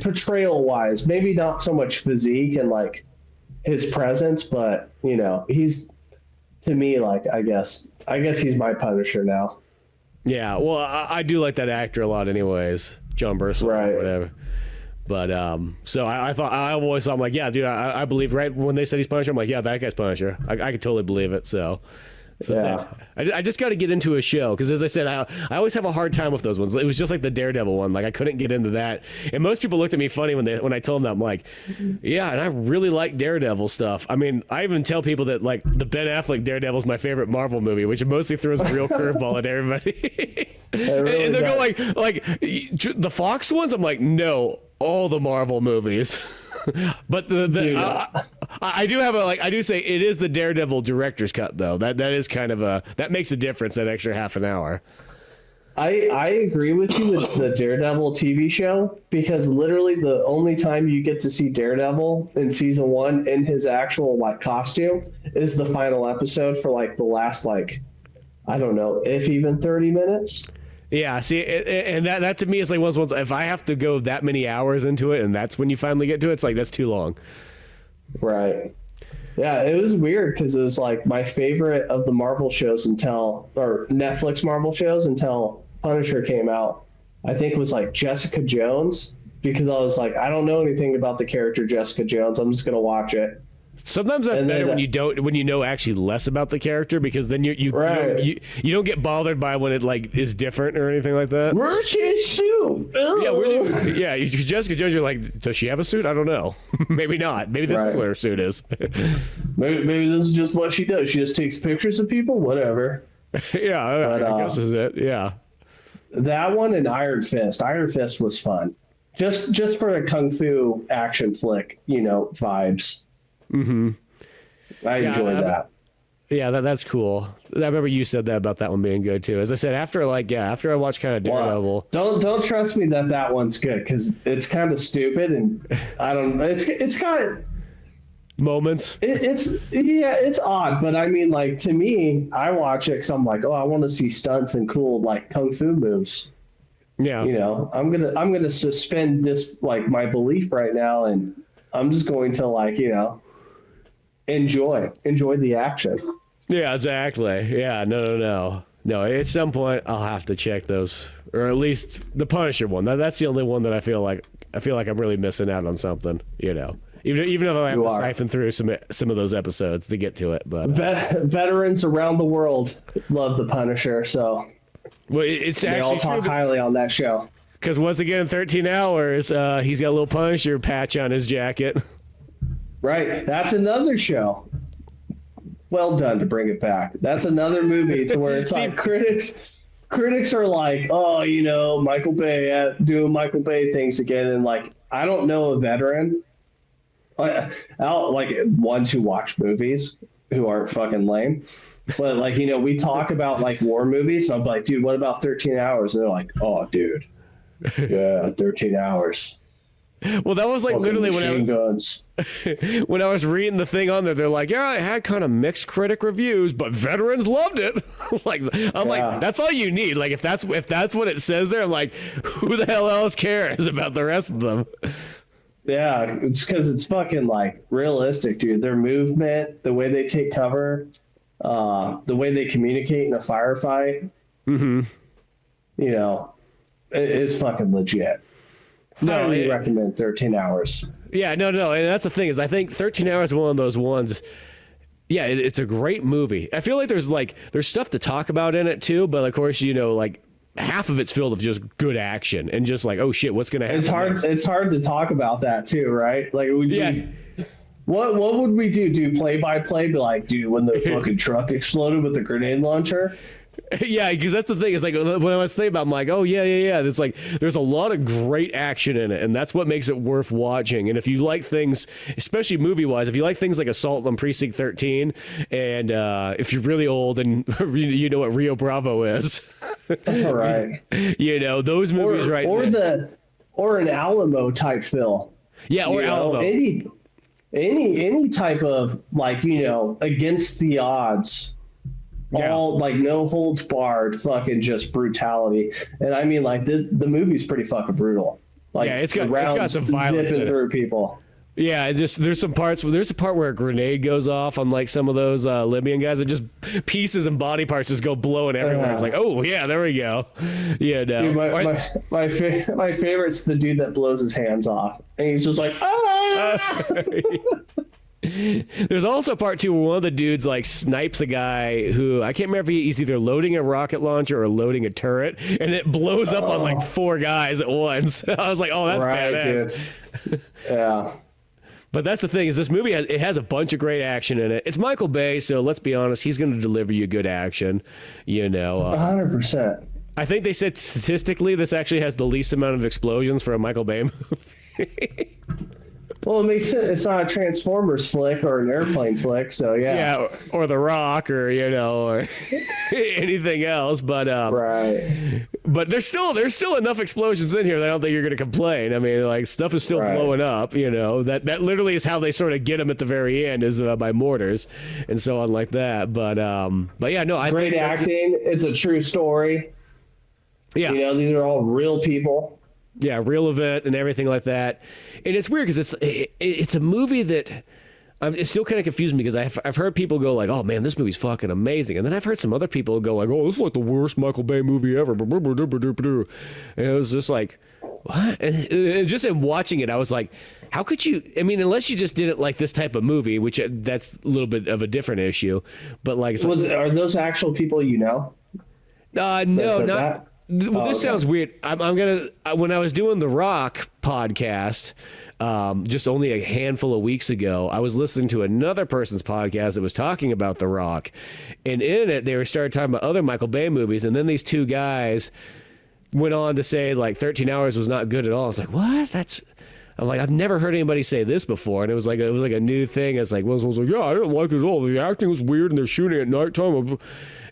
portrayal wise. Maybe not so much physique and like his presence, but you know, he's to me like I guess he's my Punisher now. Yeah, well, I do like that actor a lot, anyways, John Carpenter or whatever. But so I always thought, I'm like, yeah, dude, I believe right when they said he's Punisher, I'm like, yeah, that guy's Punisher. I could totally believe it. So yeah. I just got to get into a show because, as I said, I always have a hard time with those ones. It was just like the Daredevil one. Like I couldn't get into that, and most people looked at me funny when I told them that. I'm like, yeah, and I really like Daredevil stuff. I mean, I even tell people that like the Ben Affleck Daredevil is my favorite Marvel movie, which mostly throws a real curveball at everybody. Really and they'll go like the Fox ones. I'm like, no, all the Marvel movies. But I do have I do say it is the Daredevil director's cut though. That is kind of that makes a difference, that extra half an hour. I agree with you with the Daredevil TV show because literally the only time you get to see Daredevil in season 1 in his actual like costume is the final episode for like the last like I don't know if even 30 minutes. Yeah, see, and that to me is like one of those ones, if I have to go that many hours into it and that's when you finally get to it, it's like, that's too long. Right. Yeah, it was weird because it was like my favorite of the Marvel shows or Netflix Marvel shows until Punisher came out. I think it was like Jessica Jones because I was like, I don't know anything about the character Jessica Jones. I'm just going to watch it. Sometimes that's better when you know actually less about the character because then you don't get bothered by when it like is different or anything like that. Where's his suit? Yeah, Jessica Jones, you're like, does she have a suit? I don't know. Maybe not. Maybe this is what her suit is. maybe this is just what she does. She just takes pictures of people. Whatever. Yeah, I guess is it. Yeah. That one and Iron Fist. Iron Fist was fun. Just for a kung fu action flick, vibes. Mm-hmm. I enjoy that. Yeah, that's cool. I remember you said that about that one being good too. As I said, after I watched kind of Daredevil. Don't trust me that one's good because it's kind of stupid and I don't know. It's got moments. It's odd, but I mean, like to me, I watch it because I'm like, oh, I want to see stunts and cool like kung fu moves. Yeah, I'm gonna suspend this like my belief right now, and I'm just going to like enjoy the action. Yeah, exactly. Yeah, no. At some point, I'll have to check those, or at least the Punisher one. That's the only one that I feel like I'm really missing out on something. Even if I have to siphon through some of those episodes to get to it. But veterans around the world love the Punisher, so it's they actually all talk highly on that show. Because once again, in 13 hours, he's got a little Punisher patch on his jacket. Right. That's another show. Well done to bring it back. That's another movie to where it's like critics are like, oh, Michael Bay doing Michael Bay things again. And like, I don't know a veteran, like ones who watch movies who aren't fucking lame. But like, we talk about like war movies. I'm like, dude, what about 13 hours? And they're like, oh, dude. Yeah, 13 hours. Well, that was like literally when I was reading the thing on there. They're like, yeah, it had kind of mixed critic reviews, but veterans loved it. Like, that's all you need. Like, if that's what it says there, I'm like, who the hell else cares about the rest of them? Yeah, it's because it's fucking like realistic, dude. Their movement, the way they take cover, the way they communicate in a firefight. Mm-hmm. It's fucking legit. Highly recommend 13 Hours. Yeah, no, and that's the thing is I think 13 Hours is one of those ones. Yeah, it's a great movie. I feel like there's stuff to talk about in it too, but of course, like half of it's filled with just good action and just like, oh shit, what's gonna happen? It's hard to talk about that too, right? Like, what would we do? Do play by play? Be like, dude, when the fucking truck exploded with the grenade launcher? Yeah, because that's the thing. It's like when I was thinking about it, I'm like, oh, yeah. There's a lot of great action in it, and that's what makes it worth watching. And if you like things, especially movie-wise, if you like things like Assault on Precinct 13, and if you're really old and you know what Rio Bravo is. All right. Those movies or an Alamo type film. Yeah, or Alamo. Any type of, like, against the odds. Yeah. All like no holds barred, fucking just brutality. And I mean, like, the movie's pretty fucking brutal. Like, yeah, it's got some violence in it. Through people. Yeah, it's just there's some parts. There's a part where a grenade goes off on like some of those Libyan guys, and just pieces and body parts just go blowing everywhere. It's like, oh yeah, there we go. Yeah, no. Dude, my favorite's the dude that blows his hands off, and he's just like, ah. There's also part 2 where one of the dudes like snipes a guy who I can't remember if he's either loading a rocket launcher or loading a turret, and it blows up on like 4 guys at once. I was like, oh, that's badass. Dude. Yeah. But that's the thing is this movie has a bunch of great action in it. It's Michael Bay, so let's be honest, he's going to deliver you good action. 100%. I think they said statistically this actually has the least amount of explosions for a Michael Bay movie. Well, it makes sense. It's not a Transformers flick or an airplane flick, so yeah. Yeah, or The Rock, or or anything else. But right. But there's still enough explosions in here that I don't think you're going to complain. I mean, like stuff is still blowing up. That literally is how they sort of get them at the very end is by mortars and so on like that. But yeah, no, I great think acting. It's a true story. Yeah, these are all real people. Yeah, real event and everything like that. And it's weird because it's a movie that it's still kind of confused me because I've heard people go like, oh man, this movie's fucking amazing. And then I've heard some other people go like, oh, this is like the worst Michael Bay movie ever. And it was just like, what? And just in watching it, I was like, how could you, I mean, unless you just didn't like this type of movie, which that's a little bit of a different issue. But like, are those actual people No, not. That? Well, this sounds weird. I'm gonna when I was doing the Rock podcast, just only a handful of weeks ago, I was listening to another person's podcast that was talking about the Rock, and in it they started talking about other Michael Bay movies, and then these 2 guys went on to say like 13 Hours was not good at all. I was like, what? I'm like, I've never heard anybody say this before, and it was like a new thing. It's like, I was like, yeah, I didn't like it at all. The acting was weird, and they're shooting at nighttime.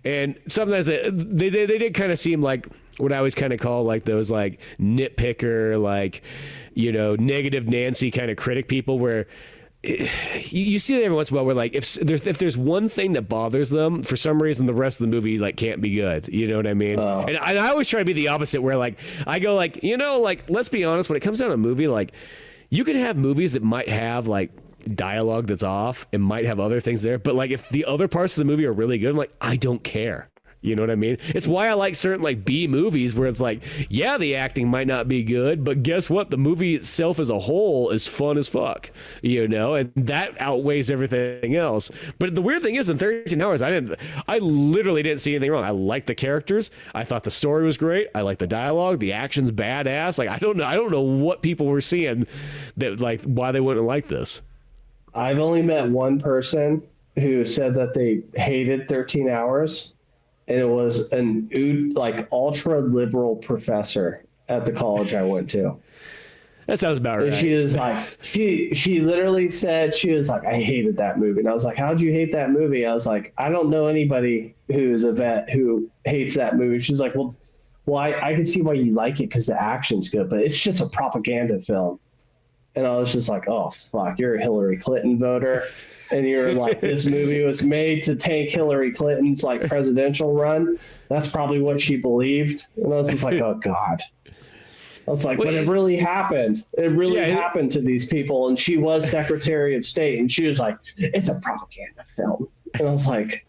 And sometimes they did kind of seem like what I always kind of call like those like nitpicker, like, negative Nancy kind of critic people where you see that every once in a while where like if there's one thing that bothers them, for some reason the rest of the movie like can't be good. You know what I mean? Oh. And I always try to be the opposite where like I go like, like let's be honest, when it comes down to a movie, like you could have movies that might have like dialogue that's off and might have other things there, but like if the other parts of the movie are really good, I'm like, I don't care. You know what I mean? It's why I like certain like B movies where it's like, yeah, the acting might not be good, but guess what? The movie itself as a whole is fun as fuck, and that outweighs everything else. But the weird thing is in 13 Hours, I literally didn't see anything wrong. I liked the characters. I thought the story was great. I liked the dialogue. The action's badass. Like, I don't know what people were seeing that like why they wouldn't like this. I've only met one person who said that they hated 13 Hours. And it was an ultra liberal professor at the college I went to. That sounds about right. And she was like, she literally said, she was like, I hated that movie. And I was like, how'd you hate that movie? I was like, I don't know anybody who's a vet who hates that movie. She's like, well, I can see why you like it because the action's good, but it's just a propaganda film. And I was just like, oh, fuck, you're a Hillary Clinton voter. And you're like, this movie was made to tank Hillary Clinton's like presidential run. That's probably what she believed. And I was just like, oh God. I was like, but it really happened. It really happened to these people. And she was Secretary of State. And she was like, it's a propaganda film. And I was like,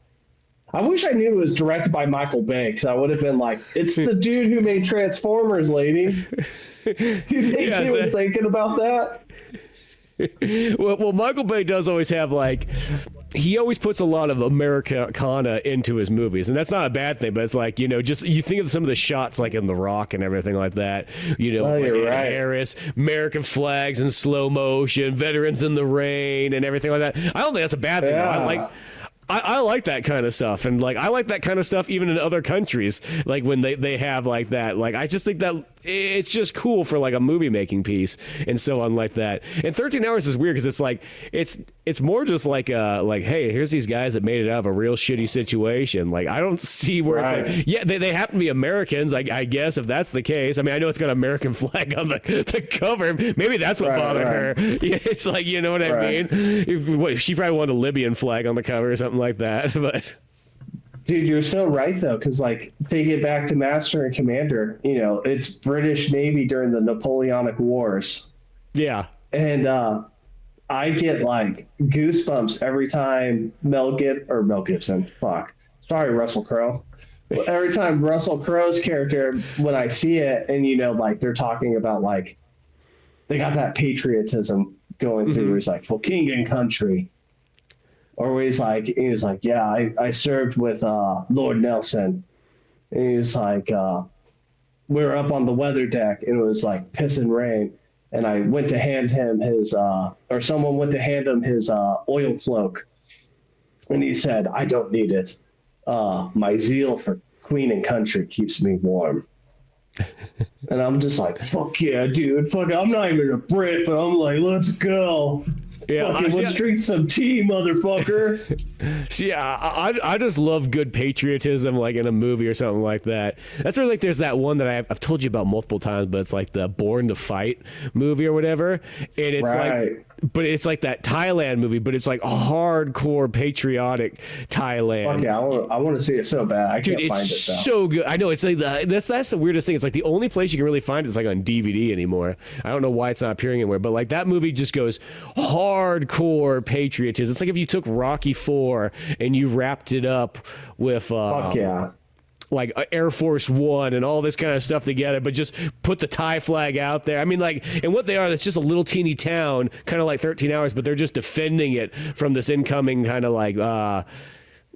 I wish I knew it was directed by Michael Bay because I would have been like, it's the dude who made Transformers, lady. You think he was thinking about that? Well, Michael Bay does always have like, he always puts a lot of Americana into his movies, and that's not a bad thing. But it's like, just you think of some of the shots like in The Rock and everything like that. Like you're right. Harris, American flags in slow motion, veterans in the rain, and everything like that. I don't think that's a bad thing. Yeah. I like that kind of stuff, and like I like that kind of stuff even in other countries, like when they have like that. Like I just think that it's just cool for like a movie making piece and so on like that. And 13 Hours is weird because it's like it's more just like hey, here's these guys that made it out of a real shitty situation. Like I don't see where it's like, yeah, they happen to be Americans, I guess, if that's the case. I mean, I know it's got an American flag on the cover. Maybe that's what bothered her. Yeah, it's like, you know what I mean? If she probably wanted a Libyan flag on the cover or something like that, but dude, you're so right though, because like take it back to Master and Commander, it's British Navy during the Napoleonic Wars. Yeah. And I get like goosebumps every time Mel Gibson, sorry, Russell Crowe. Every time Russell Crowe's character, when I see it, and like they're talking about like they got that patriotism going through, where he's like, for king and country. Or he's like, yeah, I served with Lord Nelson. And he's like, we were up on the weather deck, and it was like piss and rain. And I went to hand him his, or someone went to hand him his oil cloak. And he said, I don't need it. My zeal for queen and country keeps me warm. And I'm just like, fuck yeah, dude. Fuck, I'm not even a Brit, but I'm like, let's go. Yeah, let's drink some tea, motherfucker. See, I just love good patriotism, like in a movie or something like that. That's where like there's that one that I've told you about multiple times, but it's like the Born to Fight movie or whatever, and it's like, but it's like that Thailand movie, but it's like a hardcore patriotic Thailand. Okay, I want to see it so bad. I can't find it though. So good. I know, it's like that's the weirdest thing. It's like the only place you can really find it is like on DVD anymore. I don't know why it's not appearing anywhere, but like that movie just goes hardcore patriotism. It's like if you took Rocky IV and you wrapped it up with fuck yeah, like Air Force One and all this kind of stuff together, but just put the Thai flag out there. I mean, like, and what they are, it's just a little teeny town, kind of like 13 Hours, but they're just defending it from this incoming kind of like,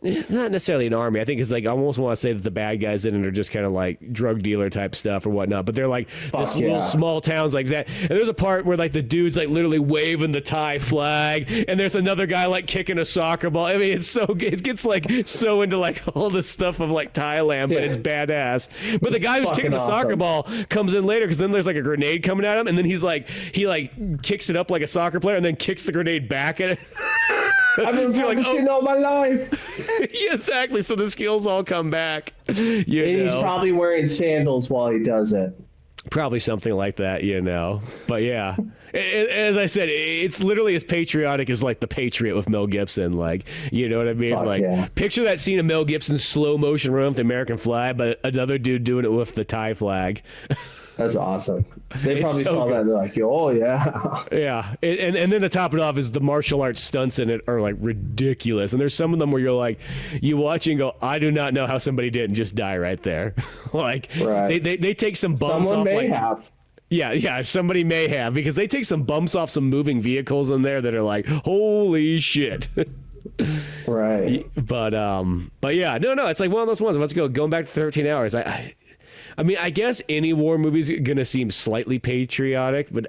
not necessarily an army. I think it's like, I almost want to say that the bad guys in it are just kind of like drug dealer type stuff or whatnot, but they're like this little small towns like that. And there's a part where like the dude's like literally waving the Thai flag, and there's another guy like kicking a soccer ball. I mean, it's so good. It gets like so into like all the stuff of like Thailand, but it's badass. But the guy who's kicking the soccer ball comes in later, because then there's like a grenade coming at him, and then he kicks it up like a soccer player and then kicks the grenade back at it. I've been practicing all my life. Yeah, exactly. So the skills all come back. He's probably wearing sandals while he does it. Probably something like that, But yeah, as I said, it's literally as patriotic as like The Patriot with Mel Gibson. Like, you know what I mean? Picture that scene of Mel Gibson slow motion running with the American flag, but another dude doing it with the Thai flag. That's awesome. They probably saw that and they're like, oh, yeah. Yeah. And then to top it off is the martial arts stunts in it are like ridiculous. And there's some of them where you're like, you watch and go, I do not know how somebody didn't just die right there. Like, they take some bumps off. Someone may have. Yeah, somebody may have, because they take some bumps off some moving vehicles in there that are like, holy shit. Right. But yeah, no, it's like one of those ones. Let's going back to 13 Hours. I mean, I guess any war movie is going to seem slightly patriotic, but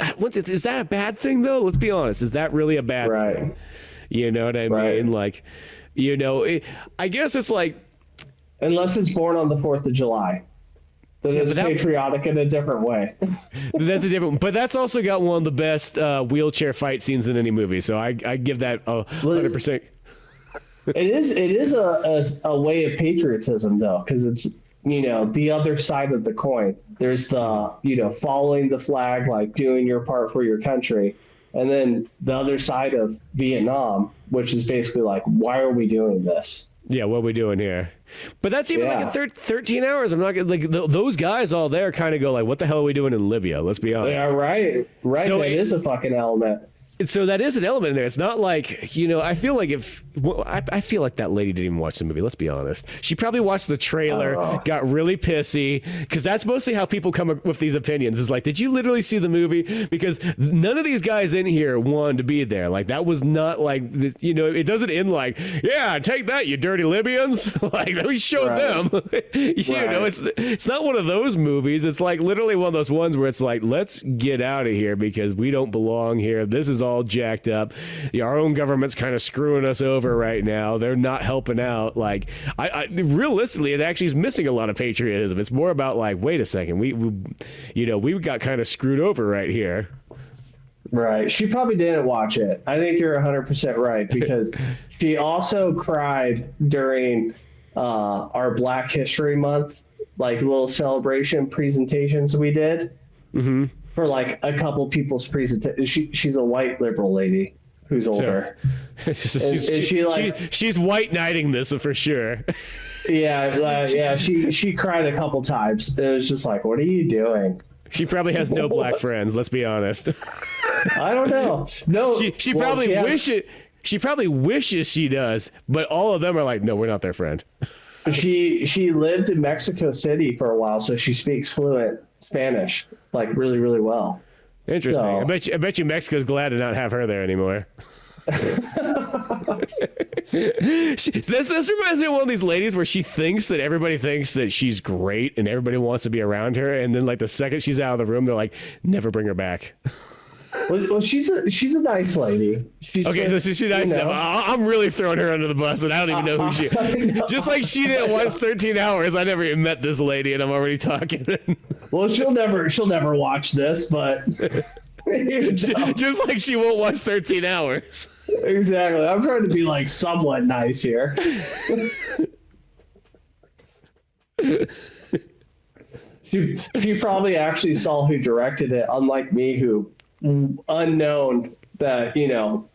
is that a bad thing, though? Let's be honest. Is that really a bad thing? You know what I mean? Like, I guess it's like... Unless it's Born on the 4th of July. Then it's patriotic in a different way. That's a different... But that's also got one of the best wheelchair fight scenes in any movie, so I give that 100%. It is a way of patriotism, though, because it's... the other side of the coin. There's the, following the flag, like doing your part for your country. And then the other side of Vietnam, which is basically like, why are we doing this? Yeah, what are we doing here? But that's even like in 13 Hours. I'm not gonna, like those guys all there kind of go like, what the hell are we doing in Libya? Let's be honest. Yeah, right. So it is a fucking element. So that is an element in there. It's not like, I feel like I feel like that lady didn't even watch the movie. Let's be honest. She probably watched the trailer, got really pissy, because that's mostly how people come up with these opinions. Is like, did you literally see the movie? Because none of these guys in here wanted to be there. Like, that was not like, it doesn't end like, yeah, take that, you dirty Libyans. Like, we showed them. It's not one of those movies. It's like literally one of those ones where it's like, let's get out of here because we don't belong here. This is all jacked up. Our own government's kind of screwing us over right now. They're not helping out. Like, I realistically, it actually is missing a lot of patriotism. It's more about like, wait a second, we got kind of screwed over right here. Right. She probably didn't watch it. I think you're 100% right, because she also cried during our Black History Month, like little celebration presentations we did. Mm-hmm. For like a couple people's presentation. She's a white liberal lady who's older. She's white knighting this for sure. Yeah. She cried a couple times. It was just like, what are you doing? She probably has no black friends. Let's be honest. I don't know. No, she probably wishes. She probably wishes she does, but all of them are like, no, we're not their friend. She lived in Mexico City for a while, so she speaks fluent Spanish, like really, really well. Interesting. So, I bet you Mexico's glad to not have her there anymore. This reminds me of one of these ladies where she thinks that everybody thinks that she's great and everybody wants to be around her, and then like the second she's out of the room, they're like, never bring her back. Well, she's a nice lady. She's nice enough. I'm really throwing her under the bus, and I don't even know who she is. Just like she didn't watch 13 Hours, I never even met this lady, and I'm already talking. Well, she'll never watch this, but just like she won't watch 13 Hours. Exactly. I'm trying to be like somewhat nice here. She probably actually saw who directed it, unlike me, who unknown that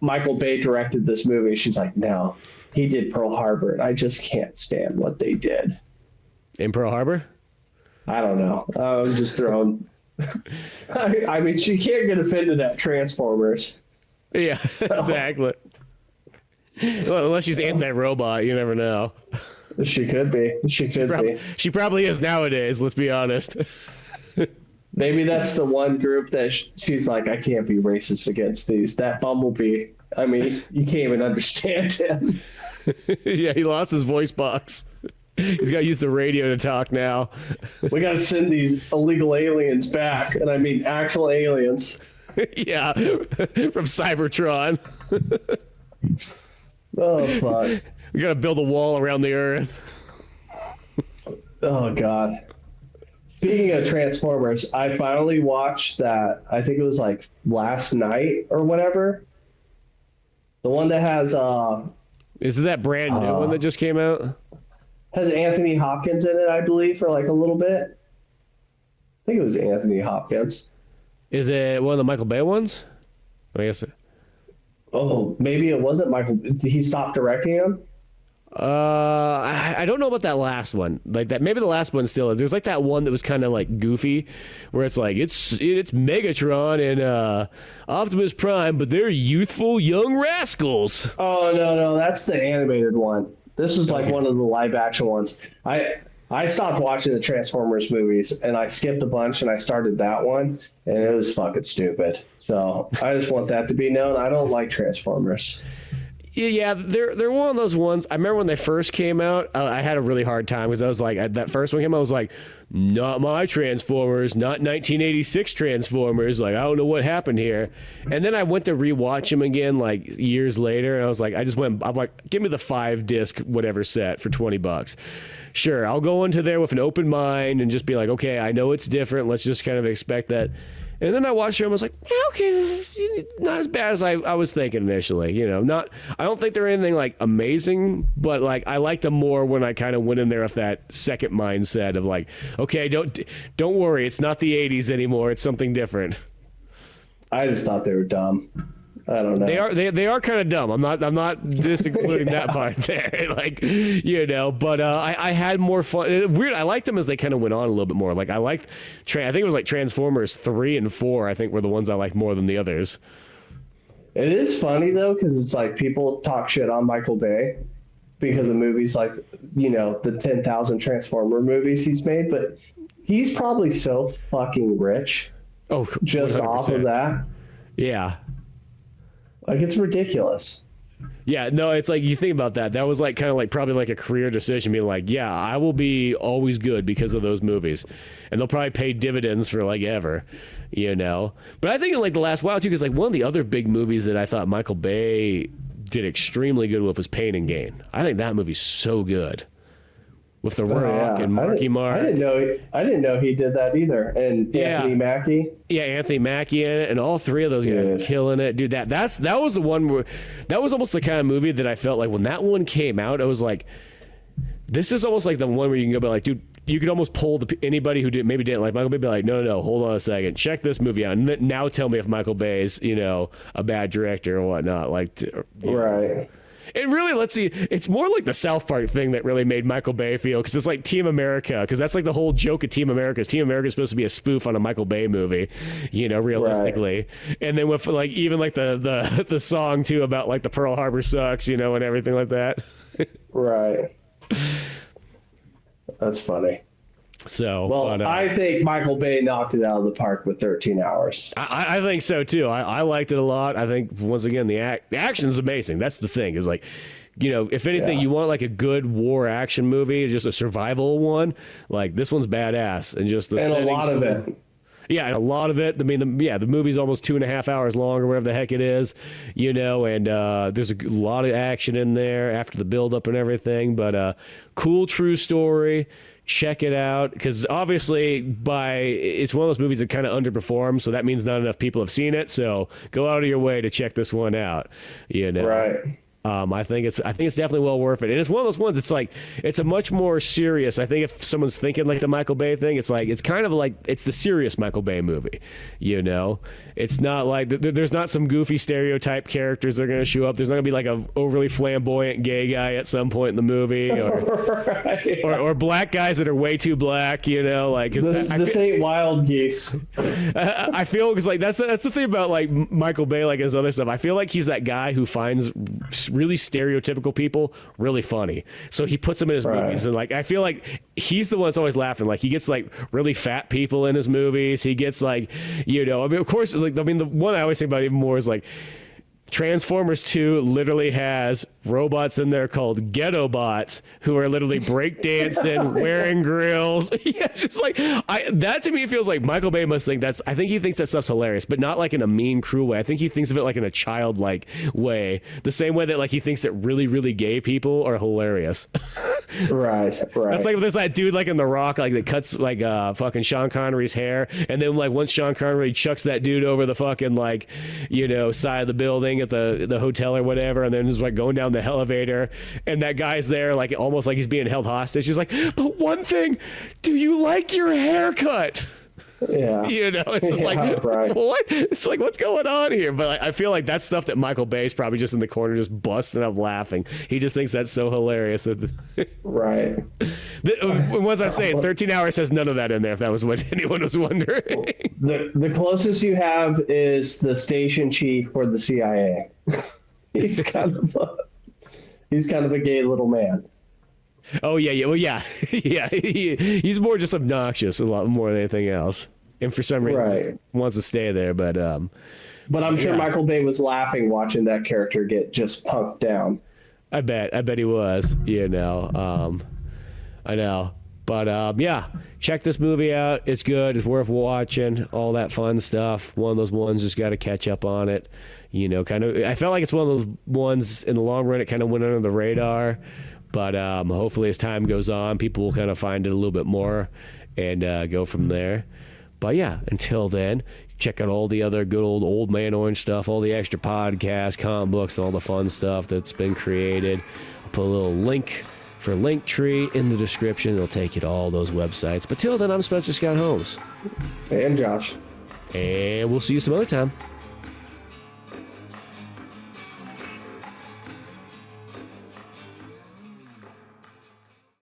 Michael Bay directed this movie. She's like, no, he did Pearl Harbor, and I just can't stand what they did in Pearl Harbor. I don't know. I'm just throwing. I mean, she can't get offended at Transformers. Yeah, exactly. Well, unless she's anti-robot, you never know. She could be. She probably is nowadays. Let's be honest. Maybe that's the one group that she's like, I can't be racist against these. That Bumblebee, I mean, you can't even understand him. Yeah, he lost his voice box. He's got to use the radio to talk now. We got to send these illegal aliens back, and I mean actual aliens. Yeah, from Cybertron. Oh, fuck. We got to build a wall around the Earth. Oh, God. Speaking of Transformers, I finally watched that. I think it was like last night or whatever. The one that has is it that brand new one that just came out? Has Anthony Hopkins in it, I believe, for like a little bit. I think it was Anthony Hopkins. Is it one of the Michael Bay ones? I guess. Oh, maybe it wasn't Michael. He stopped directing him. I don't know about that last one. Like that, maybe the last one still is. There's like that one that was kind of like goofy, where it's like it's Megatron and Optimus Prime, but they're youthful young rascals. Oh no, that's the animated one. This was like one of the live action ones. I stopped watching the Transformers movies, and I skipped a bunch, and I started that one, and it was fucking stupid. So I just want that to be known. I don't like Transformers. Yeah, they're one of those ones. I remember when they first came out, I had a really hard time because I was like, that first one came out, I was like, not my Transformers, not 1986 Transformers. Like, I don't know what happened here. And then I went to rewatch them again, like years later, and I was like, I'm like, give me the 5-disc whatever set for $20. Sure, I'll go into there with an open mind and just be like, okay, I know it's different. Let's just kind of expect that. And then I watched it and I was like, yeah, okay, not as bad as I was thinking initially. I don't think they're anything like amazing, but like I liked them more when I kind of went in there with that second mindset of like, okay, don't worry, it's not the 80s anymore, it's something different. I just thought they were dumb. I don't know. They are kind of dumb. I'm not just including that part there. Like, but I had more fun. Weird. I liked them as they kind of went on a little bit more. Like I liked, I think it was like Transformers 3 and 4. I think were the ones I liked more than the others. It is funny though, because it's like people talk shit on Michael Bay because of movies like, the 10,000 Transformer movies he's made, but he's probably so fucking rich. Oh, just 100%. Off of that. Yeah. Like, it's ridiculous. Yeah, no, it's like, you think about that. That was like kind of like probably like a career decision, being like, yeah, I will be always good because of those movies. And they'll probably pay dividends for like ever, But I think in like the last while too, because like one of the other big movies that I thought Michael Bay did extremely good with was Pain and Gain. I think that movie's so good. With The Rock and Marky Mark. I didn't know he did that either. And Anthony Mackie. Yeah, Anthony Mackie in it, and all three of those guys are killing it. Dude, that was the one where that was almost the kind of movie that I felt like when that one came out, I was like, this is almost like the one where you can go, but like, dude, you could almost pull anybody who maybe didn't like Michael Bay, be like, no, hold on a second, check this movie out, and now tell me if Michael Bay is, a bad director or whatnot. Like, right. And really, let's see, it's more like the South Park thing that really made Michael Bay feel, because it's like Team America, because that's like the whole joke of Team America. Team America is supposed to be a spoof on a Michael Bay movie, realistically. Right. And then with like even like the song too about like the Pearl Harbor sucks, and everything like that. Right. That's funny. So, well, I think Michael Bay knocked it out of the park with 13 Hours. I think so too. I liked it a lot. I think once again the action is amazing. That's the thing. Is like, if anything, you want like a good war action movie, just a survival one. Like this one's badass, and just the and a lot of it. Yeah, and a lot of it. I mean, the movie's almost 2.5 hours long or whatever the heck it is, and there's a lot of action in there after the build up and everything. But cool, true story. Check it out, because obviously it's one of those movies that kind of underperforms, so that means not enough people have seen it. So go out of your way to check this one out. Right. I think it's definitely well worth it, and it's one of those ones. It's like it's a much more serious. I think if someone's thinking like the Michael Bay thing, it's kind of like it's the serious Michael Bay movie. It's not like there's not some goofy stereotype characters that are going to show up. There's not going to be like a overly flamboyant gay guy at some point in the movie, or right. or black guys that are way too black. Like this ain't Wild Geese. I feel because like that's the thing about like Michael Bay, like his other stuff. I feel like he's that guy who finds really stereotypical people really funny, so he puts them in his movies, and like I feel like he's the one that's always laughing. Like he gets like really fat people in his movies. He gets like of course, like the one I always think about even more is like Transformers 2 literally has robots in there called ghetto bots who are literally breakdancing, wearing grills. Yeah, it's just like that to me feels like Michael Bay must think I think he thinks that stuff's hilarious, but not like in a mean, cruel way. I think he thinks of it like in a childlike way, the same way that like he thinks that really, really gay people are hilarious. Right. That's like if there's that dude like in The Rock, like that cuts like fucking Sean Connery's hair, and then like once Sean Connery chucks that dude over the fucking like side of the building at the hotel or whatever, and then just like going down the elevator, and that guy's there like almost like he's being held hostage. He's like, but one thing, do you like your haircut? Yeah. It's just like, right. What? It's like, what's going on here? But I feel like that's stuff that Michael Bay's probably just in the corner just busting up laughing. He just thinks that's so hilarious. Right. Once I'm saying 13 Hours has none of that in there, if that was what anyone was wondering. The closest you have is the station chief for the CIA. He's kind of a gay little man. Oh yeah. Well, yeah. He's more just obnoxious a lot more than anything else, and for some reason just wants to stay there. But I'm sure Michael Bay was laughing watching that character get just punked down. I bet he was. I know. But check this movie out. It's good. It's worth watching. All that fun stuff. One of those ones, just got to catch up on it. Kind of. I felt like it's one of those ones in the long run. It kind of went under the radar. But hopefully as time goes on, people will kind of find it a little bit more and go from there. But yeah, until then, check out all the other good old Man Orange stuff, all the extra podcasts, comic books, and all the fun stuff that's been created. I'll put a little link for Linktree in the description. It'll take you to all those websites. But till then, I'm Spencer Scott Holmes. And Josh. And we'll see you some other time.